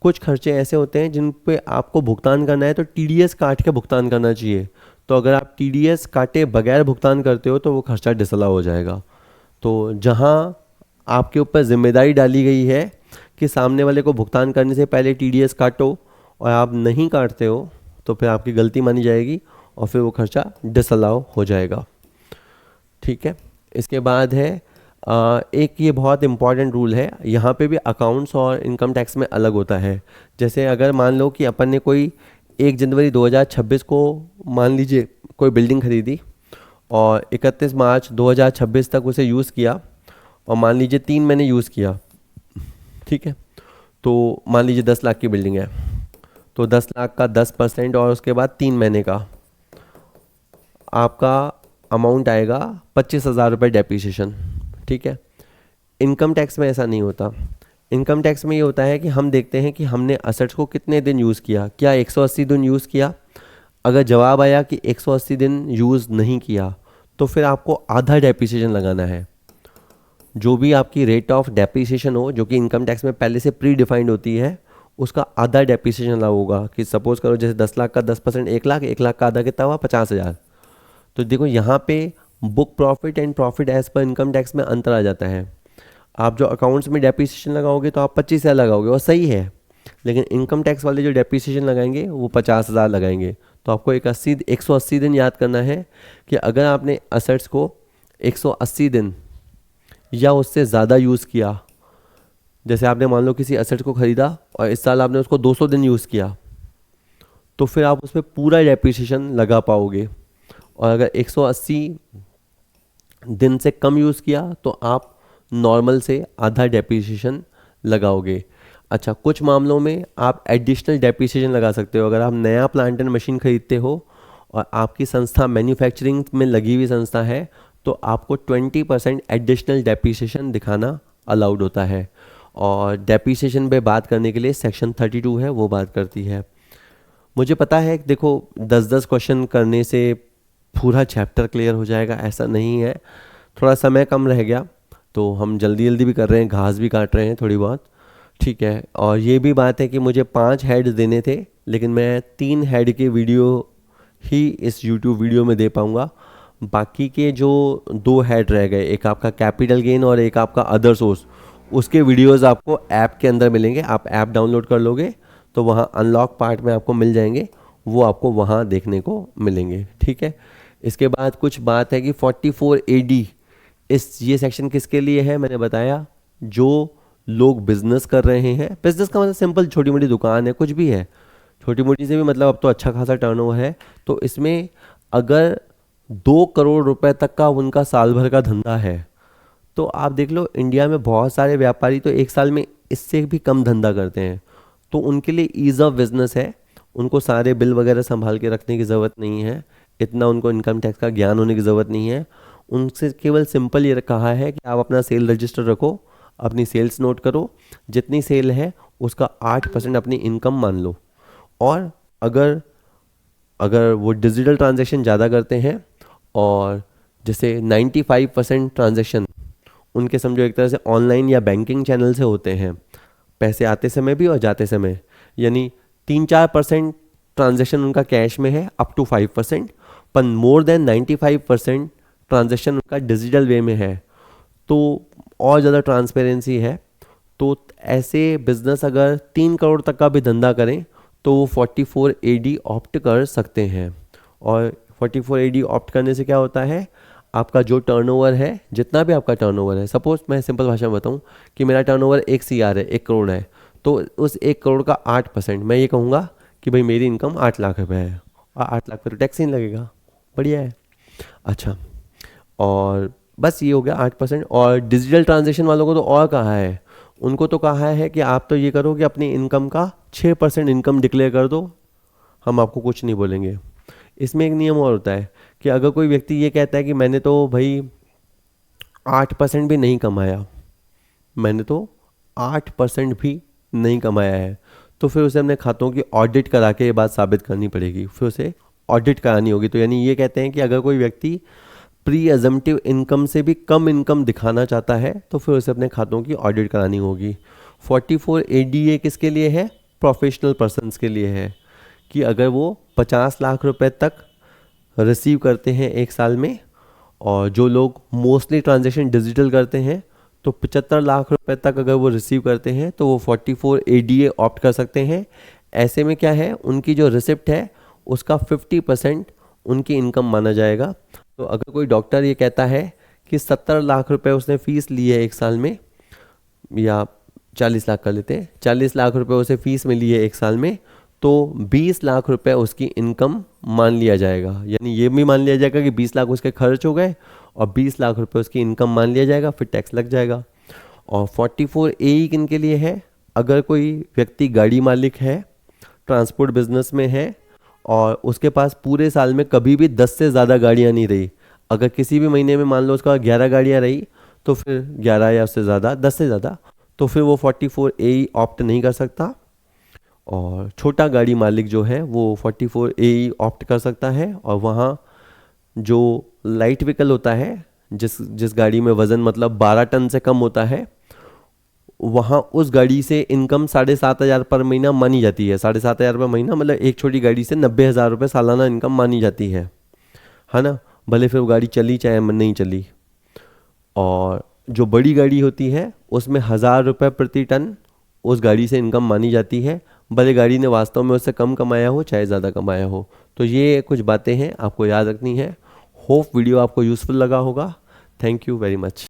कुछ खर्चे ऐसे होते हैं जिन पे आपको भुगतान करना है तो TDS काट के भुगतान करना चाहिए। तो अगर आप TDS काटे बगैर भुगतान करते हो तो वो खर्चा डिसअलाउ हो जाएगा। तो जहाँ आपके ऊपर जिम्मेदारी डाली गई है कि सामने वाले को भुगतान करने से पहले TDS काटो, और आप नहीं काटते हो तो फिर आपकी गलती मानी जाएगी और फिर वो खर्चा डिसअलाउ हो जाएगा। ठीक है। इसके बाद है एक ये बहुत इम्पॉर्टेंट रूल है, यहाँ पे भी अकाउंट्स और इनकम टैक्स में अलग होता है। जैसे अगर मान लो कि अपन ने कोई 1 जनवरी 2026 को मान लीजिए कोई बिल्डिंग खरीदी और 31 मार्च 2026 तक उसे यूज़ किया, और मान लीजिए 3 महीने यूज़ किया। ठीक है। तो मान लीजिए 10 लाख की बिल्डिंग है, तो 10 लाख का 10% और उसके बाद 3 महीने का आपका अमाउंट आएगा 25,000 रुपये डेप्रीशिएशन। ठीक है। इनकम टैक्स में ऐसा नहीं होता। इनकम टैक्स में ये होता है कि हम देखते हैं कि हमने असेट्स को कितने दिन यूज़ किया, क्या 180 दिन यूज़ किया। अगर जवाब आया कि 180 दिन यूज़ नहीं किया तो फिर आपको आधा डेप्रीशिएशन लगाना है। जो भी आपकी रेट ऑफ डेप्रीशिएशन हो, जो कि इनकम टैक्स में पहले से प्री डिफाइंड होती है, उसका आधा डेप्रीशिएशन होगा। कि सपोज करो जैसे 10 लाख का 10% 1 लाख, 1 लाख का आधा कितना हुआ, 50,000। तो देखो यहाँ पे book profit and profit as per income tax में अंतर आ जाता है। आप जो अकाउंट्स में डेप्रीशिएशन लगाओगे तो आप 25,000 लगाओगे और सही है, लेकिन इनकम टैक्स वाले जो डेप्रीशिएशन लगाएंगे वो 50,000 लगाएंगे। तो आपको 180 दिन याद करना है कि अगर आपने असेट्स को 180 दिन या उससे ज़्यादा यूज़ किया, जैसे आपने मान लो किसी असेट को ख़रीदा और इस साल आपने उसको 200 दिन यूज़ किया, तो फिर आप उस पर पूरा डेप्रीशिएशन लगा पाओगे। और अगर 180 दिन से कम यूज़ किया तो आप नॉर्मल से आधा डेप्रीशिएशन लगाओगे। अच्छा, कुछ मामलों में आप एडिशनल डेप्रीशिएशन लगा सकते हो। अगर आप नया प्लांट एंड मशीन खरीदते हो और आपकी संस्था मैन्युफैक्चरिंग में लगी हुई संस्था है तो आपको 20% एडिशनल डेप्रीशिएशन दिखाना अलाउड होता है। और डेप्रीशिएशन पे बात करने के लिए सेक्शन 32 है, वो बात करती है। मुझे पता है, देखो 10-10 क्वेश्चन करने से पूरा चैप्टर क्लियर हो जाएगा ऐसा नहीं है, थोड़ा समय कम रह गया तो हम जल्दी जल्दी भी कर रहे हैं, घास भी काट रहे हैं थोड़ी बहुत। ठीक है। और ये भी बात है कि मुझे 5 हेड देने थे, लेकिन मैं 3 हेड के वीडियो ही इस YouTube वीडियो में दे पाऊँगा। बाकी के जो 2 हेड रह गए, एक आपका कैपिटल गेन और एक आपका अदर सोर्स, उसके वीडियोस आपको ऐप के अंदर मिलेंगे। आप ऐप डाउनलोड कर लोगे तो वहाँ अनलॉक पार्ट में आपको मिल जाएंगे, वो आपको वहाँ देखने को मिलेंगे। ठीक है। इसके बाद कुछ बात है कि 44AD, ये सेक्शन किसके लिए है, मैंने बताया जो लोग बिजनेस कर रहे हैं, बिजनेस का मतलब सिंपल छोटी मोटी दुकान है, कुछ भी है, छोटी मोटी से भी मतलब अब तो अच्छा खासा टर्नओवर है। तो इसमें अगर 2 करोड़ रुपए तक का उनका साल भर का धंधा है, तो आप देख लो इंडिया में बहुत सारे व्यापारी तो एक साल में इससे भी कम धंधा करते हैं। तो उनके लिए ईज़ ऑफ बिजनेस है, उनको सारे बिल वगैरह संभाल के रखने की ज़रूरत नहीं है, इतना उनको इनकम टैक्स का ज्ञान होने की ज़रूरत नहीं है। उनसे केवल सिंपल ये कहा है कि आप अपना सेल रजिस्टर रखो, अपनी सेल्स नोट करो, जितनी सेल है उसका 8% अपनी इनकम मान लो। और अगर अगर वो डिजिटल ट्रांजैक्शन ज़्यादा करते हैं, और जैसे 95% ट्रांजैक्शन उनके समझो एक तरह से ऑनलाइन या बैंकिंग चैनल से होते हैं, पैसे आते समय भी और जाते समय, यानी 3-4% ट्रांजैक्शन उनका कैश में है अप टू 5%, पर मोर देन 95% ट्रांजैक्शन उनका डिजिटल वे में है, तो और ज़्यादा ट्रांसपेरेंसी है। तो ऐसे बिजनेस अगर 3 करोड़ तक का भी धंधा करें तो वो 44AD ऑप्ट कर सकते हैं। और 44AD ऑप्ट करने से क्या होता है, आपका जो टर्नओवर है, जितना भी आपका टर्नओवर है, सपोज मैं सिंपल भाषा में बताऊं कि मेरा टर्नओवर 1 CR है, 1 करोड़ है, तो उस 1 करोड़ का 8% मैं ये कहूँगा कि भाई मेरी इनकम 8 लाख रुपए है, और 8 लाख पर टैक्स नहीं लगेगा, बढ़िया है। अच्छा, और बस ये हो गया 8%। और डिजिटल ट्रांजेक्शन वालों को तो और कहा है, उनको तो कहा है कि आप तो ये करो कि अपनी इनकम का 6% इनकम डिक्लेयर कर दो, हम आपको कुछ नहीं बोलेंगे। इसमें एक नियम और होता है कि अगर कोई व्यक्ति ये कहता है कि मैंने तो भाई 8% भी नहीं कमाया, मैंने तो 8% भी नहीं कमाया है, तो फिर उसे अपने खातों की ऑडिट करा के ये बात साबित करनी पड़ेगी, फिर उसे ऑडिट करानी होगी। तो यानी ये कहते हैं कि अगर कोई व्यक्ति प्री अजम्पटिव इनकम से भी कम इनकम दिखाना चाहता है तो फिर उसे अपने खातों की ऑडिट करानी होगी। 44AD किसके लिए है, प्रोफेशनल पर्सनस के लिए है, कि अगर वो 50 लाख रुपए तक रिसीव करते हैं एक साल में, और जो लोग मोस्टली ट्रांजेक्शन डिजिटल करते हैं तो 75 लाख रुपए तक अगर वो रिसीव करते हैं तो वो 44AD ऑप्ट कर सकते हैं। ऐसे में क्या है, उनकी जो रिसिप्ट है उसका 50% उनकी इनकम माना जाएगा। तो अगर कोई डॉक्टर ये कहता है कि 70 लाख रुपए उसने फीस ली है एक साल में, या 40 लाख कर लेते हैं, 40 लाख रुपए उसे फीस में ली है एक साल में, तो 20 लाख रुपए उसकी इनकम मान लिया जाएगा। यानी ये भी मान लिया जाएगा कि 20 लाख उसके खर्च हो गए और 20 लाख रुपए उसकी इनकम मान लिया जाएगा, फिर टैक्स लग जाएगा। और 44A किन के लिए है, अगर कोई व्यक्ति गाड़ी मालिक है, ट्रांसपोर्ट बिजनेस में है, और उसके पास पूरे साल में कभी भी 10 से ज़्यादा गाड़ियाँ नहीं रही, अगर किसी भी महीने में मान लो उसका 11 गाड़ियाँ रही, तो फिर 11 या उससे ज़्यादा, 10 से ज़्यादा, तो फिर वो 44A ऑप्ट नहीं कर सकता। और छोटा गाड़ी मालिक जो है वो 44A ऑप्ट कर सकता है। और वहाँ जो लाइट व्हीकल होता है, जिस गाड़ी में वज़न मतलब 12 टन से कम होता है, वहाँ उस गाड़ी से इनकम 7,500 पर महीना मानी जाती है। 7,500 रुपये महीना मतलब एक छोटी गाड़ी से 90,000 रुपये सालाना इनकम मानी जाती है ना, भले फिर वो गाड़ी चली चाहे नहीं चली। और जो बड़ी गाड़ी होती है उसमें 1,000 रुपये प्रति टन उस गाड़ी से इनकम मानी जाती है, भले गाड़ी ने वास्तव में उससे कम कमाया हो चाहे ज़्यादा कमाया हो। तो ये कुछ बातें हैं आपको याद रखनी है। होप वीडियो आपको यूज़फुल लगा होगा। Thank you very much.